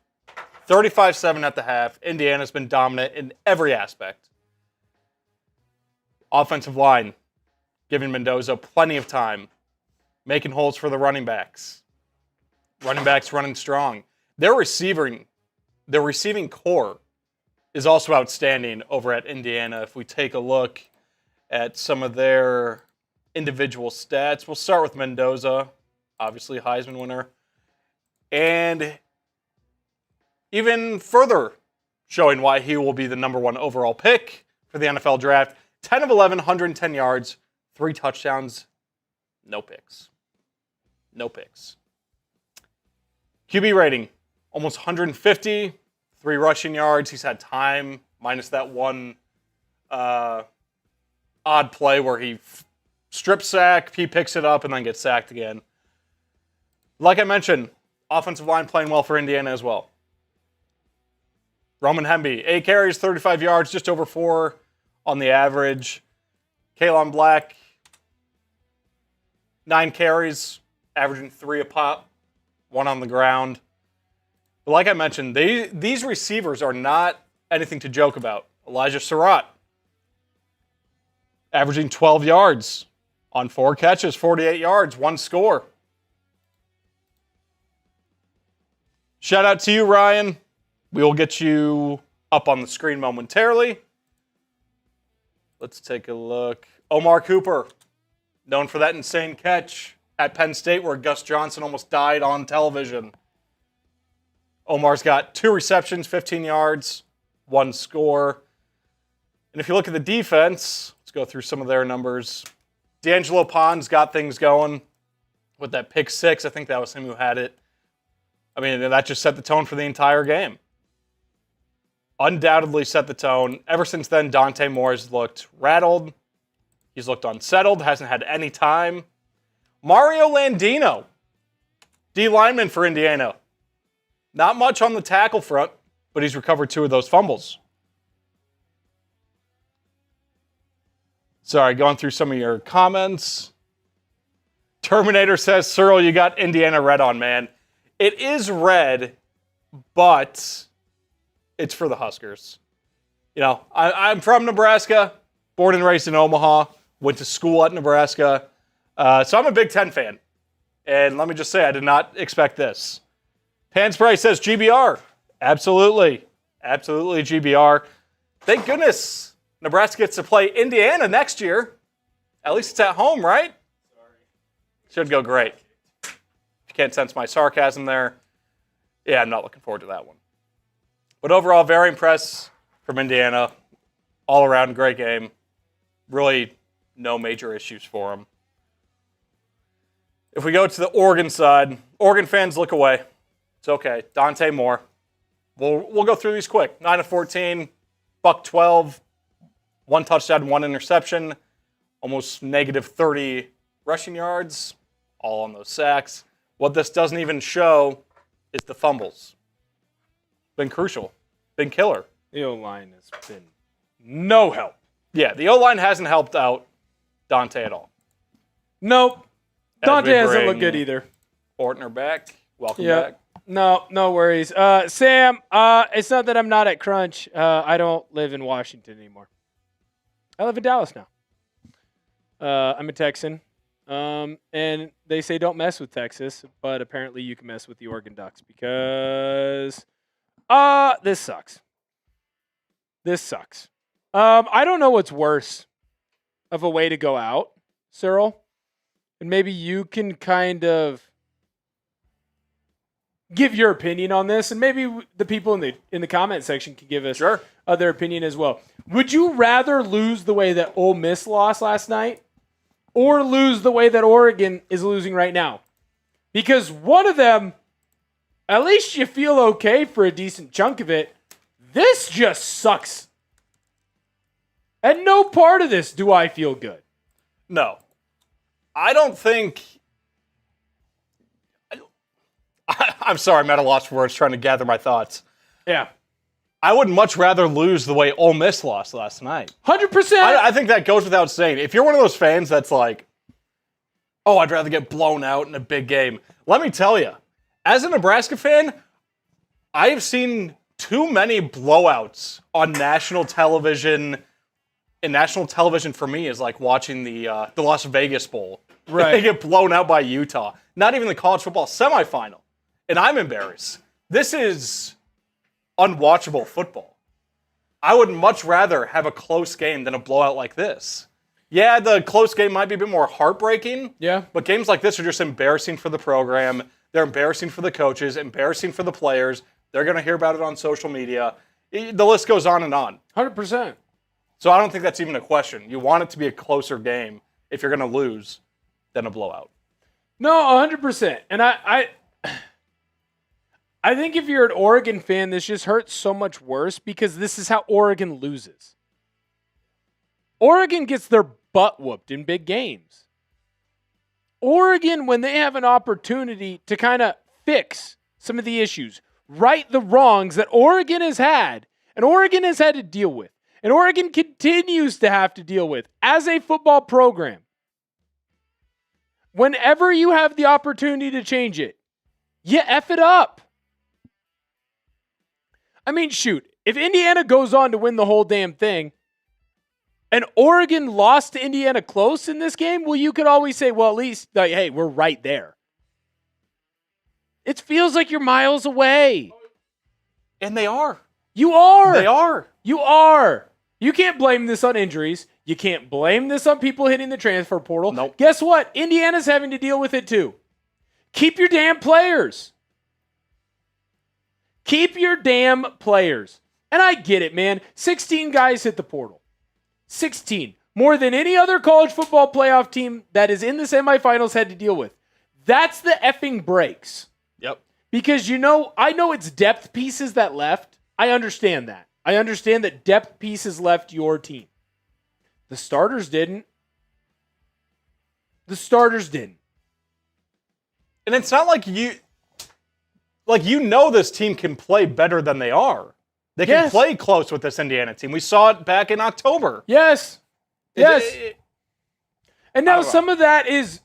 B: 35-7 at the half. Indiana's been dominant in every aspect. Offensive line, giving Mendoza plenty of time, making holes for the running backs. Running backs running strong. Their receiving core is also outstanding over at Indiana. If we take a look at some of their individual stats, we'll start with Mendoza, obviously Heisman winner. And even further showing why he will be the number 1 overall pick for the NFL draft. 10 of 11, 110 yards, 3 touchdowns, no picks. No picks. QB rating, almost 150, 3 rushing yards. He's had time, minus that one odd play where he strip sack, he picks it up, and then gets sacked again. Like I mentioned, offensive line playing well for Indiana as well. Roman Hemby, 8 carries, 35 yards, just over 4 on the average. Kaelon Black, 9 carries, averaging 3 a pop, 1 on the ground. But like I mentioned, these receivers are not anything to joke about. Elijah Surratt, averaging 12 yards on 4 catches, 48 yards, 1 score. Shout out to you, Ryan. We will get you up on the screen momentarily. Let's take a look. Omar Cooper, known for that insane catch at Penn State where Gus Johnson almost died on television. Omar's got 2 receptions, 15 yards, 1 score. And if you look at the defense, let's go through some of their numbers. D'Angelo Pond's got things going with that pick 6. I think that was him who had it. I mean, that just set the tone for the entire game. Undoubtedly set the tone. Ever since then, Dante Moore has looked rattled. He's looked unsettled, hasn't had any time. Mario Landino, D lineman for Indiana. Not much on the tackle front, but he's recovered 2 of those fumbles. Sorry, going through some of your comments. Terminator says, Cyril, you got Indiana red on, man. It is red, but it's for the Huskers. You know, I'm from Nebraska, born and raised in Omaha, went to school at Nebraska. So I'm a Big Ten fan. And let me just say, I did not expect this. Panspray says GBR. Absolutely. Absolutely GBR. Thank goodness Nebraska gets to play Indiana next year. At least it's at home, right? Sorry. Should go great. If you can't sense my sarcasm there, yeah, I'm not looking forward to that one. But overall, very impressed from Indiana. All around, great game. Really no major issues for them. If we go to the Oregon side, Oregon fans look away. It's okay. Dante Moore. We'll go through these quick. 9 of 14, buck 12, 1 touchdown, 1 interception, almost negative 30 rushing yards, all on those sacks. What this doesn't even show is the fumbles. Been crucial. Been killer.
A: The O-line has been no help.
B: Yeah, the O-line hasn't helped out Dante at all.
A: Nope. Dante hasn't looked good either.
B: Ortner back. Welcome back.
A: No worries. Sam, it's not that I'm not at Crunch. I don't live in Washington anymore. I live in Dallas now. I'm a Texan. And they say don't mess with Texas, but apparently you can mess with the Oregon Ducks because this sucks. This sucks. I don't know what's worse of a way to go out, Cyril. And maybe you can kind of give your opinion on this, and maybe the people in the comment section can give us their opinion as well. Would you rather lose the way that Ole Miss lost last night, or lose the way that Oregon is losing right now? Because one of them, at least you feel okay for a decent chunk of it. This just sucks. At no part of this do I feel good.
B: No. I don't think... I'm sorry, I'm at a loss for words trying to gather my thoughts.
A: Yeah.
B: I would much rather lose the way Ole Miss lost last night.
A: 100%.
B: I think that goes without saying. If you're one of those fans that's like, oh, I'd rather get blown out in a big game. Let me tell you, as a Nebraska fan, I have seen too many blowouts on national television. And national television for me is like watching the Las Vegas Bowl.
A: Right.
B: They get blown out by Utah. Not even the college football semifinal. And I'm embarrassed. This is unwatchable football. I would much rather have a close game than a blowout like this. Yeah, the close game might be a bit more heartbreaking.
A: Yeah.
B: But games like this are just embarrassing for the program. They're embarrassing for the coaches, embarrassing for the players. They're going to hear about it on social media. The list goes on and on.
A: 100%.
B: So I don't think that's even a question. You want it to be a closer game if you're going to lose than a blowout.
A: No, 100%. And I think if you're an Oregon fan, this just hurts so much worse because this is how Oregon loses. Oregon gets their butt whooped in big games. Oregon, when they have an opportunity to kind of fix some of the issues, right the wrongs that Oregon has had, and Oregon has had to deal with, and Oregon continues to have to deal with as a football program. Whenever you have the opportunity to change it, you F it up. I mean, shoot, if Indiana goes on to win the whole damn thing, and Oregon lost to Indiana close in this game, well, you could always say, well, at least, like, hey, we're right there. It feels like you're miles away.
B: And they are.
A: You are.
B: They are.
A: You are. You can't blame this on injuries. You can't blame this on people hitting the transfer portal.
B: Nope.
A: Guess what? Indiana's having to deal with it too. Keep your damn players. Keep your damn players. And I get it, man. 16 guys hit the portal. 16. More than any other college football playoff team that is in the semifinals had to deal with. That's the effing breaks.
B: Yep.
A: Because I know it's depth pieces that left. I understand that. I understand that depth pieces left your team. The starters didn't. The starters didn't.
B: And it's not like this team can play better than they are. They can play close with this Indiana team. We saw it back in October.
A: Yes. Yes. And now some of that is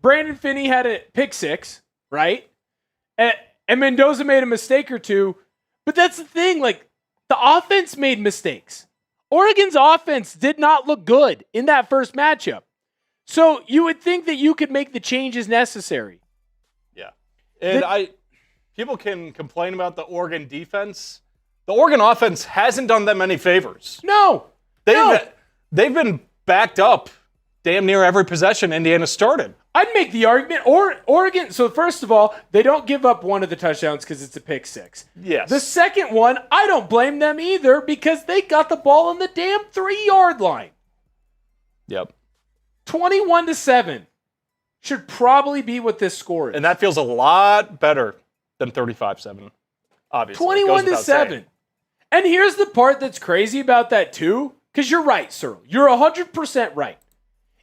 A: Brandon Finney had a pick six, right? And Mendoza made a mistake or two. But that's the thing. Like, the offense made mistakes. Oregon's offense did not look good in that first matchup. So you would think that you could make the changes necessary.
B: Yeah. And people can complain about the Oregon defense. The Oregon offense hasn't done them any favors.
A: No.
B: They've been backed up damn near every possession Indiana started.
A: I'd make the argument, Oregon, so first of all, they don't give up one of the touchdowns because it's a pick six.
B: Yes.
A: The second one, I don't blame them either because they got the ball on the damn 3-yard line.
B: Yep.
A: 21-7 should probably be what this score is.
B: And that feels a lot better than 35-7, obviously.
A: 21-7. And here's the part that's crazy about that too, because you're right, Cyril. You're 100% right.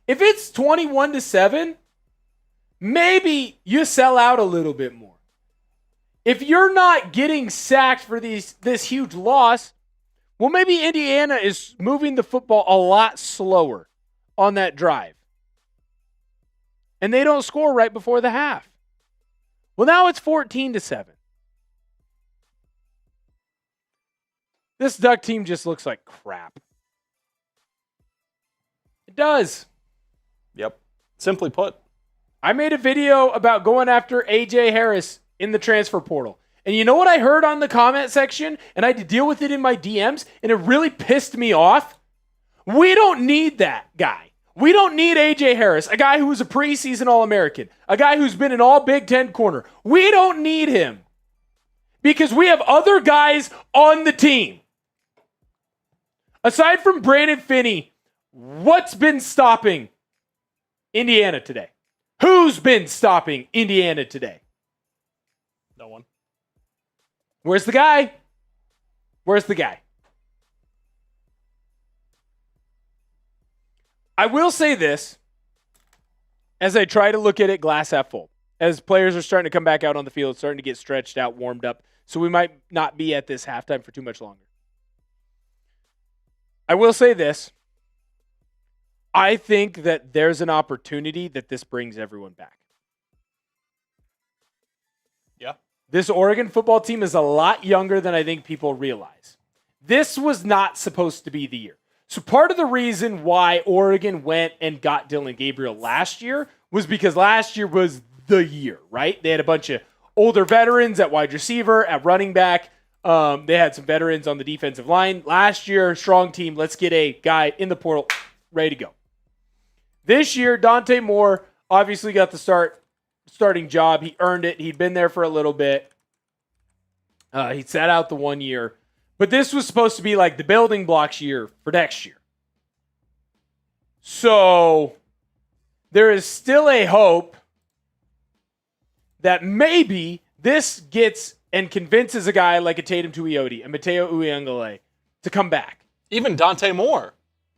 A: If it's 21-7, maybe you sell out a little bit more. If you're not getting sacked for this huge loss, well, maybe Indiana is moving the football a lot slower on that drive. And they don't score right before the half. Well, now it's 14-7. This Duck team just looks like crap. It does.
B: Yep. Simply put.
A: I made a video about going after A.J. Harris in the transfer portal. And you know what I heard on the comment section? And I had to deal with it in my DMs, and it really pissed me off. We don't need that guy. We don't need A.J. Harris, a guy who was a preseason All-American, a guy who's been an All-Big Ten corner. We don't need him because we have other guys on the team. Aside from Brandon Finney, what's been stopping Indiana today? Who's been stopping Indiana today?
B: No one.
A: Where's the guy? Where's the guy? I will say this as I try to look at it glass half full. As players are starting to come back out on the field, starting to get stretched out, warmed up. So we might not be at this halftime for too much longer. I will say this. I think that there's an opportunity that this brings everyone back.
B: Yeah.
A: This Oregon football team is a lot younger than I think people realize. This was not supposed to be the year. So part of the reason why Oregon went and got Dylan Gabriel last year was because last year was the year, right? They had a bunch of older veterans at wide receiver, at running back, They had some veterans on the defensive line. Last year, strong team. Let's get a guy in the portal ready to go. This year, Dante Moore obviously got the starting job. He earned it. He'd been there for a little bit. He sat out the 1 year. But this was supposed to be like the building blocks year for next year. So there is still a hope that maybe this gets and convinces a guy like a Teitum Tuioti and Mateo Uyangale to come back.
B: Even Dante Moore.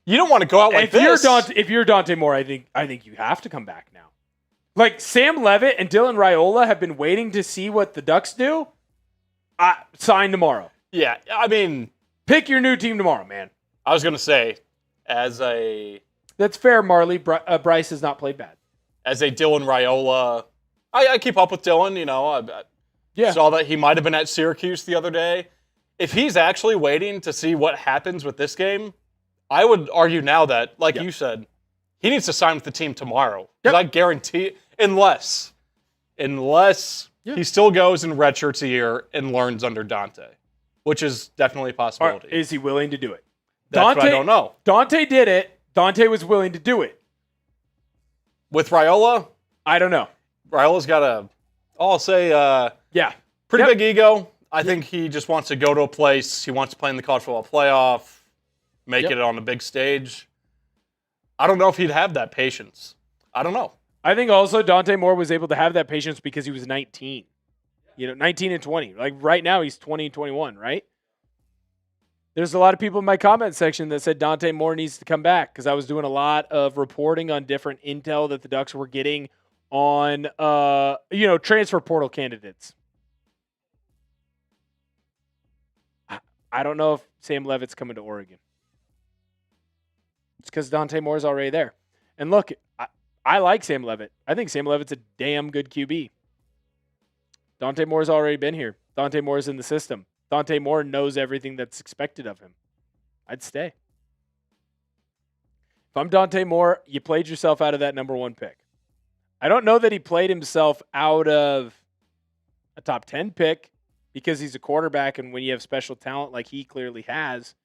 B: You don't want to go out like this.
A: If you're Dante Moore, I think you have to come back now. Like Sam Levitt and Dylan Raiola have been waiting to see what the Ducks do. Sign tomorrow.
B: Yeah, I mean,
A: pick your new team tomorrow, man.
B: I was going to say,
A: that's fair, Marley. Bryce has not played bad.
B: As a Dylan Raiola, I keep up with Dylan. I saw that he might have been at Syracuse the other day. If he's actually waiting to see what happens with this game, I would argue now that, like you said, he needs to sign with the team tomorrow. Yep. I guarantee, unless he still goes and redshirts a year and learns under Dante, which is definitely a possibility.
A: Is he willing to do it?
B: That's what I don't know.
A: Dante did it. Dante was willing to do it.
B: With Raiola?
A: I don't know.
B: Raiola's got pretty big ego. I think he just wants to go to a place. He wants to play in the college football playoff, make it on the big stage. I don't know if he'd have that patience. I don't know.
A: I think also Dante Moore was able to have that patience because he was 19. 19 and 20. Like right now he's 20 and 21, right? There's a lot of people in my comment section that said Dante Moore needs to come back because I was doing a lot of reporting on different intel that the Ducks were getting on transfer portal candidates. I don't know if Sam Levitt's coming to Oregon. It's because Dante Moore's already there. And look, I like Sam Levitt. I think Sam Levitt's a damn good QB. Dante Moore's already been here. Dante Moore's in the system. Dante Moore knows everything that's expected of him. I'd stay. If I'm Dante Moore, you played yourself out of that number 1 pick. I don't know that he played himself out of a top 10 pick because he's a quarterback, and when you have special talent like he clearly has,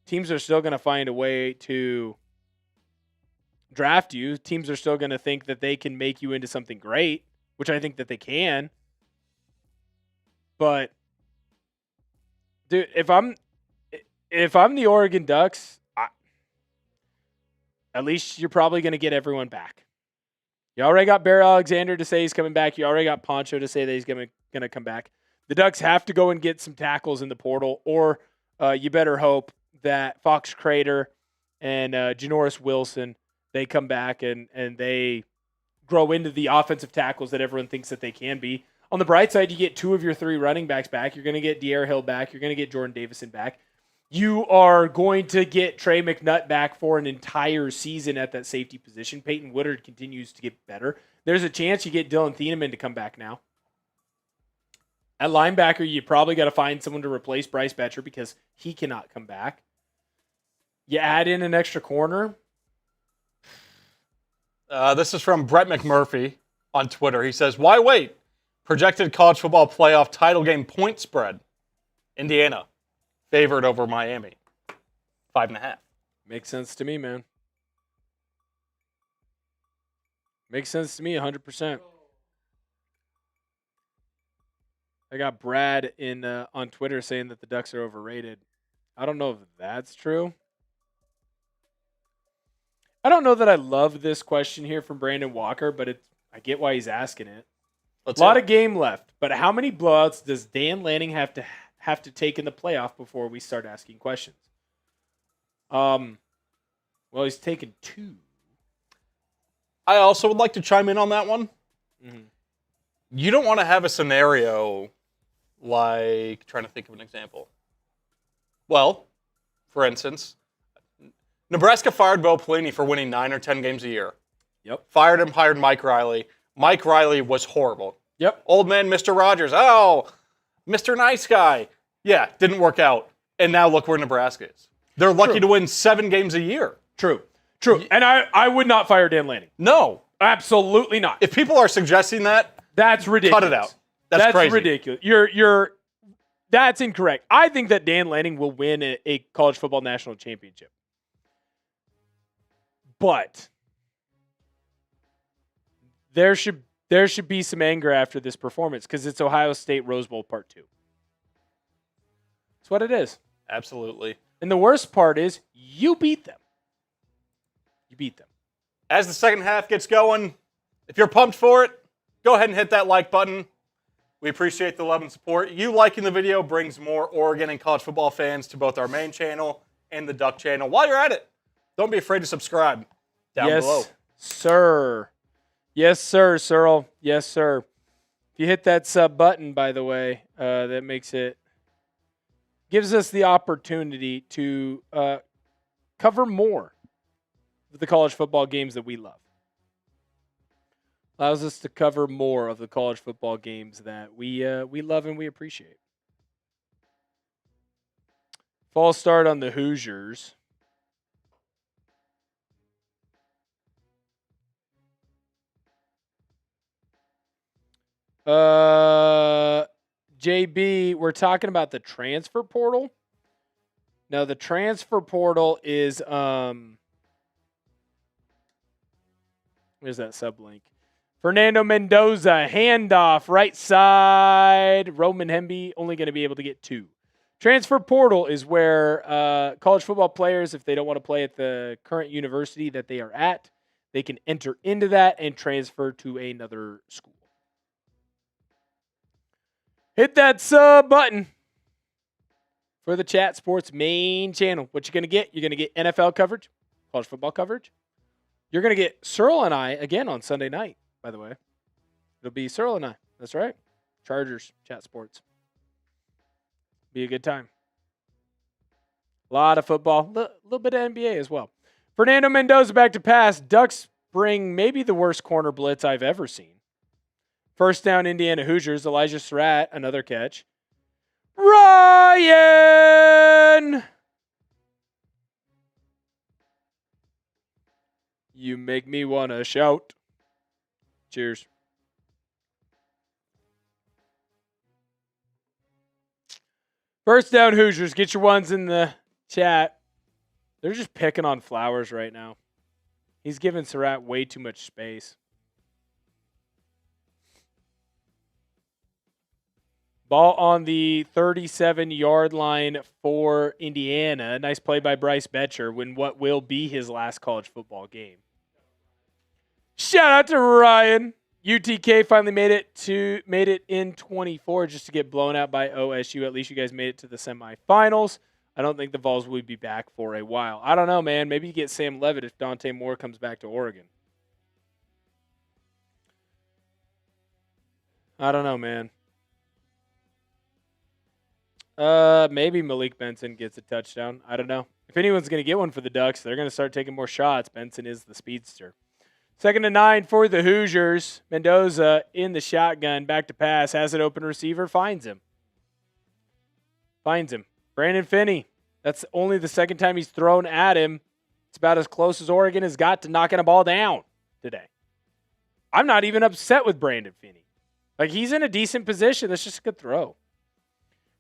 A: teams are still going to find a way to draft you. Teams are still going to think that they can make you into something great, which I think that they can. But dude, if I'm the Oregon Ducks, at least you're probably going to get everyone back. You already got Bear Alexander to say he's coming back. You already got Poncho to say that he's going to come back. The Ducks have to go and get some tackles in the portal, or you better hope that Fox Crater and Janoris Wilson, they come back and they grow into the offensive tackles that everyone thinks that they can be. On the bright side, you get 2 of your 3 running backs back. You're going to get De'Aaron Hill back. You're going to get Jordan Davison back. You are going to get Trey McNutt back for an entire season at that safety position. Peyton Woodard continues to get better. There's a chance you get Dylan Thieneman to come back now. At linebacker, you probably got to find someone to replace Bryce Betcher because he cannot come back. You add in an extra corner.
B: This is from Brett McMurphy on Twitter. He says, why wait? Projected college football playoff title game point spread. Indiana favored over Miami. 5.5.
A: Makes sense to me, man. Makes sense to me 100%. I got Brad on Twitter saying that the Ducks are overrated. I don't know if that's true. I don't know that I love this question here from Brandon Walker, but I get why he's asking it. A lot of game left, but how many blowouts does Dan Lanning have to take in the playoff before we start asking questions? Well, he's taken 2.
B: I also would like to chime in on that one.
A: Mm-hmm.
B: You don't want to have a scenario like, trying to think of an example. Well, for instance, Nebraska fired Bo Pelini for winning 9 or 10 games a year.
A: Yep.
B: Fired him, hired Mike Riley. Mike Riley was horrible.
A: Yep.
B: Old man Mr. Rogers. Oh, Mr. Nice Guy. Yeah, didn't work out. And now look where Nebraska is. They're lucky to win 7 games a year.
A: True. And I would not fire Dan Lanning.
B: No.
A: Absolutely not.
B: If people are suggesting that,
A: that's ridiculous.
B: Cut it out. That's crazy.
A: Ridiculous. You're That's incorrect. I think that Dan Lanning will win a college football national championship. But there should be some anger after this performance because it's Ohio State Rose Bowl Part 2. That's what it is.
B: Absolutely.
A: And the worst part is you beat them. You beat them.
B: As the second half gets going, if you're pumped for it, go ahead and hit that like button. We appreciate the love and support. You liking the video brings more Oregon and college football fans to both our main channel and the Duck channel. While you're at it, don't be afraid to subscribe down below.
A: Yes, sir. Yes, sir, Searle. Yes, sir. If you hit that sub button, by the way, that gives us the opportunity to cover more of the college football games that we love. Allows us to cover more of the college football games that we love and we appreciate. False start on the Hoosiers. JB, we're talking about the transfer portal. Now, the transfer portal is where's that sublink? Fernando Mendoza, handoff, right side. Roman Hemby, only going to be able to get 2. Transfer portal is where college football players, if they don't want to play at the current university that they are at, they can enter into that and transfer to another school. Hit that sub button for the Chat Sports main channel. What you're going to get? You're going to get NFL coverage, college football coverage. You're going to get Searle and I again on Sunday night, by the way. It'll be Searle and I. That's right. Chargers, Chat Sports. Be a good time. A lot of football. A little bit of NBA as well. Fernando Mendoza back to pass. Ducks bring maybe the worst corner blitz I've ever seen. First down, Indiana Hoosiers. Elijah Surratt, another catch. Ryan! You make me want to shout. Cheers. First down, Hoosiers. Get your ones in the chat. They're just picking on Flowers right now. He's giving Surratt way too much space. Ball on the 37-yard line for Indiana. Nice play by Bryce Betcher when what will be his last college football game. Shout out to Ryan. UTK finally made it in 24 just to get blown out by OSU. At least you guys made it to the semifinals. I don't think the Vols will be back for a while. I don't know, man. Maybe you get Sam Levitt if Dante Moore comes back to Oregon. I don't know, man. Maybe Malik Benson gets a touchdown. I don't know. If anyone's going to get one for the Ducks, they're going to start taking more shots. Benson is the speedster. 2nd and 9 for the Hoosiers. Mendoza in the shotgun. Back to pass. Has an open receiver. Finds him. Brandon Finney. That's only the second time he's thrown at him. It's about as close as Oregon has got to knocking a ball down today. I'm not even upset with Brandon Finney. Like, he's in a decent position. That's just a good throw.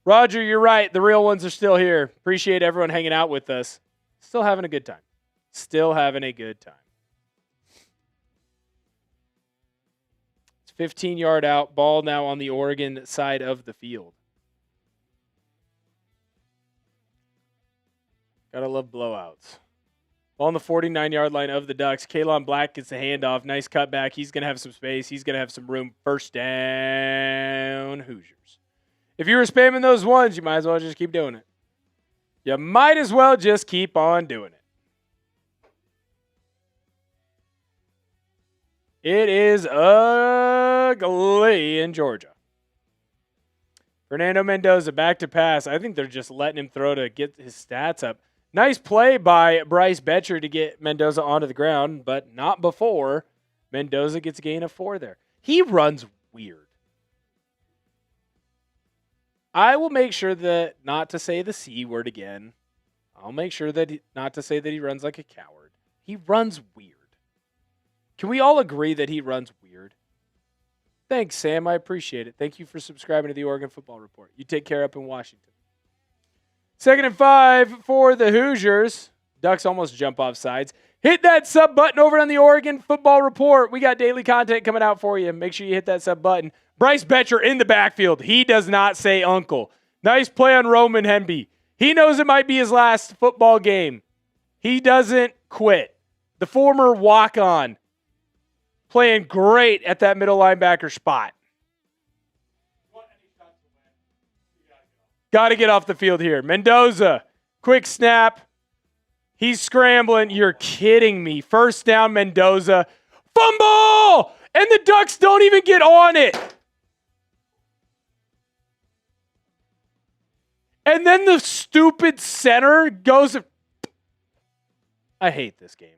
A: Roger, you're right. The real ones are still here. Appreciate everyone hanging out with us. Still having a good time. It's 15-yard out. Ball now on the Oregon side of the field. Gotta love blowouts. Ball on the 49-yard line of the Ducks. Kaelon Black gets the handoff. Nice cutback. He's going to have some space. He's going to have some room. First down, Hoosiers. If you were spamming those ones, you might as well just keep doing it. You might as well just keep on doing it. It is ugly in Georgia. Fernando Mendoza back to pass. I think they're just letting him throw to get his stats up. Nice play by Bryce Betcher to get Mendoza onto the ground, but not before Mendoza gets a gain of 4 there. He runs weird. I will make sure that not to say the C word again. I'll make sure that not to say that he runs like a coward. He runs weird. Can we all agree that he runs weird? Thanks, Sam. I appreciate it. Thank you for subscribing to the Oregon Football Report. You take care up in Washington. 2nd and 5 for the Hoosiers. Ducks almost jump off sides. Hit that sub button over on the Oregon Football Report. We got daily content coming out for you. Make sure you hit that sub button. Bryce Betcher in the backfield. He does not say uncle. Nice play on Roman Hemby. He knows it might be his last football game. He doesn't quit. The former walk-on playing great at that middle linebacker spot. Got to get off the field here. Mendoza, quick snap. He's scrambling. You're kidding me. First down, Mendoza. Fumble! And the Ducks don't even get on it. And then the stupid center goes. I hate this game.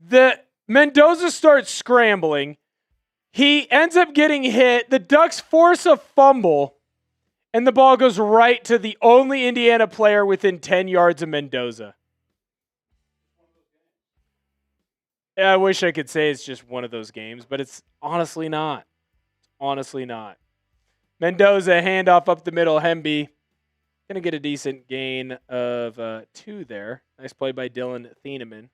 A: The Mendoza starts scrambling. He ends up getting hit. The Ducks force a fumble, and the ball goes right to the only Indiana player within 10 yards of Mendoza. I wish I could say it's just one of those games, but it's honestly not. Honestly not. Mendoza, handoff up the middle. Hemby going to get a decent gain of 2 there. Nice play by Dylan Thieneman.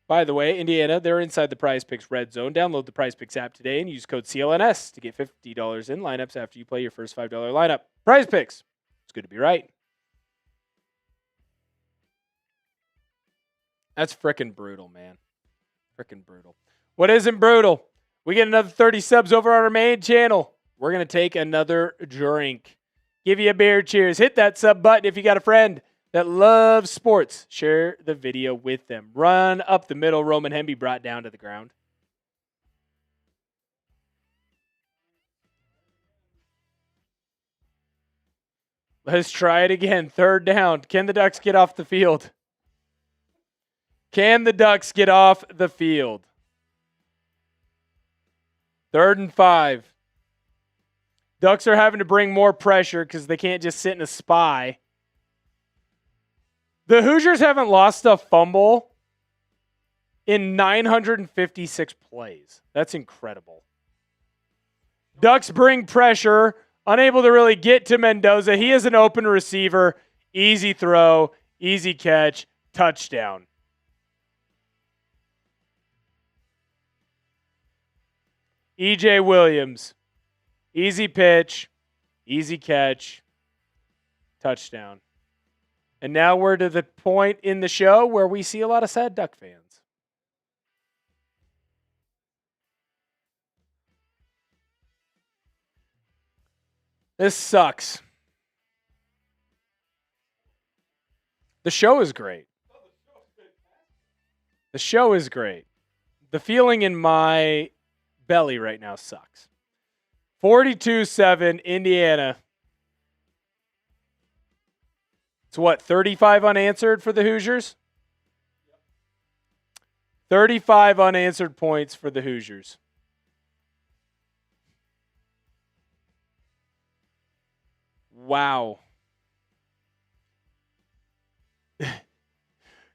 A: By the way, Indiana, they're inside the Prize Picks red zone. Download the Prize Picks app today and use code CLNS to get $50 in lineups after you play your first $5 lineup. Prize Picks. It's good to be right. That's frickin' brutal, man. Frickin' brutal. What isn't brutal? We get another 30 subs over on our main channel. We're going to take another drink. Give you a beer. Cheers. Hit that sub button if you got a friend that loves sports. Share the video with them. Run up the middle. Roman Hemby brought down to the ground. Let's try it again. 3rd down. Can the Ducks get off the field? Can the Ducks get off the field? 3rd and 5. Ducks are having to bring more pressure because they can't just sit in a spy. The Hoosiers haven't lost a fumble in 956 plays. That's incredible. Ducks bring pressure, unable to really get to Mendoza. He is an open receiver. Easy throw, easy catch, touchdown. E.J. Williams, easy pitch, easy catch, touchdown. And now we're to the point in the show where we see a lot of sad Duck fans. This sucks. The show is great. The show is great. The feeling in my belly right now sucks. 42-7, Indiana. It's what, 35 unanswered for the Hoosiers? 35 unanswered points for the Hoosiers. Wow.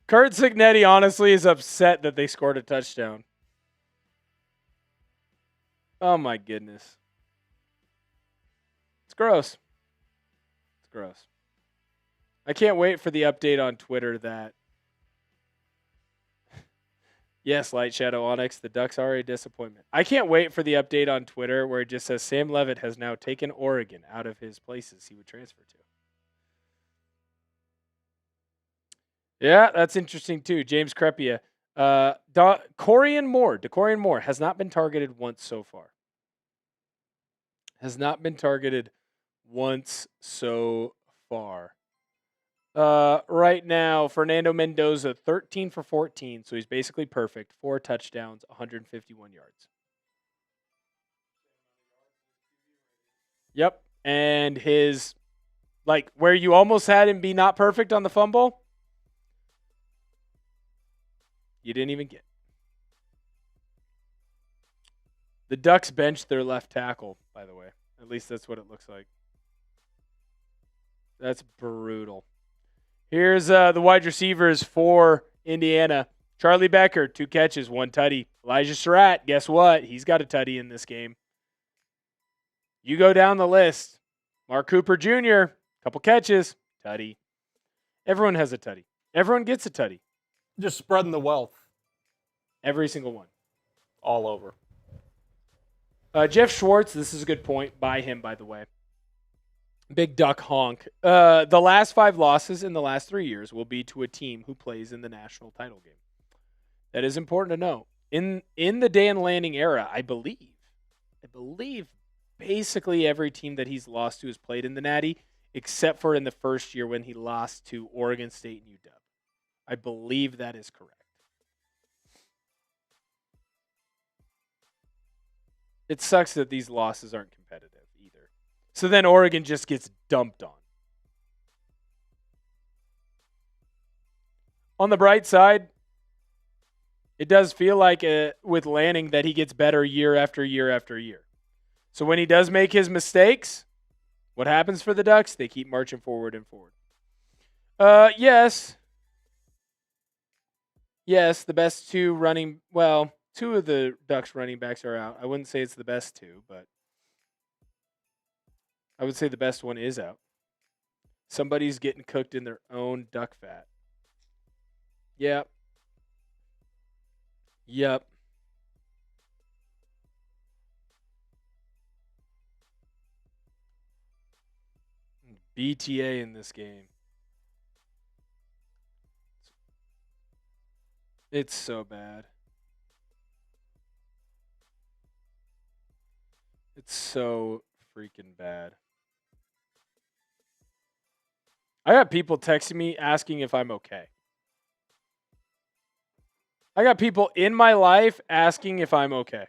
A: Kurt Signetti honestly is upset that they scored a touchdown. Oh my goodness. It's gross. It's gross. I can't wait for the update on Twitter that yes, Light Shadow Onyx, the Ducks are a disappointment. I can't wait for the update on Twitter where it just says Sam Levitt has now taken Oregon out of his places he would transfer to. Yeah, that's interesting too. James Crepia. Decorian Moore has not been targeted once so far. Has not been targeted once so far. Right now, Fernando Mendoza, 13 for 14, so he's basically perfect. 4 touchdowns, 151 yards. Yep, and his, like, where you almost had him be not perfect on the fumble, you didn't even get. The Ducks benched their left tackle, by the way. At least that's what it looks like. That's brutal. Here's the wide receivers for Indiana. Charlie Becker, 2 catches, 1 tutty. Elijah Surratt, guess what? He's got a tutty in this game. You go down the list. Mark Cooper Jr., couple catches, tutty. Everyone has a tutty. Everyone gets a tutty.
B: Just spreading the wealth.
A: Every single one.
B: All over.
A: Jeff Schwartz, this is a good point by him, by the way. Big Duck honk. The last 5 losses in the last 3 years will be to a team who plays in the national title game. That is important to know. In the Dan Lanning era, I believe basically every team that he's lost to has played in the Natty, except for in the first year when he lost to Oregon State and UW. I believe that is correct. It sucks that these losses aren't competitive either. So then Oregon just gets dumped on. On the bright side, it does feel like with Lanning that he gets better year after year after year. So when he does make his mistakes, what happens for the Ducks? They keep marching forward and forward. Yes, the best 2 running, well, 2 of the Ducks running backs are out. I wouldn't say it's the best 2, but I would say the best one is out. Somebody's getting cooked in their own duck fat. Yep. BTA in this game. It's so bad. It's so freaking bad. I got people texting me asking if I'm okay. I got people in my life asking if I'm okay.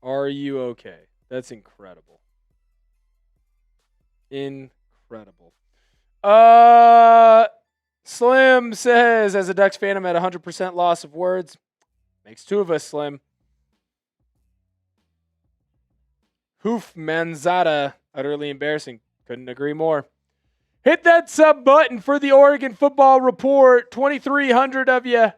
A: Are you okay? That's incredible. Incredible. Slim says, as a Ducks fan, I'm at 100% loss of words. Makes 2 of us, Slim. Hoof Manzada, utterly embarrassing. Couldn't agree more. Hit that sub button for the Oregon Football Report. 2,300 of you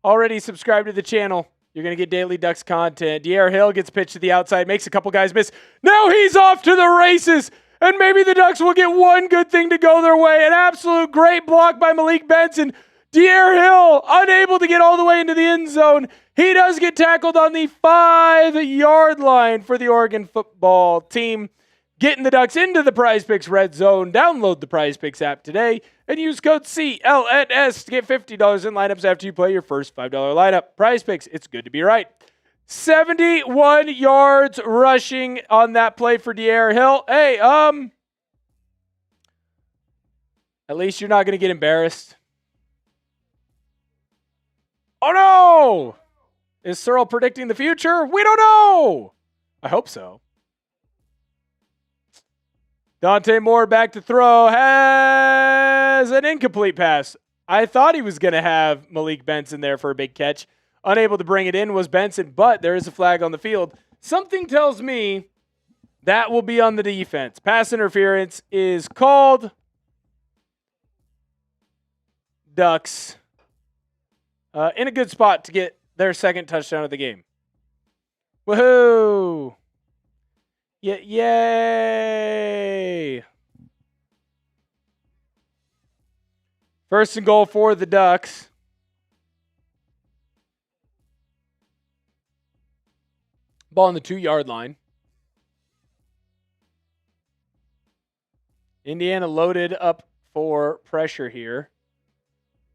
A: already subscribed to the channel. You're going to get daily Ducks content. D'Eriq Hill gets pitched to the outside, makes a couple guys miss. Now he's off to the races, and maybe the Ducks will get one good thing to go their way. An absolute great block by Malik Benson. D'Eriq Hill unable to get all the way into the end zone. He does get tackled on the 5-yard line for the Oregon football team. Getting the Ducks into the Prize Picks red zone. Download the Prize Picks app today and use code CLNS to get $50 in lineups after you play your first $5 lineup. Prize Picks, it's good to be right. 71 yards rushing on that play for D'Eriq Hill. Hey, at least you're not going to get embarrassed. Oh no! Is Searle predicting the future? We don't know! I hope so. Dante Moore back to throw, has an incomplete pass. I thought he was going to have Malik Benson there for a big catch. Unable to bring it in was Benson, but there is a flag on the field. Something tells me that will be on the defense. Pass interference is called. Ducks in a good spot to get their second touchdown of the game. Woohoo! Yay! First and goal for the Ducks. Ball on the 2-yard line. Indiana loaded up for pressure here.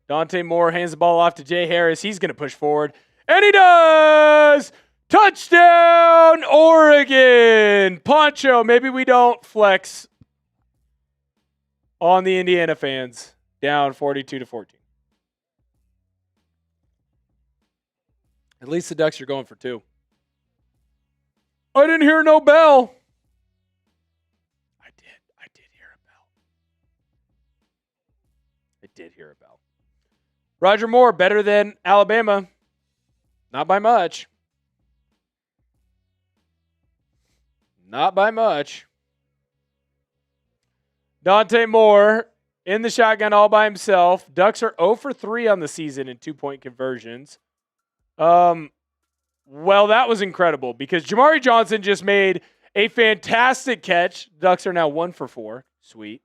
A: Dante Moore hands the ball off to Jay Harris. He's going to push forward. And he does! Touchdown, Oregon! Poncho, maybe we don't flex on the Indiana fans. Down 42-14. At least the Ducks are going for 2. I didn't hear no bell. I did hear a bell. I did hear a bell. Roger Moore, better than Alabama. Not by much. Not by much. Dante Moore in the shotgun all by himself. Ducks are 0 for 3 on the season in 2-point conversions. Well, that was incredible because Jamari Johnson just made a fantastic catch. Ducks are now 1 for 4. Sweet.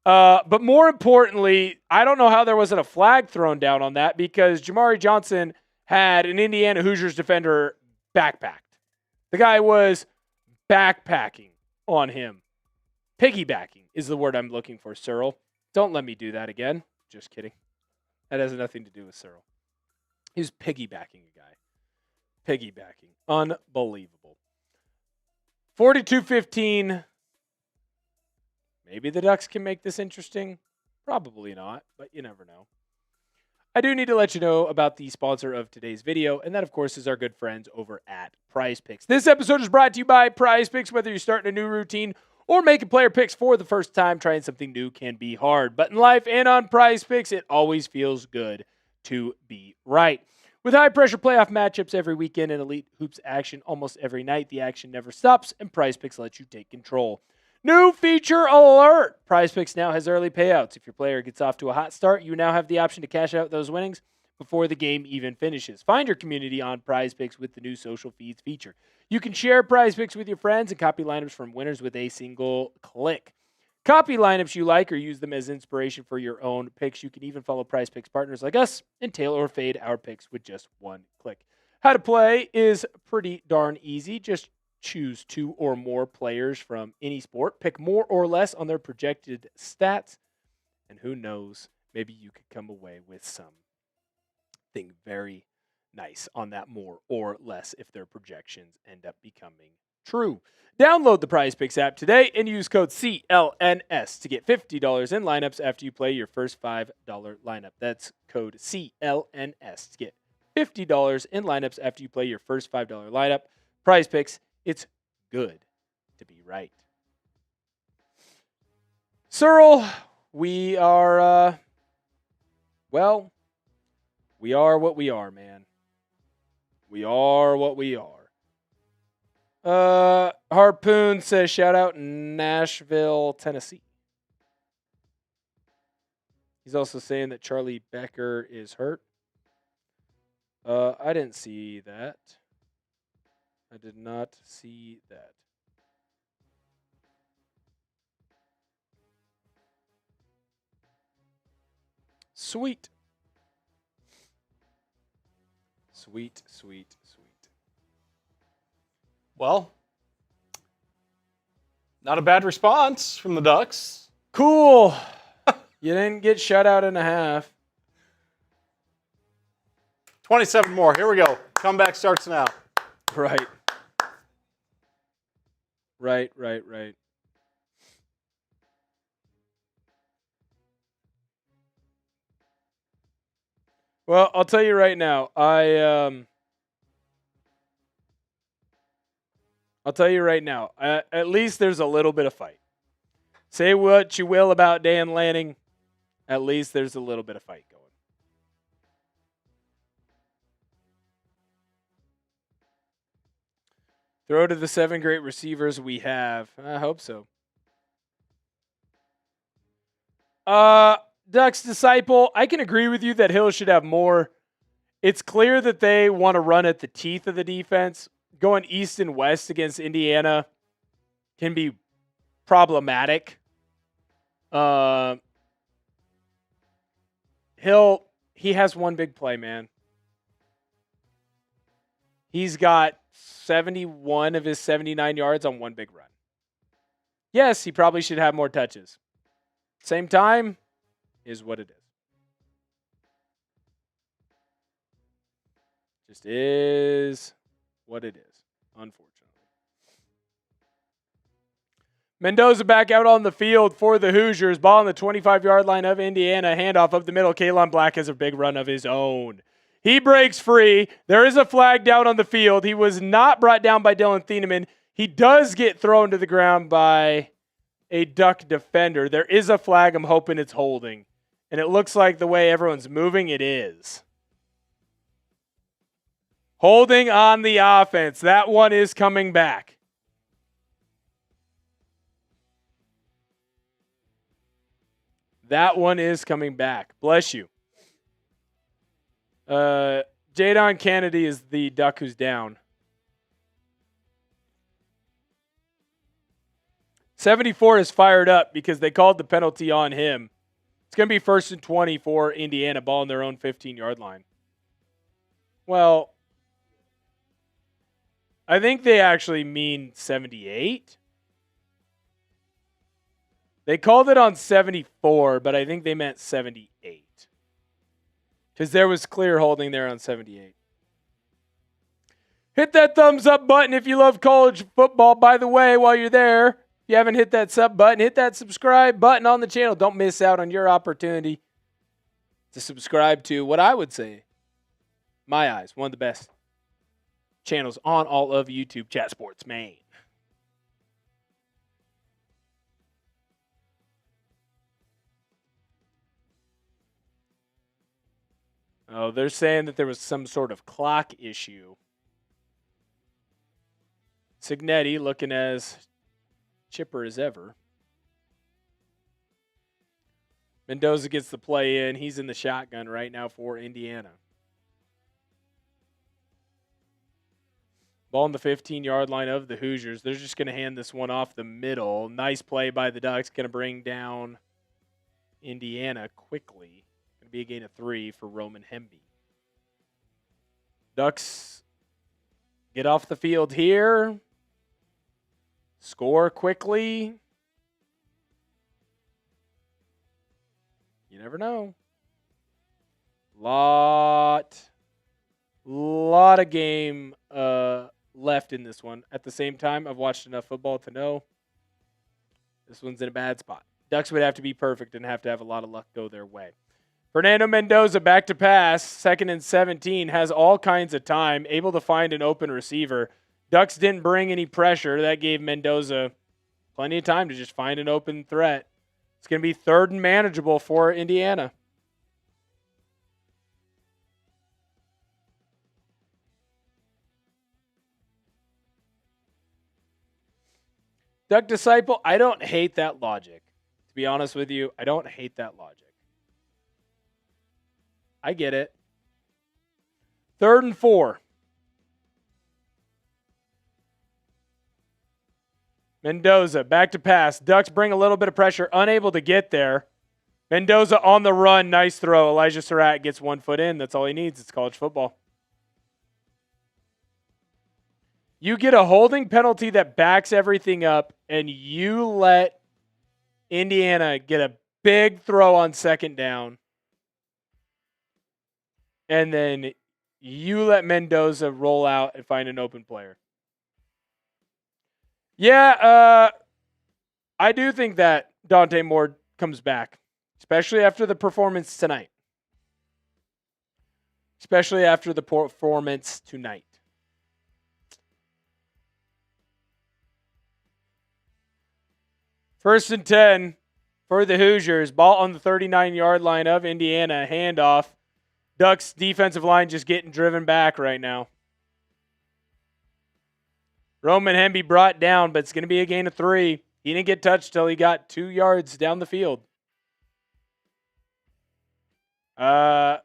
A: But more importantly, I don't know how there wasn't a flag thrown down on that because Jamari Johnson had an Indiana Hoosiers defender backpacked. The guy was backpacking on him. Piggybacking is the word I'm looking for, Cyril. Don't let me do that again. Just kidding. That has nothing to do with Cyril. He was piggybacking a guy. Piggybacking. Unbelievable. 42-15. Maybe the Ducks can make this interesting. Probably not, but you never know. I do need to let you know about the sponsor of today's video, and that, of course, is our good friends over at Prize Picks. This episode is brought to you by Prize Picks. Whether you're starting a new routine or making player picks for the first time, trying something new can be hard. But in life and on Prize Picks, it always feels good to be right. With high-pressure playoff matchups every weekend and elite hoops action almost every night, the action never stops, and Prize Picks lets you take control. New feature alert! Prize Picks now has early payouts. If your player gets off to a hot start, you now have the option to cash out those winnings before the game even finishes. Find your community on Prize Picks with the new social feeds feature. You can share Prize Picks with your friends and copy lineups from winners with a single click. Copy lineups you like or use them as inspiration for your own picks. You can even follow Prize Picks partners like us and tailor or fade our picks with just one click. How to play is pretty darn easy. Just choose 2 or more players from any sport. Pick more or less on their projected stats. And who knows, maybe you could come away with something very nice on that more or less if their projections end up becoming true. Download the Prize Picks app today and use code CLNS to get $50 in lineups after you play your first $5 lineup. That's code CLNS to get $50 in lineups after you play your first $5 lineup. Prize Picks. It's good to be right. Cyril, we are, we are what we are, man. We are what we are. Harpoon says, shout out Nashville, Tennessee. He's also saying that Charlie Becker is hurt. I didn't see that. I did not see that. Sweet. Sweet, sweet, sweet.
B: Well, not a bad response from the Ducks.
A: Cool. You didn't get shut out in a half.
B: 27 more. Here we go. Comeback starts now.
A: Right. Right. Well, I'll tell you right now. I'll tell you right now. At least there's a little bit of fight. Say what you will about Dan Lanning. At least there's a little bit of fight going. Throw to the 7 great receivers we have. I hope so. Ducks Disciple, I can agree with you that Hill should have more. It's clear that they want to run at the teeth of the defense. Going east and west against Indiana can be problematic. Hill, he has one big play, man. He's got 71 of his 79 yards on one big run. Yes, he probably should have more touches. Same time is what it is. Just is what it is, unfortunately. Mendoza back out on the field for the Hoosiers. Ball on the 25-yard line of Indiana. Handoff up the middle. Kaelon Black has a big run of his own. He breaks free. There is a flag down on the field. He was not brought down by Dylan Thieneman. He does get thrown to the ground by a Duck defender. There is a flag. I'm hoping it's holding. And it looks like the way everyone's moving, it is. Holding on the offense. That one is coming back. That one is coming back. Bless you. Jadon Kennedy is the duck who's down. 74 is fired up because they called the penalty on him. It's going to be 1st and 20 for Indiana, ball on their own 15-yard line. Well, I think they actually mean 78. They called it on 74, but I think they meant 78. Because there was clear holding there on 78. Hit that thumbs up button if you love college football. By the way, while you're there, if you haven't hit that sub button, hit that subscribe button on the channel. Don't miss out on your opportunity to subscribe to what I would say, my eyes, one of the best channels on all of YouTube, Chat Sports Maine. Oh, they're saying that there was some sort of clock issue. Signetti looking as chipper as ever. Mendoza gets the play in. He's in the shotgun right now for Indiana. Ball on the 15-yard line of the Hoosiers. They're just going to hand this one off the middle. Nice play by the Ducks. Going to bring down Indiana quickly. Going to be a gain of 3 for Roman Hemby. Ducks get off the field here. Score quickly. You never know. Lot of game left in this one. At the same time, I've watched enough football to know this one's in a bad spot. Ducks would have to be perfect and have to have a lot of luck go their way. Fernando Mendoza back to pass, 2nd and 17, has all kinds of time, able to find an open receiver. Ducks didn't bring any pressure. That gave Mendoza plenty of time to just find an open threat. It's going to be 3rd and manageable for Indiana. Duck Disciple, I don't hate that logic. To be honest with you, I don't hate that logic. I get it. 3rd and 4. Mendoza back to pass. Ducks bring a little bit of pressure, unable to get there. Mendoza on the run. Nice throw. Elijah Surratt gets 1 foot in. That's all he needs. It's college football. You get a holding penalty that backs everything up, and you let Indiana get a big throw on 2nd down. And then you let Mendoza roll out and find an open player. Yeah, I do think that Dante Moore comes back, especially after the performance tonight. Especially after the performance tonight. First and 10 for the Hoosiers. Ball on the 39-yard line of Indiana. Handoff. Ducks defensive line just getting driven back right now. Roman Hemby brought down, but it's going to be a gain of 3. He didn't get touched till he got 2 yards down the field. I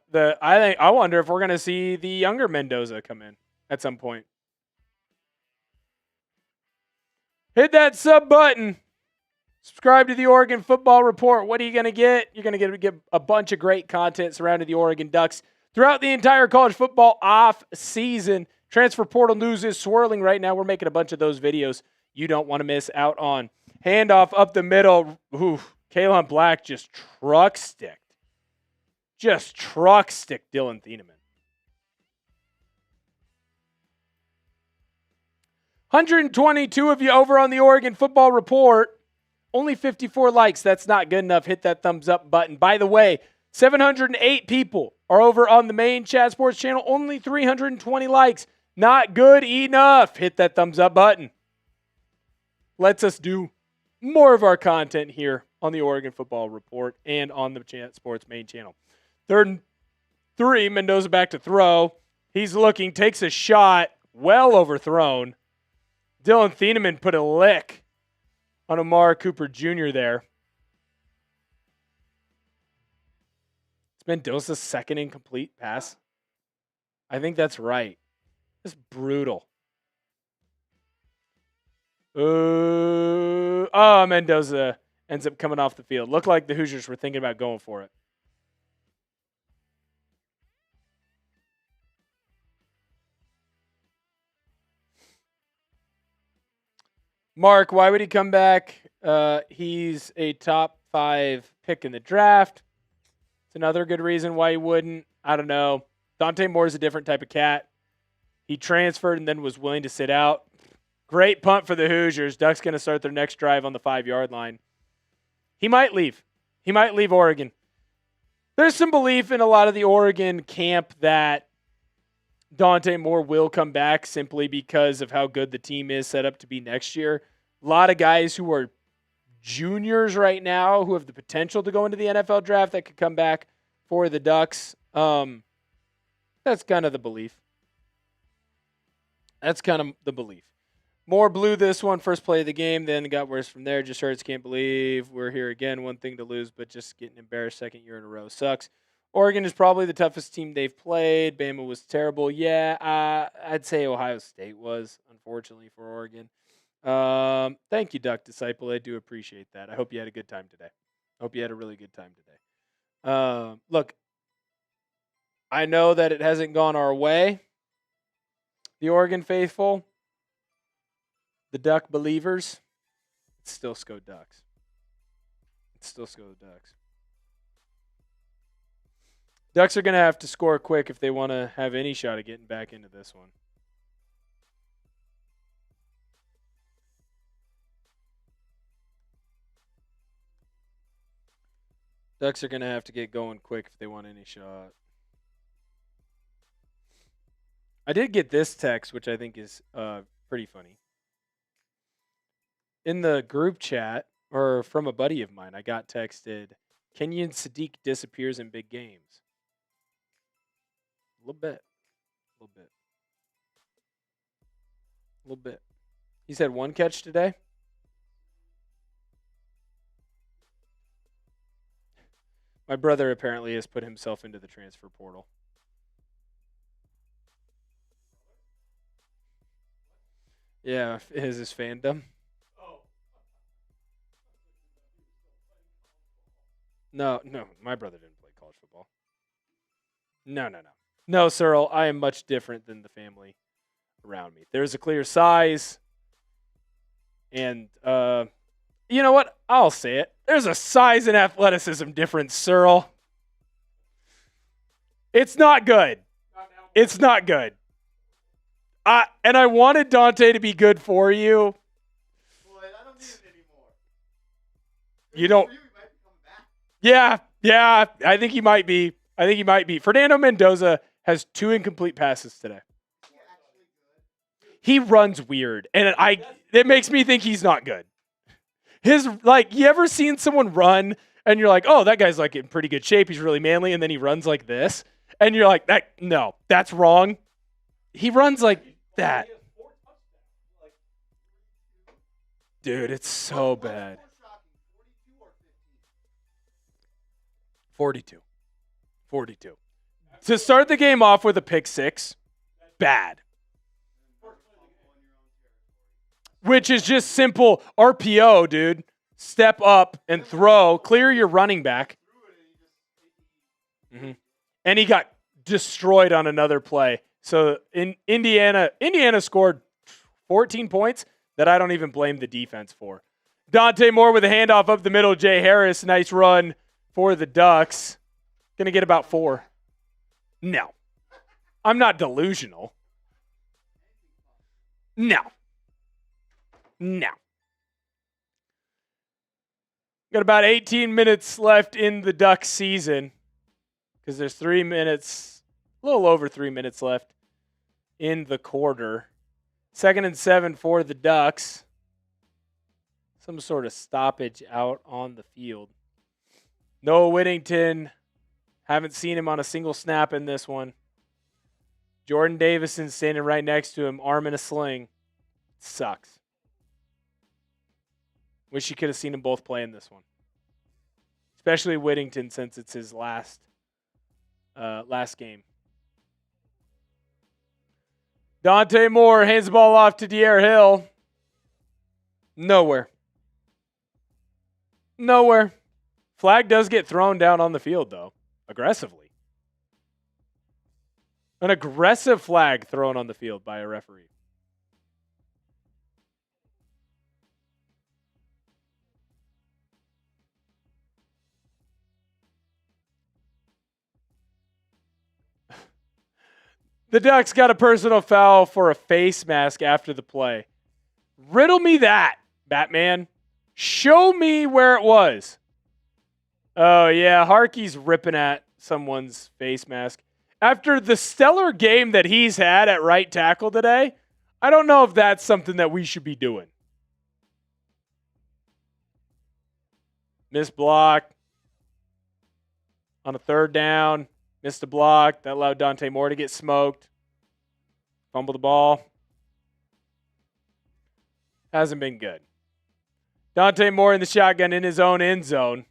A: wonder if we're going to see the younger Mendoza come in at some point. Hit that sub button. Subscribe to the Oregon Football Report. What are you going to get? You're going to get a bunch of great content surrounding the Oregon Ducks throughout the entire college football off season. Transfer portal news is swirling right now. We're making a bunch of those videos you don't want to miss out on. Handoff up the middle. Kaelon Black just truck sticked. Just truck stick Dylan Thieneman. 122 of you over on the Oregon Football Report. Only 54 likes. That's not good enough. Hit that thumbs up button. By the way, 708 people are over on the main Chat Sports channel. Only 320 likes. Not good enough. Hit that thumbs up button. Lets us do more of our content here on the Oregon Football Report and on the Chat Sports main channel. 3rd and 3, Mendoza back to throw. He's looking, takes a shot, well overthrown. Dylan Thieneman put a lick on Omar Cooper Jr. there. It's Mendoza's second incomplete pass. I think that's right. It's brutal. Mendoza ends up coming off the field. Looked like the Hoosiers were thinking about going for it. Mark, why would he come back? He's a top 5 pick in the draft. It's another good reason why he wouldn't. I don't know. Dante Moore is a different type of cat. He transferred and then was willing to sit out. Great punt for the Hoosiers. Ducks going to start their next drive on the 5-yard line. He might leave. He might leave Oregon. There's some belief in a lot of the Oregon camp that Dante Moore will come back simply because of how good the team is set up to be next year. A lot of guys who are juniors right now who have the potential to go into the NFL draft that could come back for the Ducks. That's kind of the belief. Moore blew this one, first play of the game, then it got worse from there. Just hurts, can't believe we're here again. One thing to lose, but just getting embarrassed second year in a row sucks. Oregon is probably the toughest team they've played. Bama was terrible. Yeah, I'd say Ohio State was, unfortunately, for Oregon. Thank you, Duck Disciple. I do appreciate that. I hope you had a good time today. I hope you had a really good time today. Look, I know that it hasn't gone our way, the Oregon faithful, the Duck believers. It's still SCO Ducks. Ducks are going to have to score quick if they want to have any shot at getting back into this one. Ducks are going to have to get going quick if they want any shot. I did get this text, which I think is pretty funny. In the group chat, or from a buddy of mine, I got texted, Kenyon Sadiq disappears in big games. A little bit. He's had one catch today. My brother apparently has put himself into the transfer portal. Yeah, is his fandom. No, my brother didn't play college football. No. No, Cyril, I am much different than the family around me. There's a clear size, and you know what? I'll say it. There's a size and athleticism difference, Cyril. It's not good. It's not good. And I wanted Dante to be good for you.
C: Well, I don't need it anymore.
A: You don't. Yeah, I think he might be. Fernando Mendoza has 2 incomplete passes today. He runs weird, and it makes me think he's not good. You ever seen someone run and you're like, oh, that guy's like in pretty good shape. He's really manly, and then he runs like this, and you're like, that's wrong. He runs like that. Dude, it's so bad. 42. To start the game off with a pick 6, bad. Which is just simple RPO, dude. Step up and throw. Clear your running back. Mm-hmm. And he got destroyed on another play. So in Indiana scored 14 points that I don't even blame the defense for. Dante Moore with a handoff up the middle. Jay Harris, nice run for the Ducks. Going to get about 4. No. I'm not delusional. No. Got about 18 minutes left in the Ducks season because there's 3 minutes, a little over 3 minutes left in the quarter. 2nd and 7 for the Ducks. Some sort of stoppage out on the field. Noah Whittington, haven't seen him on a single snap in this one. Jordan Davison standing right next to him, arm in a sling. Sucks. Wish you could have seen them both play in this one. Especially Whittington, since it's his last last game. Dante Moore hands the ball off to Dier Hill. Nowhere. Flag does get thrown down on the field, though, aggressively. An aggressive flag thrown on the field by a referee. The Ducks got a personal foul for a face mask after the play. Riddle me that, Batman. Show me where it was. Oh, yeah, Harkey's ripping at someone's face mask. After the stellar game that he's had at right tackle today, I don't know if that's something that we should be doing. Missed block on a third down. Missed a block. That allowed Dante Moore to get smoked. Fumble the ball. Hasn't been good. Dante Moore in the shotgun in his own end zone.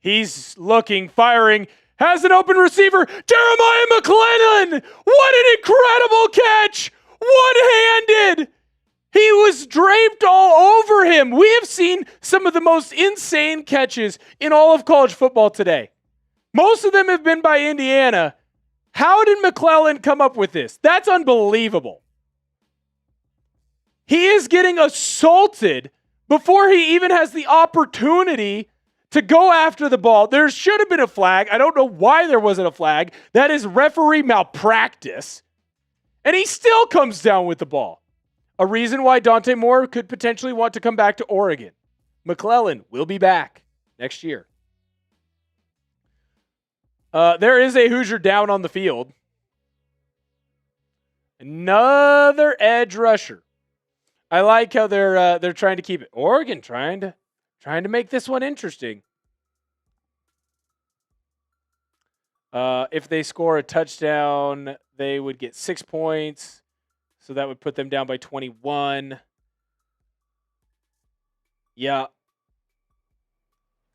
A: He's looking, firing, has an open receiver. Jeremiah McClellan! What an incredible catch! One-handed! He was draped all over him. We have seen some of the most insane catches in all of college football today. Most of them have been by Indiana. How did McClellan come up with this? That's unbelievable. He is getting assaulted before he even has the opportunity to go after the ball. There should have been a flag. I don't know why there wasn't a flag. That is referee malpractice. And he still comes down with the ball. A reason why Dante Moore could potentially want to come back to Oregon. McClellan will be back next year. There is a Hoosier down on the field. Another edge rusher. I like how they're trying to keep it. Oregon trying to make this one interesting. If they score a touchdown, they would get 6 points. So that would put them down by 21. Yeah.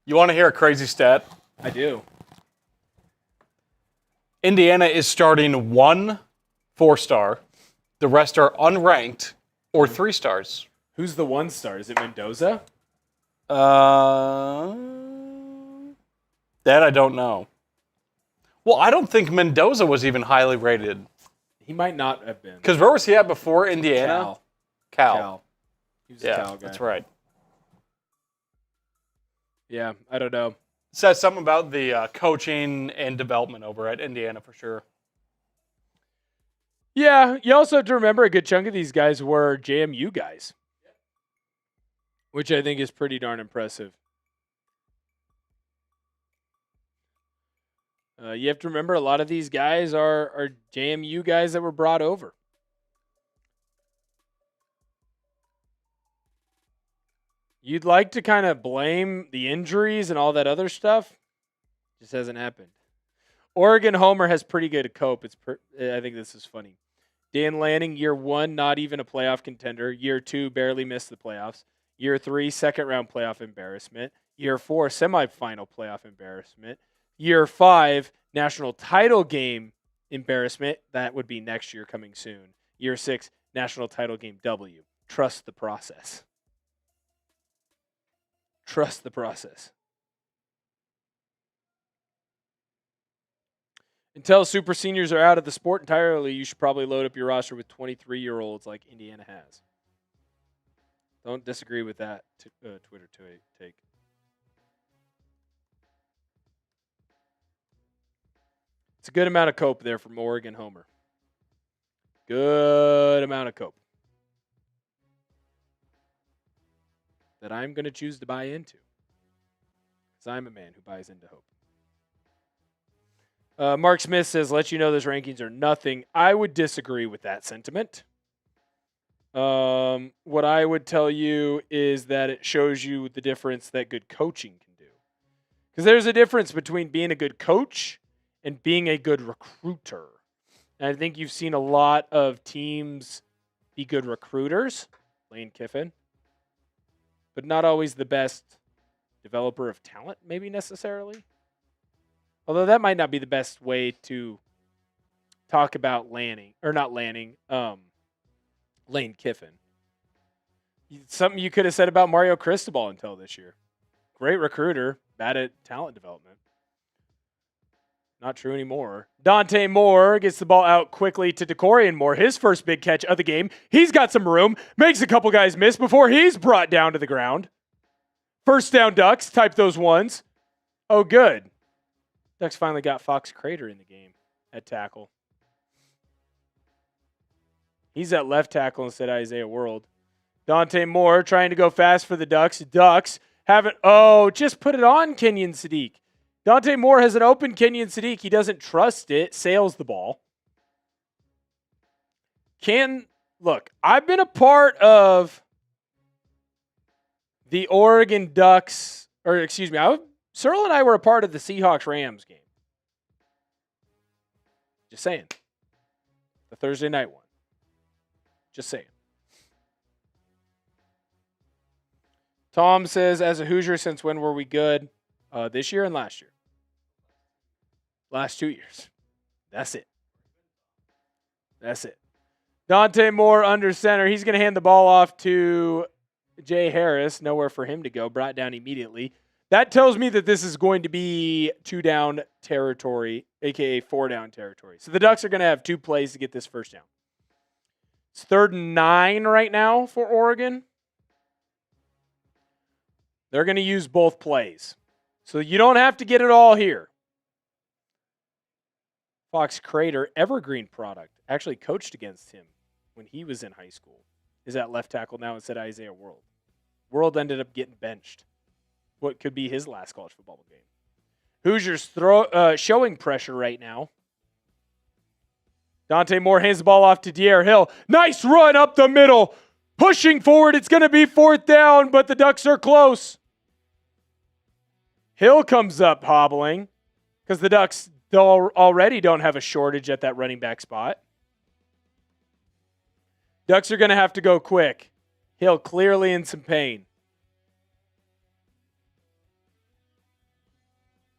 B: You want to hear a crazy stat?
A: I do.
B: Indiana is starting 1 4-star. The rest are unranked or 3 stars.
A: Who's the 1 star? Is it Mendoza?
B: That I don't know. Well, I don't think Mendoza was even highly rated.
A: He might not have been.
B: Because where was he at before Indiana? Cal.
A: He was a Cal guy.
B: That's right.
A: Yeah, I don't know.
B: Says something about the coaching and development over at Indiana for sure.
A: Yeah, you also have to remember a good chunk of these guys were JMU guys, which I think is pretty darn impressive. You have to remember a lot of these guys are JMU guys that were brought over. You'd like to kind of blame the injuries and all that other stuff. Just hasn't happened. Oregon Homer has pretty good cope. I think this is funny. Dan Lanning, year 1, not even a playoff contender. Year 2, barely missed the playoffs. Year 3, second-round playoff embarrassment. Year 4, semifinal playoff embarrassment. Year 5, national title game embarrassment. That would be next year coming soon. Year 6, national title game W. Trust the process. Trust the process. Until super seniors are out of the sport entirely, you should probably load up your roster with 23-year-olds like Indiana has. Don't disagree with that Twitter take. It's a good amount of cope there from Oregon Homer. Good amount of cope that I'm going to choose to buy into. Because I'm a man who buys into hope. Mark Smith says, let you know those rankings are nothing. I would disagree with that sentiment. What I would tell you is that it shows you the difference that good coaching can do. Because there's a difference between being a good coach and being a good recruiter. And I think you've seen a lot of teams be good recruiters, Lane Kiffin, but not always the best developer of talent, maybe necessarily. Although that might not be the best way to talk about Lane Kiffin. Something you could have said about Mario Cristobal until this year. Great recruiter, bad at talent development. Not true anymore. Dante Moore gets the ball out quickly to Decorian Moore. His first big catch of the game. He's got some room. Makes a couple guys miss before he's brought down to the ground. First down, Ducks. Type those ones. Oh, good. Ducks finally got Fox Crater in the game at tackle. He's at left tackle instead of Isaiah World. Dante Moore trying to go fast for the Ducks. Ducks haven't. Oh, just put it on Kenyon Sadiq. Dante Moore has an open Kenyon Sadiq. He doesn't trust it. Sails the ball. Look, I've been a part of the Oregon Ducks, or excuse me, Searle and I were a part of the Seahawks-Rams game. Just saying. The Thursday night one. Just saying. Tom says, as a Hoosier, since when were we good? This year and last year. Last 2 years. That's it. That's it. Dante Moore under center. He's going to hand the ball off to Jay Harris. Nowhere for him to go. Brought down immediately. That tells me that this is going to be 2-down territory, a.k.a. 4-down territory. So the Ducks are going to have 2 plays to get this first down. It's 3rd and 9 right now for Oregon. They're going to use both plays. So you don't have to get it all here. Fox Crater, evergreen product, actually coached against him when he was in high school. Is at left tackle now instead of Isaiah World. World ended up getting benched. What could be his last college football game. Hoosiers showing pressure right now. Dante Moore hands the ball off to Dier Hill. Nice run up the middle. Pushing forward. It's going to be 4th down, but the Ducks are close. Hill comes up hobbling because the Ducks already don't have a shortage at that running back spot. Ducks are going to have to go quick. Hill clearly in some pain.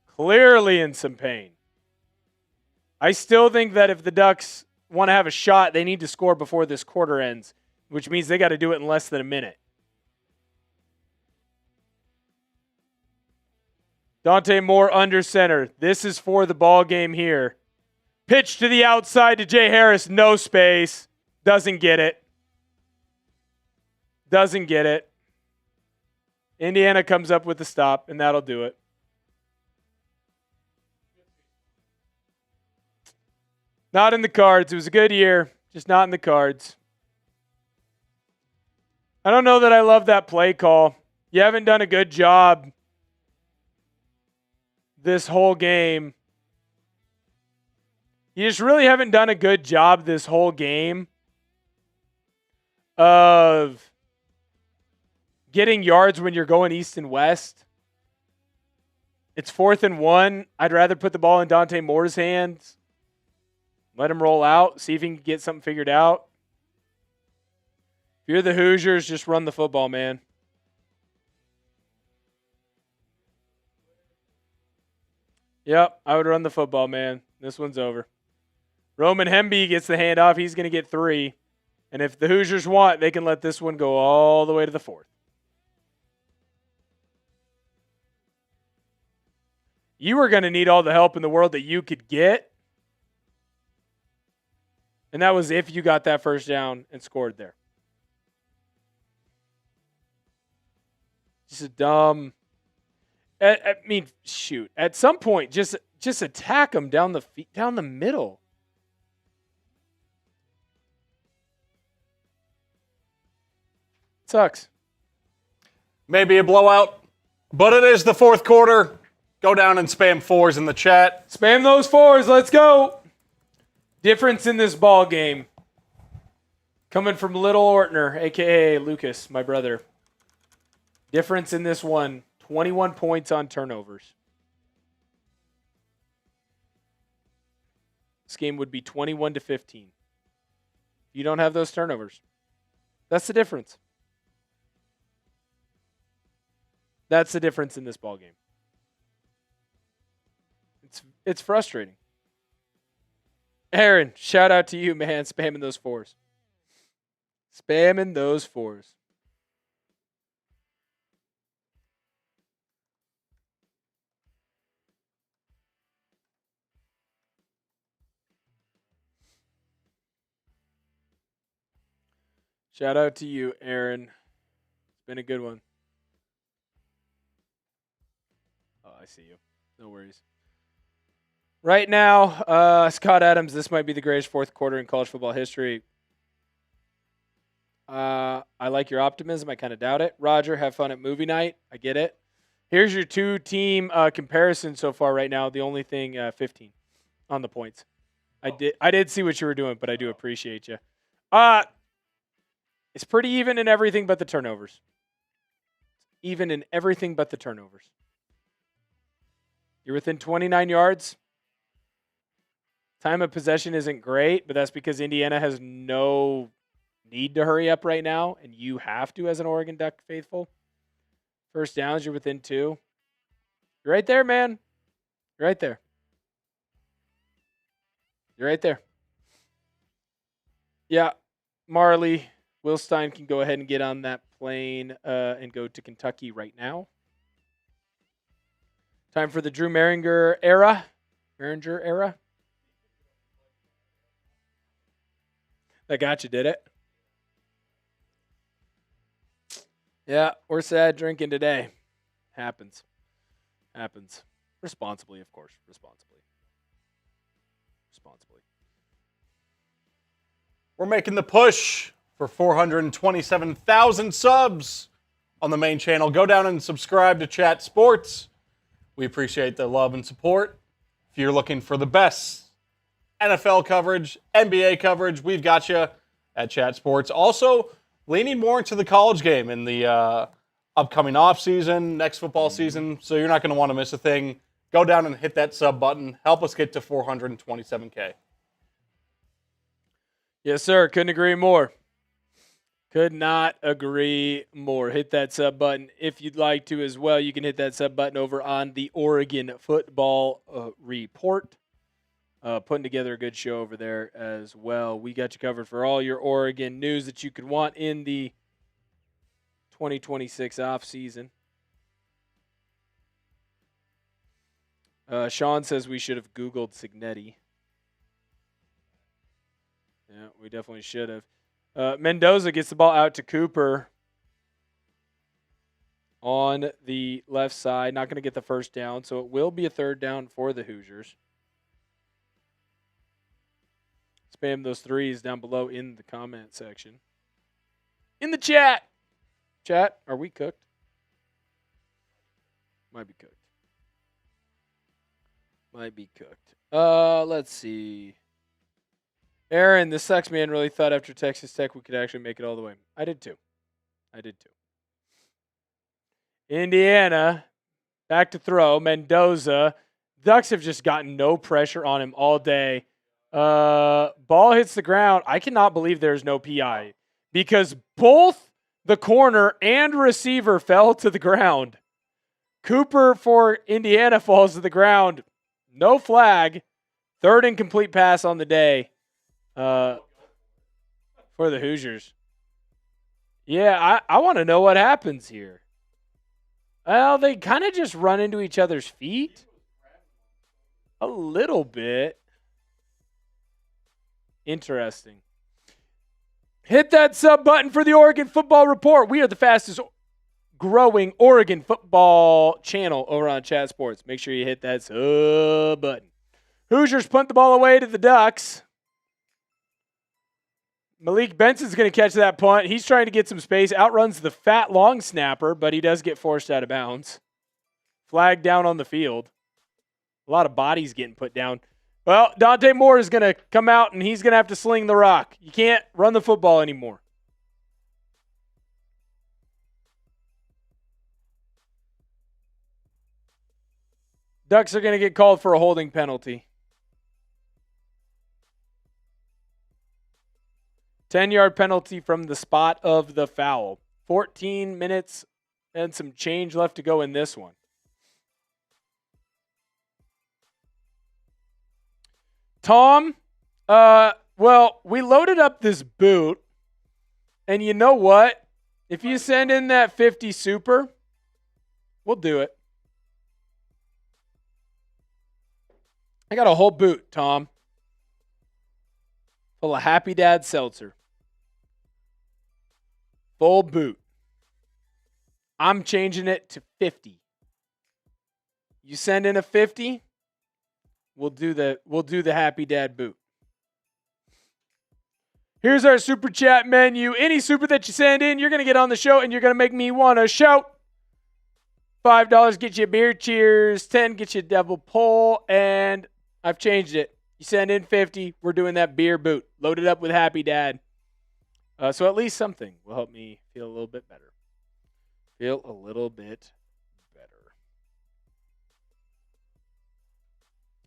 A: Clearly in some pain. I still think that if the Ducks want to have a shot, they need to score before this quarter ends, which means they got to do it in less than a minute. Dante Moore under center. This is for the ball game here. Pitch to the outside to Jay Harris. No space. Doesn't get it. Doesn't get it. Indiana comes up with the stop, and that'll do it. Not in the cards. It was a good year, just not in the cards. I don't know that I love that play call. You haven't done a good job this whole game. You just really haven't done a good job this whole game of getting yards when you're going east and west. It's 4th and 1. I'd rather put the ball in Dante Moore's hands. Let him roll out. See if he can get something figured out. If you're the Hoosiers, just run the football, man. Yep, I would run the football, man. This one's over. Roman Hemby gets the handoff. He's going to get 3. And if the Hoosiers want, they can let this one go all the way to the 4th. You were going to need all the help in the world that you could get. And that was if you got that first down and scored there. Just a dumb. I mean, shoot. At some point, just attack them down the middle. Sucks.
B: Maybe a blowout, but it is the 4th quarter. Go down and spam 4s in the chat.
A: Spam those 4s. Let's go. Difference in this ball game. Coming from Little Ortner, a.k.a. Lucas, my brother. Difference in this one, 21 points on turnovers. This game would be 21-15. You don't have those turnovers. That's the difference. That's the difference in this ball game. It's frustrating. Aaron, shout out to you, man. Spamming those fours. Spamming those fours. Shout out to you, Aaron. It's been a good one. Oh, I see you. No worries. Right now, Scott Adams, this might be the greatest fourth quarter in college football history. I like your optimism. I kind of doubt it. Roger, have fun at movie night. I get it. Here's your two-team comparison so far right now. The only thing, 15 on the points. I did see what you were doing, but I do appreciate you. It's pretty even in everything but the turnovers. Even in everything but the turnovers. You're within 29 yards. Time of possession isn't great, but that's because Indiana has no need to hurry up right now, and you have to as an Oregon Duck faithful. First downs, you're within 2. You're right there, man. You're right there. You're right there. Yeah, Marley, Wilstein can go ahead and get on that plane and go to Kentucky right now. Time for the Drew Maringer era. Maringer era. That got you, did it? Yeah, we're sad drinking today. Happens. Responsibly, of course. Responsibly.
B: We're making the push for 427,000 subs on the main channel. Go down and subscribe to Chat Sports. We appreciate the love and support. If you're looking for the best NFL coverage, NBA coverage, we've got you at Chat Sports. Also, leaning more into the college game in the upcoming offseason, next football season, so you're not going to want to miss a thing. Go down and hit that sub button. Help us get to 427K.
A: Yes, sir. Couldn't agree more. Could not agree more. Hit that sub button if you'd like to as well. You can hit that sub button over on the Oregon Football Report. Putting together a good show over there as well. We got you covered for all your Oregon news that you could want in the 2026 offseason. Sean says we should have Googled Signetti. Yeah, we definitely should have. Mendoza gets the ball out to Cooper on the left side. Not going to get the first down, so it will be a third down for the Hoosiers. Spam those threes down below in the comment section. In the chat. Chat, are we cooked? Might be cooked. Let's see. Aaron, this sucks, man. Really thought after Texas Tech we could actually make it all the way. I did too. Indiana, back to throw. Mendoza. Ducks have just gotten no pressure on him all day. Ball hits the ground. I cannot believe there's no PI because both the corner and receiver fell to the ground. Cooper for Indiana falls to the ground. No flag. Third incomplete pass on the day for the Hoosiers. Yeah, I want to know what happens here. Well, they kind of just run into each other's feet. A little bit. Interesting. Hit that sub button for the Oregon Football Report. We are the fastest growing Oregon football channel over on Chat Sports. Make sure you hit that sub button. Hoosiers punt the ball away to the Ducks. Malik Benson's going to catch that punt. He's trying to get some space. Outruns the fat long snapper, but he does get forced out of bounds. Flag down on the field. A lot of bodies getting put down. Well, Dante Moore is going to come out, and he's going to have to sling the rock. You can't run the football anymore. Ducks are going to get called for a holding penalty. 10-yard penalty from the spot of the foul. 14 minutes and some change left to go in this one. Tom, well, we loaded up this boot, and you know what? If you send in that 50 super, we'll do it. I got a whole boot, Tom, full of Happy Dad seltzer. Full boot. I'm changing it to 50. You send in a 50, we'll do the Happy Dad boot. Here's our super chat menu. Any super that you send in, you're going to get on the show and you're going to make me want to shout. $5 get you a beer cheers, 10 get you a devil pull, and I've changed it. You send in 50, we're doing that beer boot. Loaded up with Happy Dad. So at least something will help me feel a little bit better. Feel a little bit better.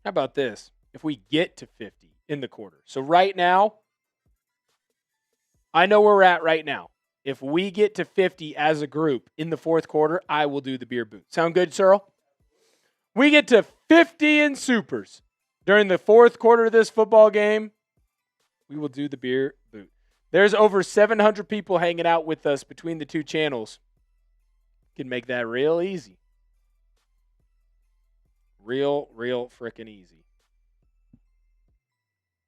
A: How about this? If we get to 50 in the quarter. So right now, I know where we're at right now. If we get to 50 as a group in the fourth quarter, I will do the beer boot. Sound good, Cyril? We get to 50 in supers during the fourth quarter of this football game, we will do the beer boot. There's over 700 people hanging out with us between the two channels. Can make that real easy. Real freaking easy.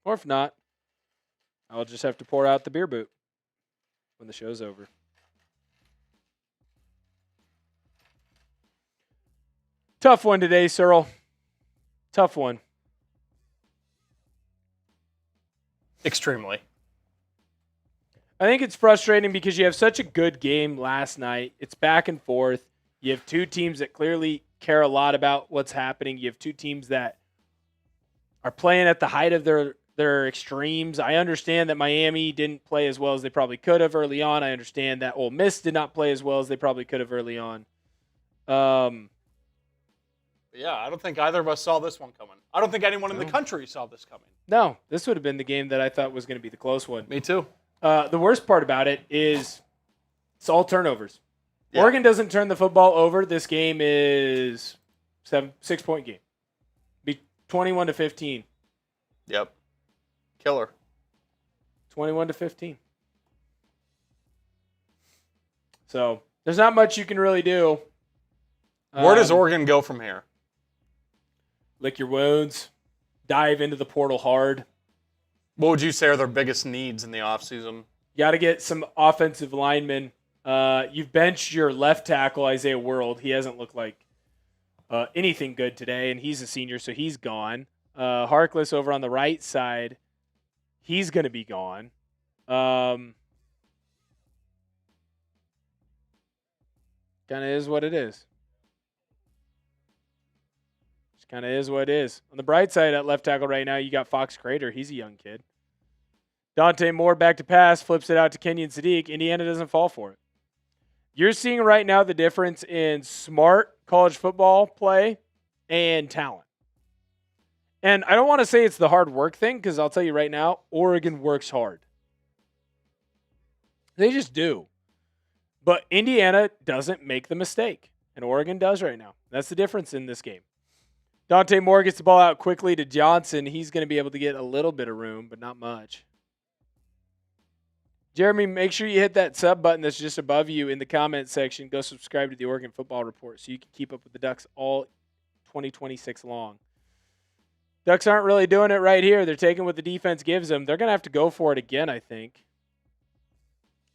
A: Or if not, I'll just have to pour out the beer boot when the show's over. Tough one today, Cyril. Tough one.
B: Extremely.
A: I think it's frustrating because you have such a good game last night. It's back and forth. You have two teams that clearly care a lot about what's happening. You have two teams that are playing at the height of their extremes. I understand that Miami didn't play as well as they probably could have early on. I understand that Ole Miss did not play as well as they probably could have early on.
B: Yeah, I don't think either of us saw this one coming. I don't think anyone in the country saw this coming.
A: No, this would have been the game that I thought was going to be the close one.
B: Me too.
A: The worst part about it is it's all turnovers.
B: Yeah.
A: Oregon doesn't turn the football over. This game is 6-point game. Be 21-15.
B: Yep. Killer.
A: 21-15. So there's not much you can really do.
B: Where does Oregon go from here?
A: Lick your wounds. Dive into the portal hard.
B: What would you say are their biggest needs in the offseason?
A: Got to get some offensive linemen. You've benched your left tackle, Isaiah World. He hasn't looked like anything good today, and he's a senior, so he's gone. Harkless over on the right side, he's going to be gone. Kind of is what it is. Just kind of is what it is. On the bright side at left tackle right now, you got Fox Crater. He's a young kid. Dante Moore back to pass, flips it out to Kenyon Sadiq. Indiana doesn't fall for it. You're seeing right now the difference in smart college football play and talent. And I don't want to say it's the hard work thing because I'll tell you right now, Oregon works hard. They just do. But Indiana doesn't make the mistake, and Oregon does right now. That's the difference in this game. Dante Moore gets the ball out quickly to Johnson. He's going to be able to get a little bit of room, but not much. Jeremy, make sure you hit that sub button that's just above you in the comment section. Go subscribe to the Oregon Football Report so you can keep up with the Ducks all 2026 long. Ducks aren't really doing it right here. They're taking what the defense gives them. They're going to have to go for it again, I think.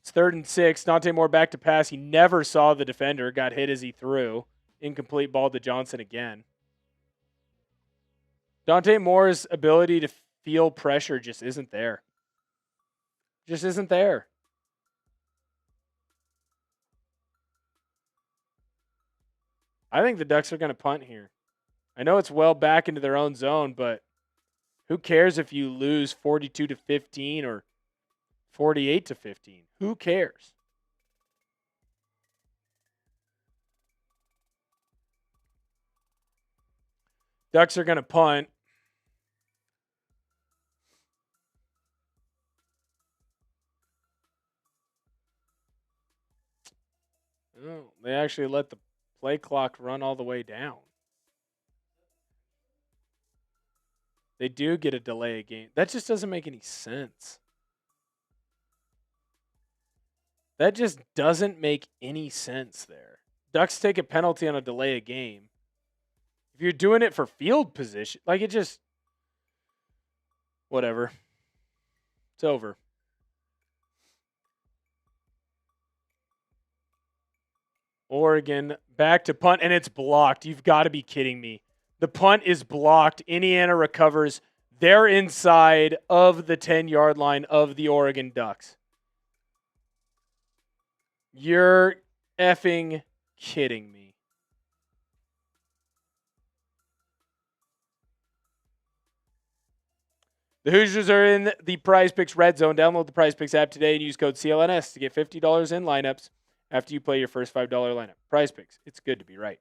A: It's 3rd and 6. Dante Moore back to pass. He never saw the defender. Got hit as he threw. Incomplete ball to Johnson again. Dante Moore's ability to feel pressure just isn't there. Just isn't there. I think the Ducks are going to punt here. I know it's well back into their own zone, but who cares if you lose 42-15 or 48-15? Who cares? Ducks are going to punt. Oh, they actually let the play clock run all the way down. They do get a delay of game. That just doesn't make any sense. That just doesn't make any sense there. Ducks take a penalty on a delay of game. If you're doing it for field position, like it just, whatever. It's over. Oregon back to punt, and it's blocked. You've got to be kidding me. The punt is blocked. Indiana recovers. They're inside of the 10-yard line of the Oregon Ducks. You're effing kidding me. The Hoosiers are in the Prize Picks Red Zone. Download the Prize Picks app today and use code CLNS to get $50 in lineups after you play your first $5 lineup. Prize Picks. It's good to be right.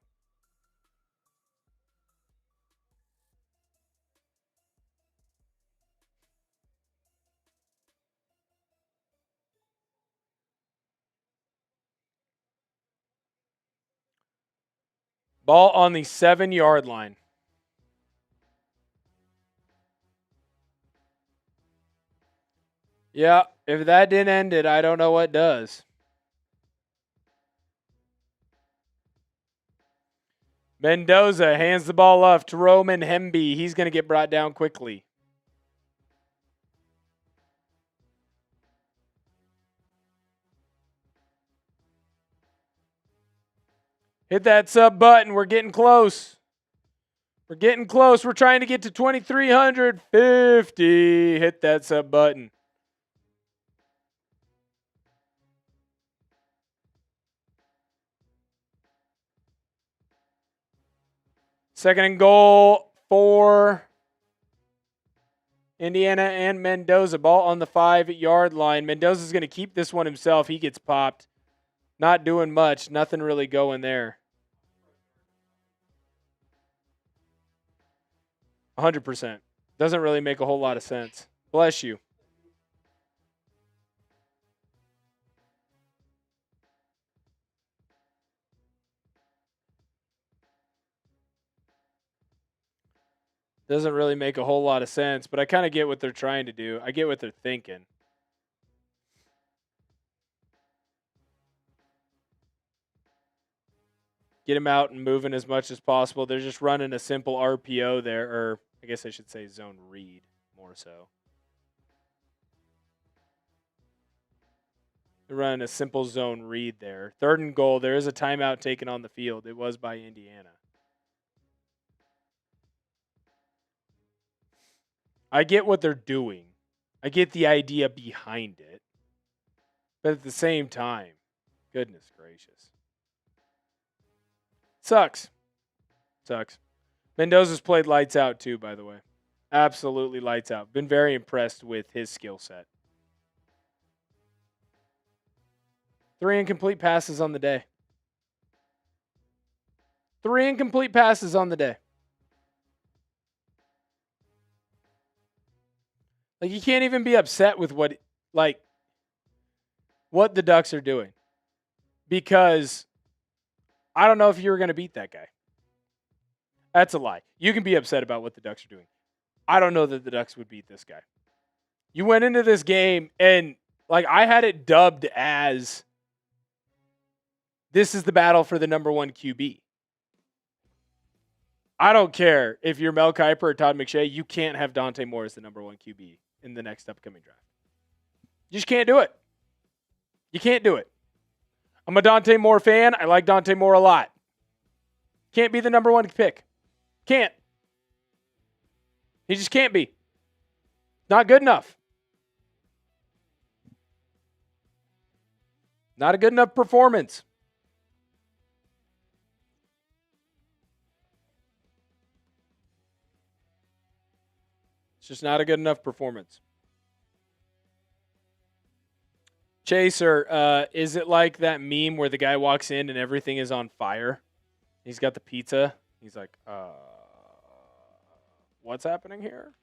A: Ball on the 7-yard line. Yeah, if that didn't end it, I don't know what does. Mendoza hands the ball off to Roman Hemby. He's going to get brought down quickly. Hit that sub button. We're getting close. We're getting close. We're trying to get to 2,350. Hit that sub button. Second and goal for Indiana and Mendoza. Ball on the 5-yard line. Mendoza's going to keep this one himself. He gets popped. Not doing much. Nothing really going there. 100%. Doesn't really make a whole lot of sense. Bless you. Doesn't really make a whole lot of sense, but I kind of get what they're trying to do. I get what they're thinking. Get him out and moving as much as possible. They're just running a simple RPO there, or I guess I should say zone read more so. They're running a simple zone read there. Third and goal. There is a timeout taken on the field. It was by Indiana. I get what they're doing. I get the idea behind it. But at the same time, goodness gracious. Sucks. Mendoza's played lights out too, by the way. Absolutely lights out. Been very impressed with his skill set. 3 incomplete passes on the day. 3 incomplete passes on the day. Like, you can't even be upset with what the Ducks are doing. Because I don't know if you were going to beat that guy. That's a lie. You can be upset about what the Ducks are doing. I don't know that the Ducks would beat this guy. You went into this game and, I had it dubbed as this is the battle for the number 1 QB. I don't care if you're Mel Kiper or Todd McShay. You can't have Dante Moore as the number 1 QB in the next upcoming draft. You just can't do it. You can't do it. I'm a Dante Moore fan. I like Dante Moore a lot. Can't be the number 1 pick. Can't. He just can't be. Not good enough. Not a good enough performance. It's just not a good enough performance. Chaser, is it like that meme where the guy walks in and everything is on fire? He's got the pizza. He's like, what's happening here?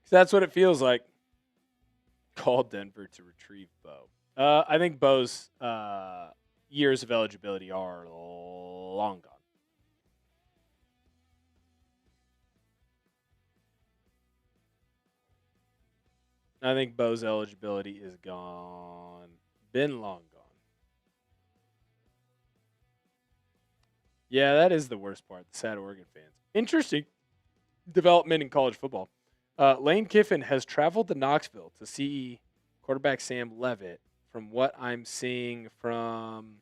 A: 'Cause that's what it feels like. Call Denver to retrieve Bo. I think Bo's years of eligibility are long gone. I think Bo's eligibility is gone. Been long gone. Yeah, that is the worst part. The sad Oregon fans. Interesting development in college football. Lane Kiffin has traveled to Knoxville to see quarterback Sam Levitt. From what I'm seeing from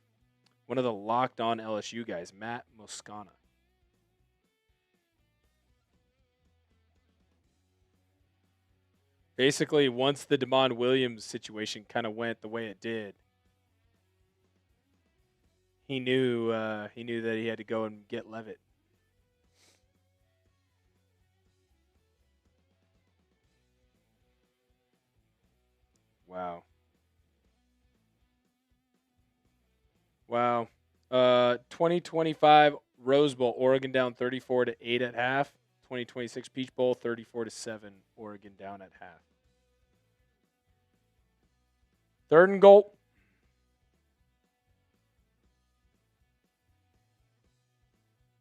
A: one of the Locked On LSU guys, Matt Moscana. Basically, once the DeMond Williams situation kind of went the way it did, he knew that he had to go and get Levitt. Wow. 2025 Rose Bowl, Oregon down 34-8 at half. 2026 Peach Bowl, 34-7, Oregon down at half. 3rd and goal.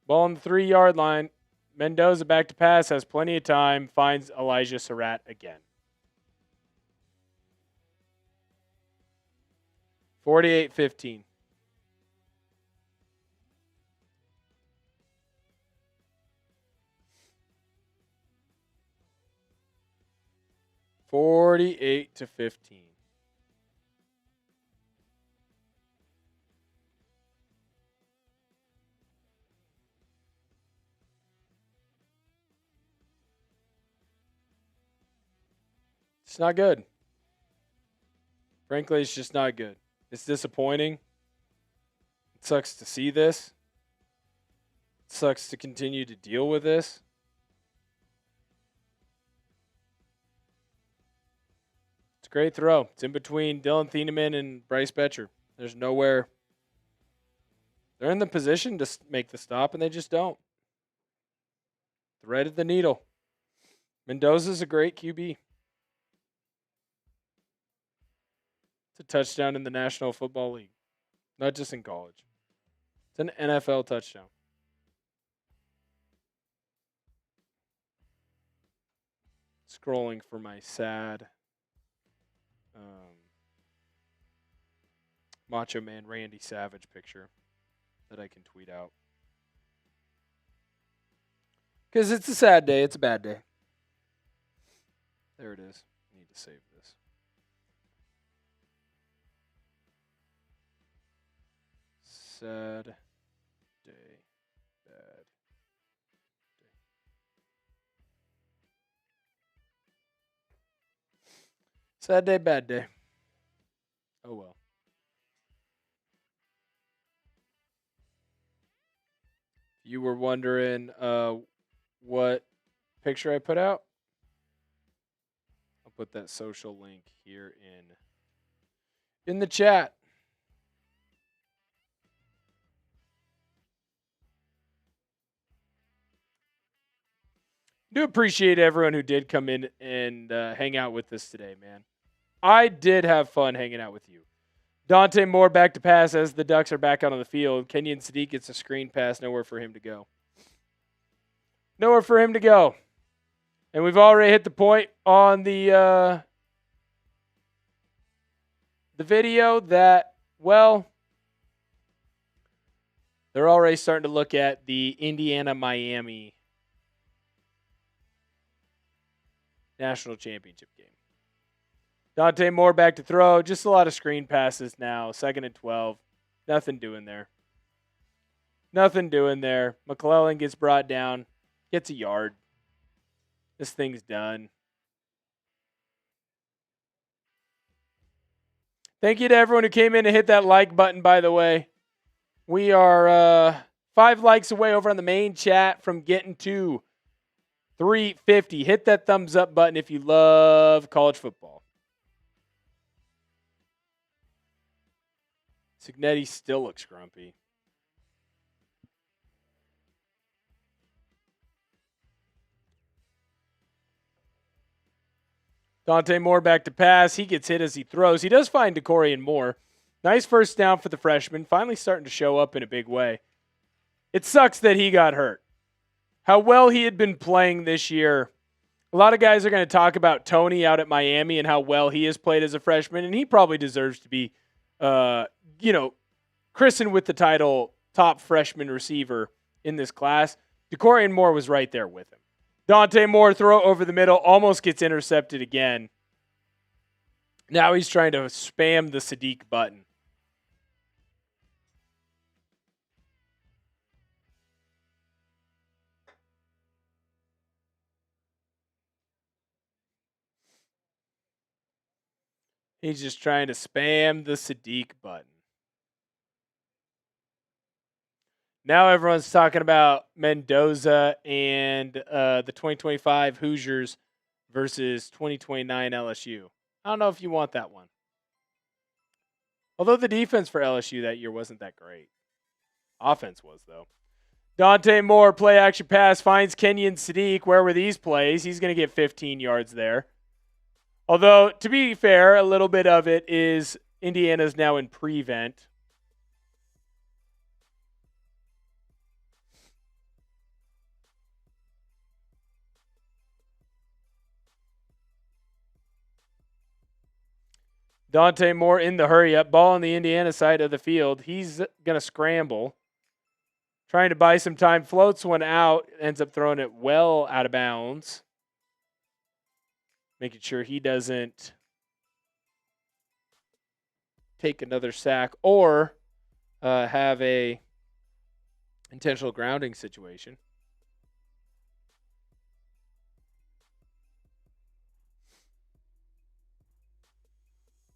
A: Ball on the 3-yard line. Mendoza back to pass, has plenty of time, finds Elijah Surratt again. 48-15. $48-15. It's not good. Frankly, it's just not good. It's disappointing. It sucks to see this. It sucks to continue to deal with this. It's a great throw. It's in between Dylan Thieneman and Bryce Betcher. There's nowhere. They're in the position to make the stop, and they just don't. Threaded the needle. Mendoza's a great QB. It's a touchdown in the National Football League, not just in college. It's an NFL touchdown. Scrolling for my sad Macho Man Randy Savage picture that I can tweet out. Because it's a sad day. It's a bad day. There it is. I need to save this. Sad day, bad day. Sad day, bad day. Oh well. You were wondering what picture I put out? I'll put that social link here in the chat. Do appreciate everyone who did come in and hang out with us today, man. I did have fun hanging out with you. Dante Moore back to pass as the Ducks are back out on the field. Kenyon Sadiq gets a screen pass. Nowhere for him to go. Nowhere for him to go. And we've already hit the point on the video that, well, they're already starting to look at the Indiana-Miami National Championship game. Dante Moore back to throw. Just a lot of screen passes now. 2nd and 12. Nothing doing there. Nothing doing there. McClellan gets brought down. Gets a yard. This thing's done. Thank you to everyone who came in and hit that like button, by the way. We are 5 likes away over on the main chat from getting to 350. Hit that thumbs up button if you love college football. Signetti still looks grumpy. Dante Moore back to pass. He gets hit as he throws. He does find Decorian Moore. Nice first down for the freshman. Finally starting to show up in a big way. It sucks that he got hurt. How well he had been playing this year. A lot of guys are going to talk about Tony out at Miami and how well he has played as a freshman, and he probably deserves to be, christened with the title top freshman receiver in this class. DeCorian Moore was right there with him. Dante Moore throw over the middle, almost gets intercepted again. Now he's trying to spam the Sadiq button. He's just trying to spam the Sadiq button. Now everyone's talking about Mendoza and the 2025 Hoosiers versus 2029 LSU. I don't know if you want that one. Although the defense for LSU that year wasn't that great. Offense was, though. Dante Moore, play action pass, finds Kenyon Sadiq. Where were these plays? He's going to get 15 yards there. Although, to be fair, a little bit of it is Indiana's now in prevent. Dante Moore in the hurry-up. Ball on the Indiana side of the field. He's going to scramble. Trying to buy some time. Floats one out. Ends up throwing it well out of bounds. Making sure he doesn't take another sack or have a intentional grounding situation.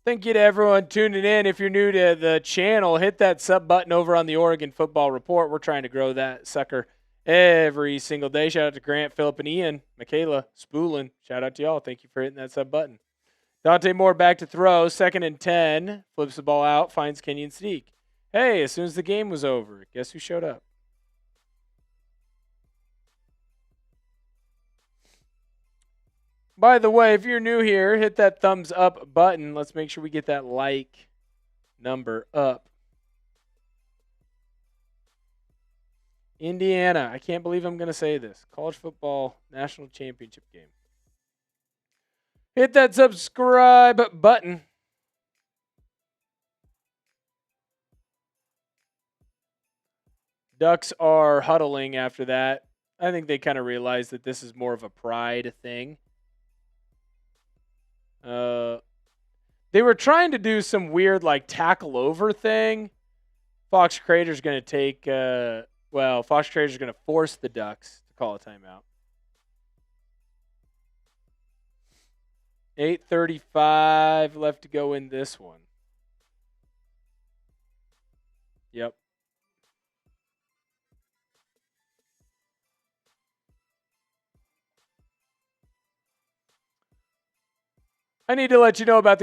A: Thank you to everyone tuning in. If you're new to the channel, hit that sub button over on the Oregon Football Report. We're trying to grow that sucker every single day. Shout out to Grant, Phillip, and Ian. Michaela, Spoolin. Shout out to y'all. Thank you for hitting that sub button. Dante Moore back to throw. 2nd and 10. Flips the ball out. Finds Kenyon Sadiq. Hey, as soon as the game was over, guess who showed up? By the way, if you're new here, hit that thumbs up button. Let's make sure we get that like number up. Indiana, I can't believe I'm going to say this. College football national championship game. Hit that subscribe button. Ducks are huddling after that. I think they kind of realize that this is more of a pride thing. They were trying to do some weird like tackle over thing. Fox Crater's going to take, Fox Crater's going to force the Ducks to call a timeout. 8:35 left to go in this one. Yep. I need to let you know about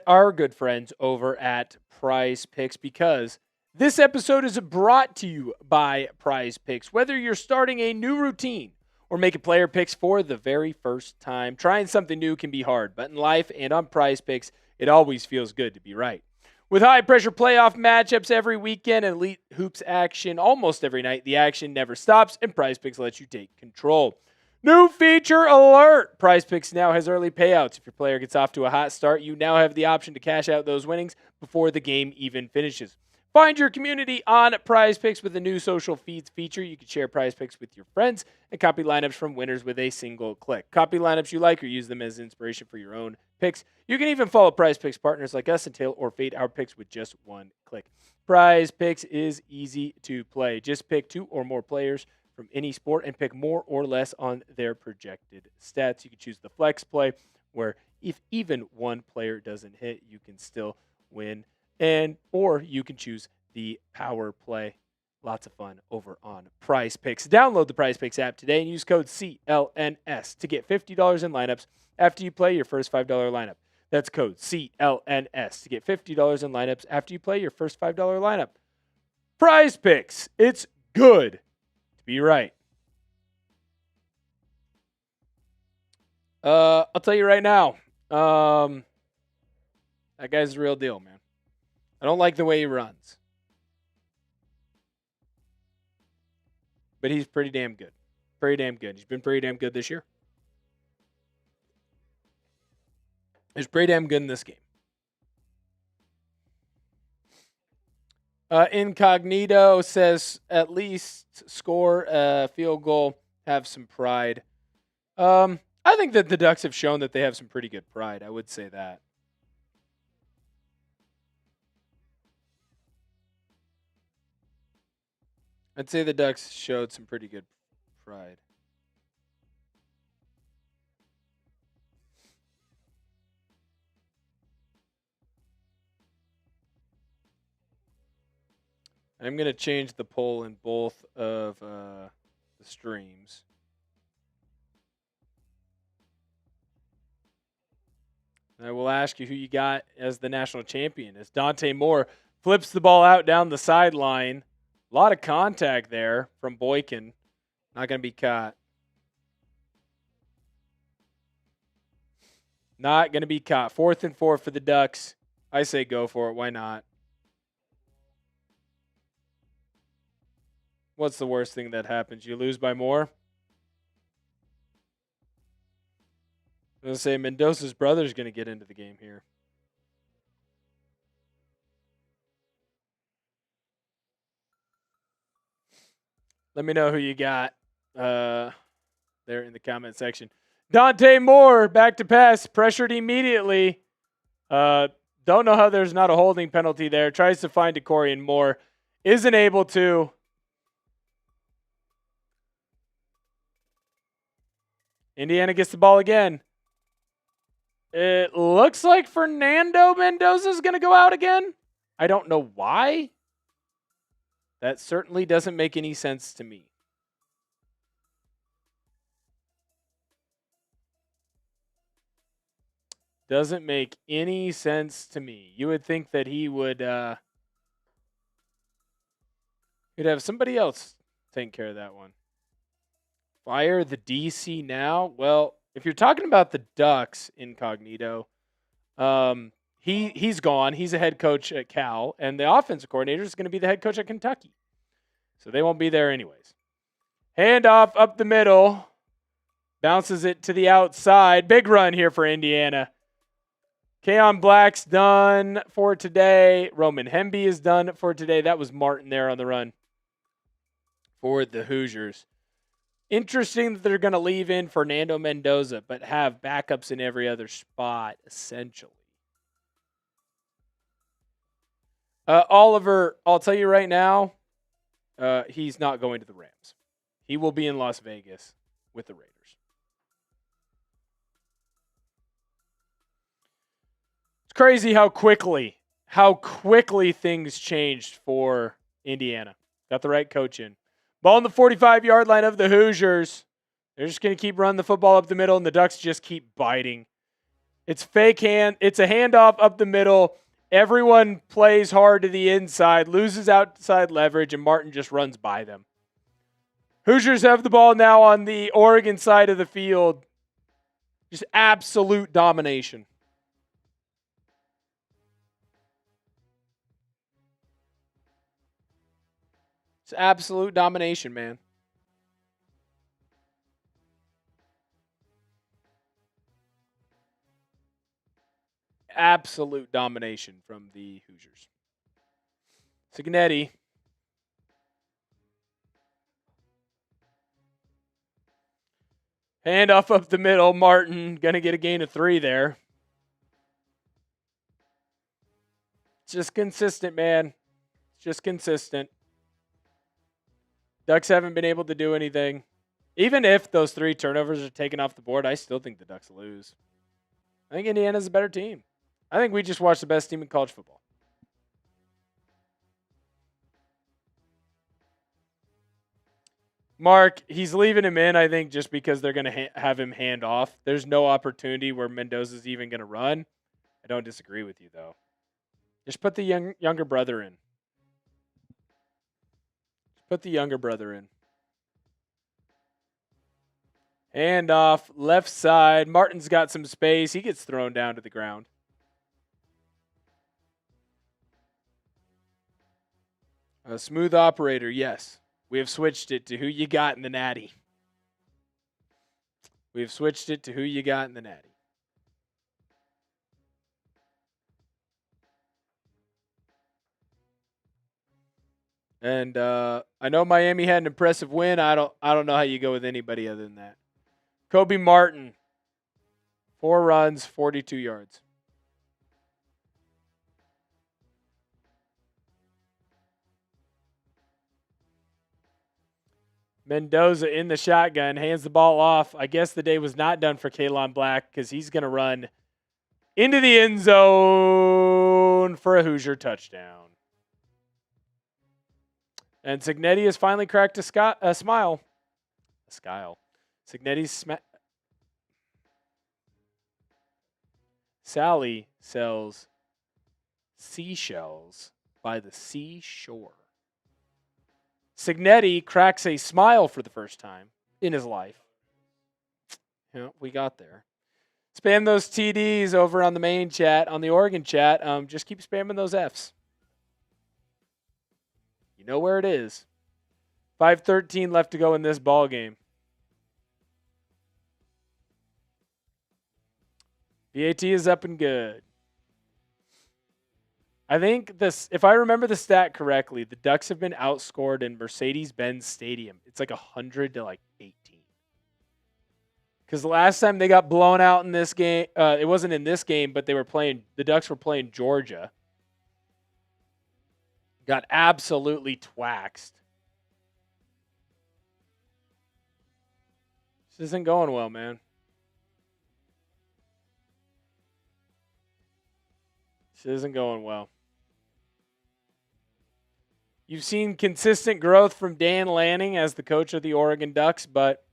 A: our good friends over at Prize Picks, because this episode is brought to you by Prize Picks. Whether you're starting a new routine or making player picks for the very first time, trying something new can be hard, but in life and on Prize Picks, it always feels good to be right. With high-pressure playoff matchups every weekend and elite hoops action almost every night, the action never stops, and Prize Picks lets you take control. New feature alert! Prize Picks now has early payouts. If your player gets off to a hot start, you now have the option to cash out those winnings before the game even finishes. Find your community on Prize Picks with the new social feeds feature. You can share Prize Picks with your friends and copy lineups from winners with a single click. Copy lineups you like or use them as inspiration for your own picks. You can even follow Prize Picks partners like us and tail or fade our picks with just one click. Prize Picks is easy to play. Just pick 2 or more players from any sport and pick more or less on their projected stats. You can choose the flex play, where if even one player doesn't hit, you can still win. Or you can choose the power play. Lots of fun over on Prize Picks. Download the Prize Picks app today and use code CLNS to get $50 in lineups after you play your first $5 lineup. That's code CLNS to get $50 in lineups after you play your first $5 lineup. Prize Picks. It's good to be right. I'll tell you right now. That guy's the real deal, man. I don't like the way he runs. But he's pretty damn good. Pretty damn good. He's been pretty damn good this year. is pretty damn good in this game. Incognito says at least score a field goal, have some pride. I think that the Ducks have shown that they have some pretty good pride. I would say that. I'd say the Ducks showed some pretty good pride. I'm going to change the poll in both of the streams. And I will ask you who you got as the national champion. As Dante Moore flips the ball out down the sideline. A lot of contact there from Boykin. Not going to be caught. Not going to be caught. 4th and 4 for the Ducks. I say go for it. Why not? What's the worst thing that happens? You lose by more? I'm going to say Mendoza's brother's going to get into the game here. Let me know who you got there in the comment section. Dante Moore, back to pass, pressured immediately. Don't know how there's not a holding penalty there. Tries to find Decorian Moore. Isn't able to. Indiana gets the ball again. It looks like Fernando Mendoza is going to go out again. I don't know why. That certainly doesn't make any sense to me. Doesn't make any sense to me. You would think that he would he'd have somebody else take care of that one. Fire the DC now? Well, if you're talking about the Ducks, Incognito, he's gone. He's a head coach at Cal, and the offensive coordinator is going to be the head coach at Kentucky. So they won't be there anyways. Handoff up the middle. Bounces it to the outside. Big run here for Indiana. Kaelon Black's done for today. Roman Hemby is done for today. That was Martin there on the run for the Hoosiers. Interesting that they're going to leave in Fernando Mendoza, but have backups in every other spot, essentially. Oliver, I'll tell you right now, he's not going to the Rams. He will be in Las Vegas with the Raiders. It's crazy how quickly things changed for Indiana. Got the right coach in. Ball in the 45-yard line of the Hoosiers. They're just going to keep running the football up the middle, and the Ducks just keep biting. It's fake hand. It's a handoff up the middle. Everyone plays hard to the inside, loses outside leverage, and Martin just runs by them. Hoosiers have the ball now on the Oregon side of the field. Just absolute domination. It's absolute domination, man. Absolute domination from the Hoosiers. Signetti. Handoff up the middle. Martin going to get a gain of 3 there. It's just consistent, man. It's just consistent. Ducks haven't been able to do anything. Even if those 3 turnovers are taken off the board, I still think the Ducks lose. I think Indiana's a better team. I think we just watched the best team in college football. Mark, he's leaving him in, I think, just because they're going to have him hand off. There's no opportunity where Mendoza's even going to run. I don't disagree with you, though. Just put the younger brother in. Put the younger brother in. Hand off, left side. Martin's got some space. He gets thrown down to the ground. A smooth operator, yes. We have switched it to who you got in the natty. We have switched it to who you got in the natty. And I know Miami had an impressive win. I don't know how you go with anybody other than that. Kobe Martin, 4 runs, 42 yards. Mendoza in the shotgun, hands the ball off. I guess the day was not done for Kaelon Black because he's going to run into the end zone for a Hoosier touchdown. And Signetti has finally cracked a smile. A skyle. Signetti's Sally sells seashells by the seashore. Signetti cracks a smile for the first time in his life. Yeah, we got there. Spam those TDs over on the main chat, on the Oregon chat. Just keep spamming those Fs. You know where it is. 5:13 left to go in this ball game. VAT is up and good. I think this, if I remember the stat correctly, the Ducks have been outscored in Mercedes-Benz Stadium. It's like 100 to like 18. Because the last time they got blown out in this game, it wasn't in this game, but the Ducks were playing Georgia. Got absolutely twaxed. This isn't going well, man. This isn't going well. You've seen consistent growth from Dan Lanning as the coach of the Oregon Ducks, but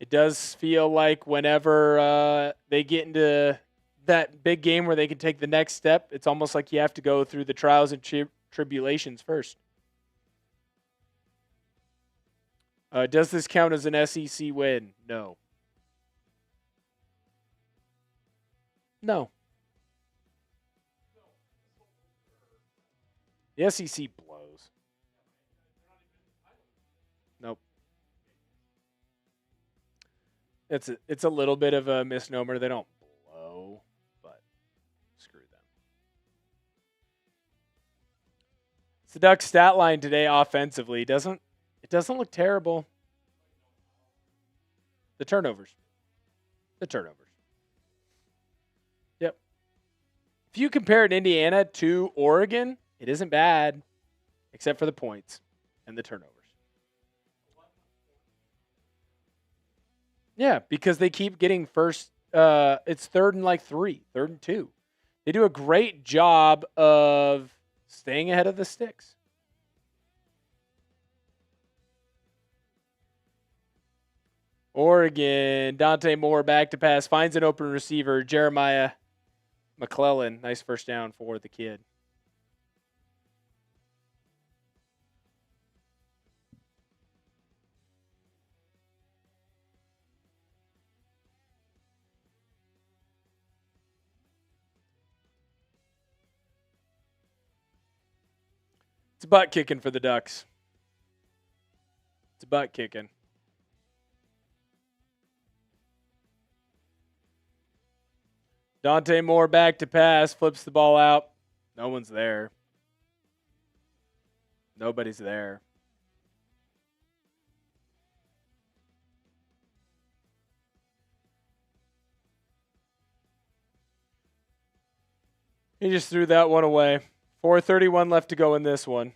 A: it does feel like whenever they get into that big game where they can take the next step, it's almost like you have to go through the trials and tribulations first. Does this count as an SEC win? No. No. The SEC blows. Nope. It's a little bit of a misnomer. They don't blow, but screw them. It's the Ducks stat line today offensively. It doesn't look terrible. The turnovers. Yep. If you compared Indiana to Oregon, it isn't bad, except for the points and the turnovers. Yeah, because they keep getting first. It's 3rd and 3, 3rd and 2. They do a great job of staying ahead of the sticks. Oregon, Dante Moore back to pass, finds an open receiver, Jeremiah McClellan. Nice first down for the kid. It's butt kicking for the Ducks. It's butt kicking. Dante Moore back to pass, flips the ball out. No one's there. Nobody's there. He just threw that one away. 4:31 left to go in this one.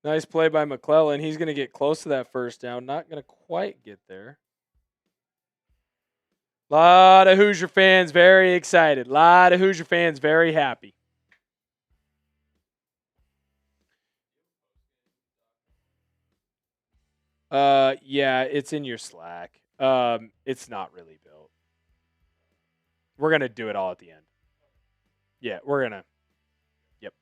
A: Nice play by McClellan. He's going to get close to that first down. Not going to quite get there. A lot of Hoosier fans very excited. A lot of Hoosier fans very happy. Yeah, it's in your Slack. It's not really built. We're going to do it all at the end. Yeah, we're going to. Yep.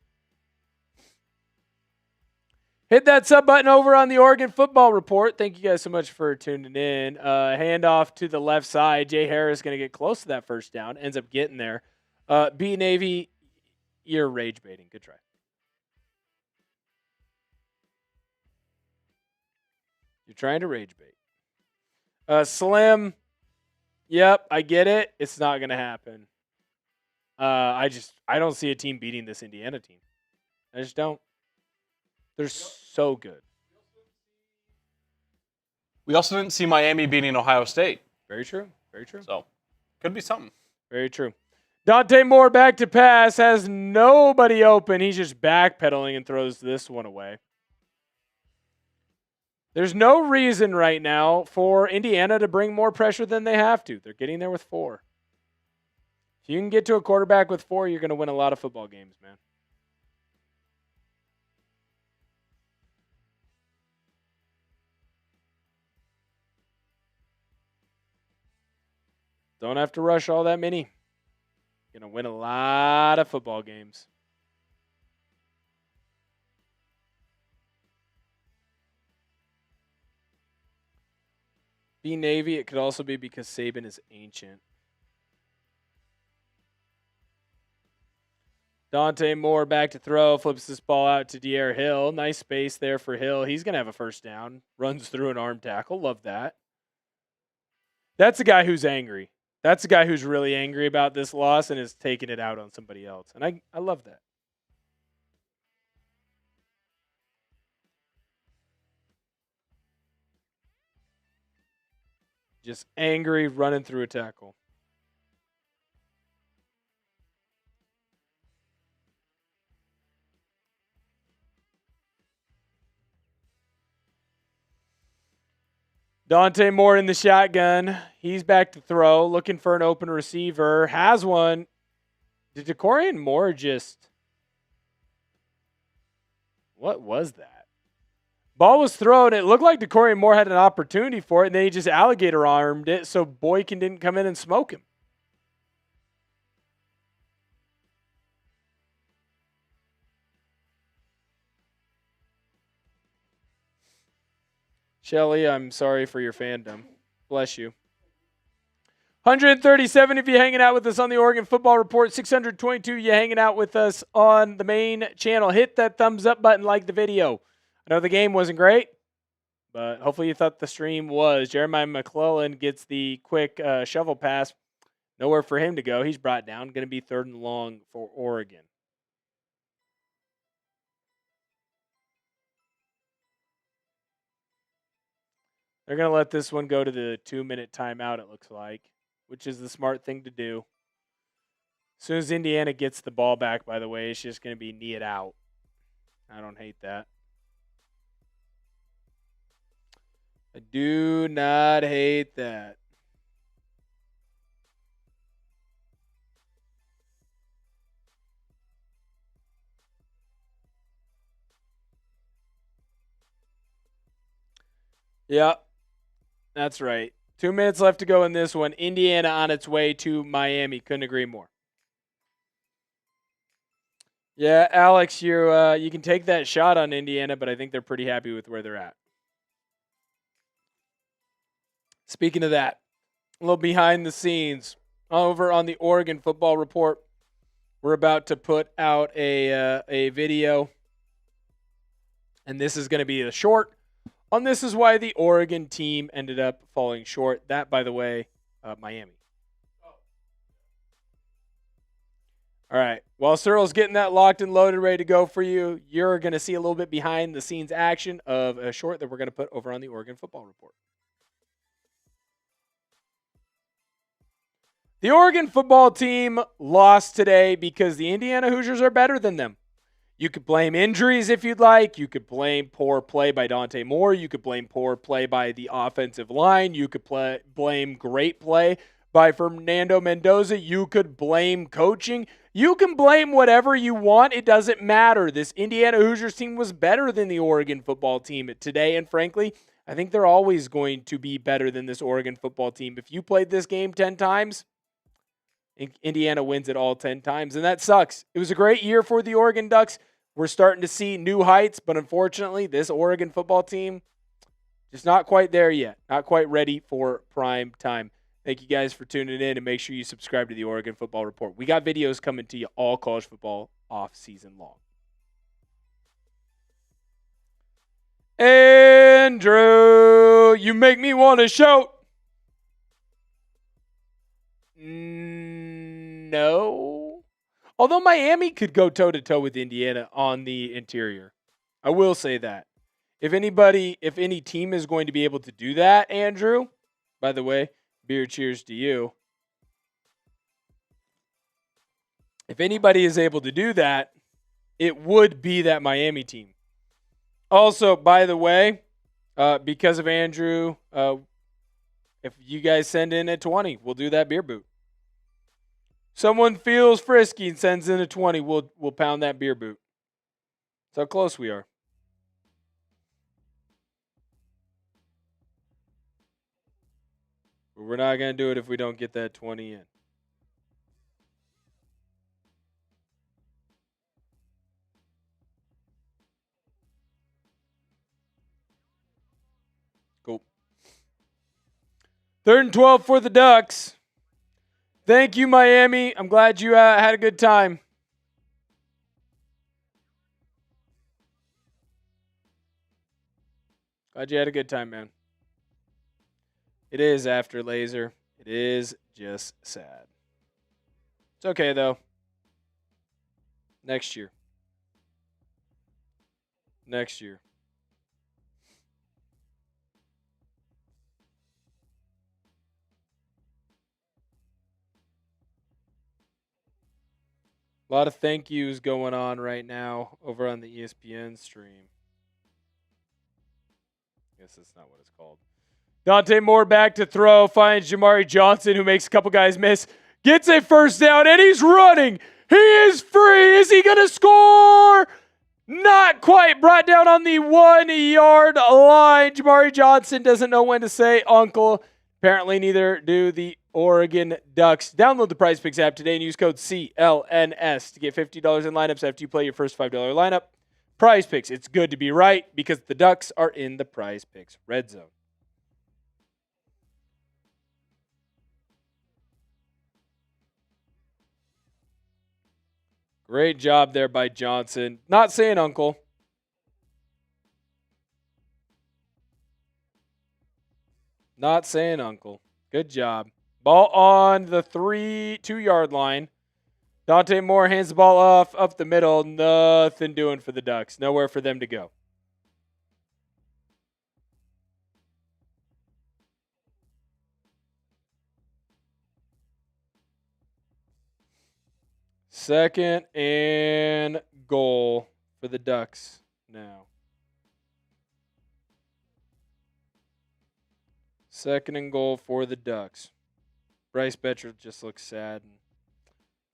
A: Hit that sub button over on the Oregon Football Report. Thank you guys so much for tuning in. Handoff to the left side. Jay Harris going to get close to that first down. Ends up getting there. B Navy, you're rage baiting. Good try. You're trying to rage bait. Slim. Yep, I get it. It's not going to happen. I don't see a team beating this Indiana team. I just don't. They're so good.
B: We also didn't see Miami beating Ohio State.
A: Very true. Very true.
B: So, could be something.
A: Very true. Dante Moore back to pass, has nobody open. He's just backpedaling and throws this one away. There's no reason right now for Indiana to bring more pressure than they have to. They're getting there with 4. If you can get to a quarterback with 4, you're going to win a lot of football games, man. Don't have to rush all that many. Going to win a lot of football games. Be Navy. It could also be because Saban is ancient. Dante Moore back to throw. Flips this ball out to De'Aaron Hill. Nice space there for Hill. He's going to have a first down. Runs through an arm tackle. Love that. That's a guy who's angry. That's a guy who's really angry about this loss and is taking it out on somebody else. And I love that. Just angry, running through a tackle. Dante Moore in the shotgun. He's back to throw, looking for an open receiver. Has one. Did DeCorian Moore just... What was that? Ball was thrown. It looked like DeCorian Moore had an opportunity for it, and then he just alligator armed it so Boykin didn't come in and smoke him. Shelly, I'm sorry for your fandom. Bless you. 137 if you're hanging out with us on the Oregon Football Report. 622 you hanging out with us on the main channel. Hit that thumbs up button, like the video. I know the game wasn't great, but hopefully you thought the stream was. Jeremiah McClellan gets the quick shovel pass. Nowhere for him to go. He's brought down. Going to be 3rd and long for Oregon. They're going to let this one go to the 2-minute timeout, it looks like, which is the smart thing to do. As soon as Indiana gets the ball back, by the way, it's just going to be knee it out. I don't hate that. I do not hate that. Yep. That's right. 2 minutes left to go in this one. Indiana on its way to Miami. Couldn't agree more. Yeah, Alex, you can take that shot on Indiana, but I think they're pretty happy with where they're at. Speaking of that, a little behind the scenes over on the Oregon Football Report. We're about to put out a video, and this is going to be a short. On this is why the Oregon team ended up falling short. That, by the way, Miami. All right. While Cyril's getting that locked and loaded, ready to go for you, you're going to see a little bit behind the scenes action of a short that we're going to put over on the Oregon Football Report. The Oregon football team lost today because the Indiana Hoosiers are better than them. You could blame injuries if you'd like. You could blame poor play by Dante Moore. You could blame poor play by the offensive line. You could blame great play by Fernando Mendoza. You could blame coaching. You can blame whatever you want. It doesn't matter. This Indiana Hoosiers team was better than the Oregon football team today, and frankly, I think they're always going to be better than this Oregon football team. If you played this game 10 times, Indiana wins it all 10 times, and that sucks. It was a great year for the Oregon Ducks. We're starting to see new heights, but unfortunately, this Oregon football team just not quite there yet. Not quite ready for prime time. Thank you guys for tuning in, and make sure you subscribe to the Oregon Football Report. We got videos coming to you all college football off season long. Andrew Andrew, you make me want to shout. No. Although Miami could go toe-to-toe with Indiana on the interior. I will say that. If any team is going to be able to do that, Andrew, by the way, beer cheers to you. If anybody is able to do that, it would be that Miami team. Also, by the way, because of Andrew, if you guys send in a 20, we'll do that beer boot. Someone feels frisky and sends in a 20, we'll pound that beer boot. That's how close we are. But we're not going to do it if we don't get that 20 in. Cool. 3rd and 12 for the Ducks. Thank you, Miami. I'm glad you had a good time. Glad you had a good time, man. It is after Laser. It is just sad. It's okay, though. Next year. Next year. A lot of thank yous going on right now over on the ESPN stream. I guess that's not what it's called. Dante Moore back to throw. Finds Jamari Johnson, who makes a couple guys miss. Gets a first down, and he's running. He is free. Is he going to score? Not quite. Brought down on the 1-yard line. Jamari Johnson doesn't know when to say uncle. Apparently neither do the Oregon Ducks. Download the Prize Picks app today and use code CLNS to get $50 in lineups after you play your first $5 lineup. Prize Picks. It's good to be right because the Ducks are in the Prize Picks red zone. Great job there by Johnson. Not saying uncle. Not saying uncle. Good job. Ball on the 2-yard line. Dante Moore hands the ball off up the middle. Nothing doing for the Ducks. Nowhere for them to go. Second and goal for the Ducks now. Second and goal for the Ducks. Bryce Betcher just looks sad, and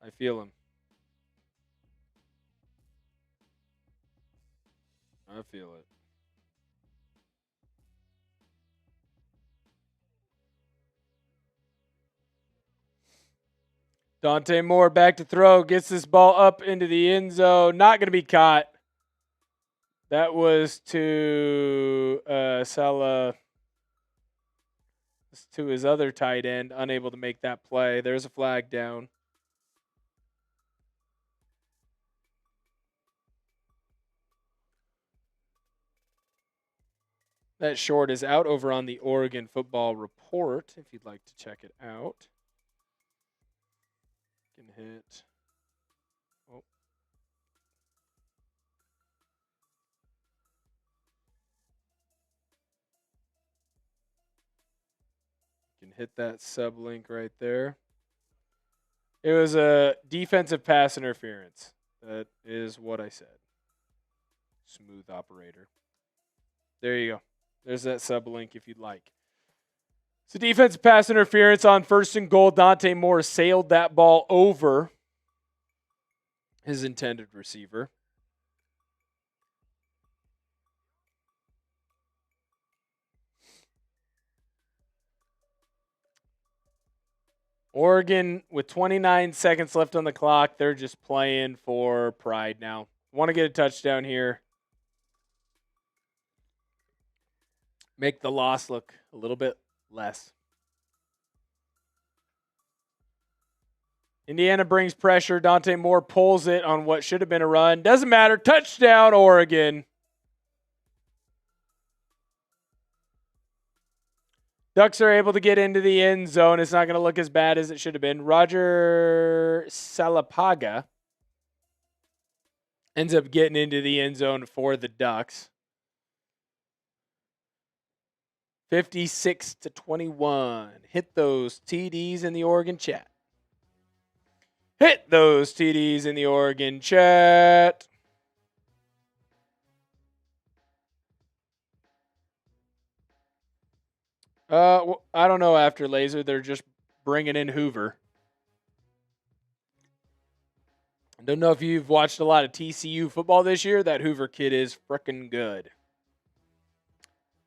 A: I feel him. I feel it. Dante Moore back to throw. Gets this ball up into the end zone. Not going to be caught. That was to Salah. To his other tight end. Unable to make that play. There's a flag down. That short is out over on the Oregon Football Report, if you'd like to check it out. Can hit. Oh. Can hit that sub link right there. It was a defensive pass interference. That is what I said. Smooth operator. There you go. There's that sub link if you'd like. So defensive pass interference on 1st and goal. Dante Moore sailed that ball over his intended receiver. Oregon, with 29 seconds left on the clock, they're just playing for pride now. Want to get a touchdown here. Make the loss look a little bit less. Indiana brings pressure. Dante Moore pulls it on what should have been a run. Doesn't matter. Touchdown, Oregon. Ducks are able to get into the end zone. It's not going to look as bad as it should have been. Roger Salapaga ends up getting into the end zone for the Ducks. 56-21. Hit those TDs in the Oregon chat. Hit those TDs in the Oregon chat. I don't know after Laser. They're just bringing in Hoover. I don't know if you've watched a lot of TCU football this year. That Hoover kid is frickin' good.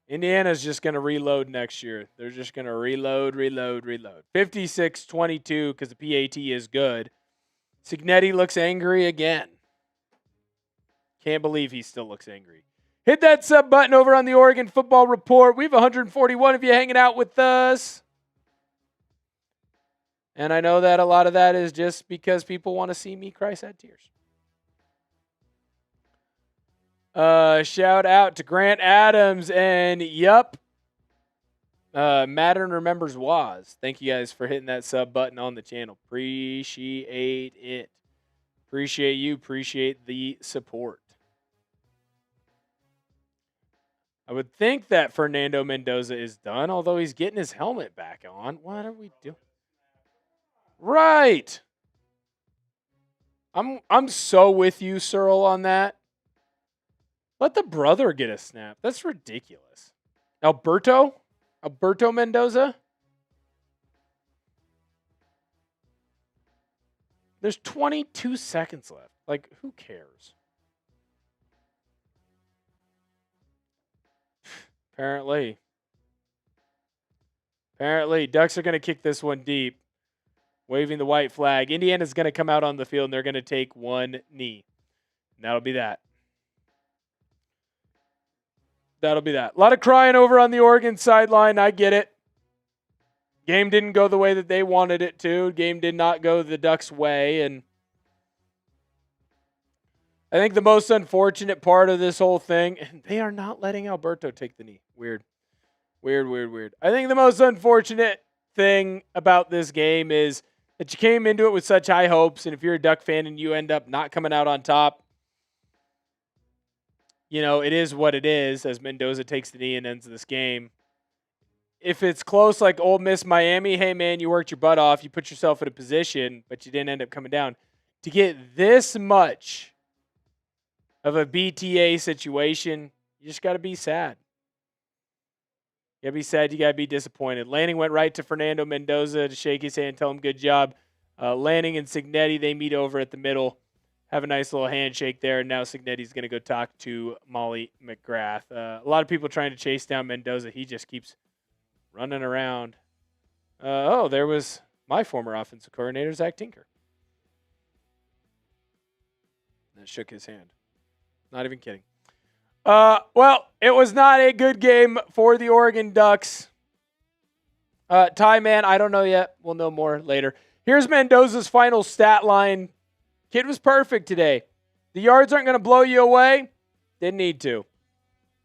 A: Indiana's just going to reload next year. They're just going to reload. 56-22 because the PAT is good. Signetti looks angry again. Can't believe he still looks angry. Hit that sub button over on the Oregon Football Report. We have 141 of you hanging out with us. And I know that a lot of that is just because people want to see me cry sad tears. Shout out to Grant Adams and Mattern remembers Waz. Thank you guys for hitting that sub button on the channel. Appreciate it. Appreciate you. Appreciate the support. I would think that Fernando Mendoza is done, although he's getting his helmet back on. What are we doing? Right. I'm so with you, Searle, on that. Let the brother get a snap. That's ridiculous. Alberto Mendoza? There's 22 seconds left. Like, who cares? Apparently, Ducks are going to kick this one deep, waving the white flag. Indiana's going to come out on the field, and they're going to take one knee. And that'll be that. A lot of crying over on the Oregon sideline. I get it. Game didn't go the way that they wanted it to. Game did not go the Ducks' way. And I think the most unfortunate part of this whole thing, and they are not letting Alberto take the knee. Weird. I think the most unfortunate thing about this game is that you came into it with such high hopes, and if you're a Duck fan and you end up not coming out on top, you know, it is what it is as Mendoza takes the knee and ends this game. If it's close like Ole Miss, Miami, hey, man, you worked your butt off. You put yourself in a position, but you didn't end up coming down. To get this much of a BTA situation, you just got to be sad. You got to be sad. You got to be disappointed. Lanning went right to Fernando Mendoza to shake his hand, tell him good job. Lanning and Signetti, they meet over at the middle. Have a nice little handshake there, and now Signetti's going to go talk to Molly McGrath. A lot of people trying to chase down Mendoza. He just keeps running around. There was my former offensive coordinator, Zach Tinker. That shook his hand. Not even kidding. Well, it was not a good game for the Oregon Ducks. Ty, man, I don't know yet. We'll know more later. Here's Mendoza's final stat line. Kid was perfect today. The yards aren't going to blow you away. Didn't need to.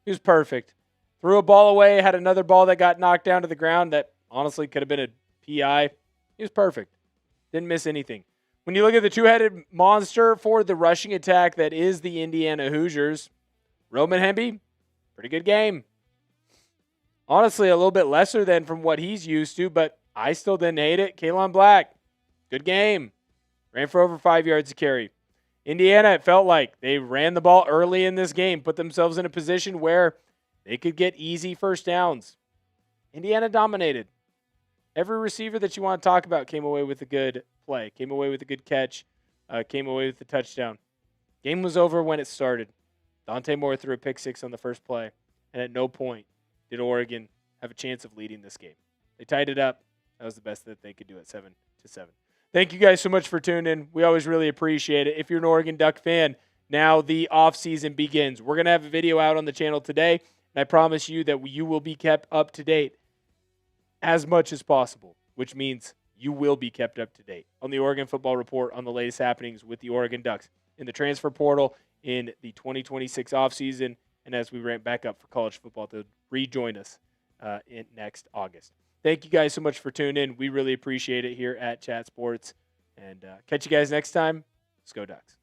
A: He was perfect. Threw a ball away, had another ball that got knocked down to the ground that honestly could have been a PI. He was perfect. Didn't miss anything. When you look at the two-headed monster for the rushing attack that is the Indiana Hoosiers, Roman Hemby, pretty good game. Honestly, a little bit lesser than from what he's used to, but I still didn't hate it. Kaelon Black, good game. Ran for over 5 yards to carry. Indiana, it felt like they ran the ball early in this game, put themselves in a position where they could get easy first downs. Indiana dominated. Every receiver that you want to talk about came away with a good play, came away with a good catch, came away with the touchdown. Game was over when it started. Dante Moore threw a pick six on the first play, and at no point did Oregon have a chance of leading this game. They tied it up. That was the best that they could do at 7-7. Thank you guys so much for tuning in. We always really appreciate it. If you're an Oregon Duck fan, now the offseason begins. We're going to have a video out on the channel today, and I promise you that you will be kept up to date as much as possible, which means you will be kept up to date on the Oregon Football Report on the latest happenings with the Oregon Ducks in the transfer portal in the 2026 offseason, and as we ramp back up for college football to rejoin us in next August. Thank you guys so much for tuning in. We really appreciate it here at Chat Sports. And catch you guys next time. Let's go Ducks.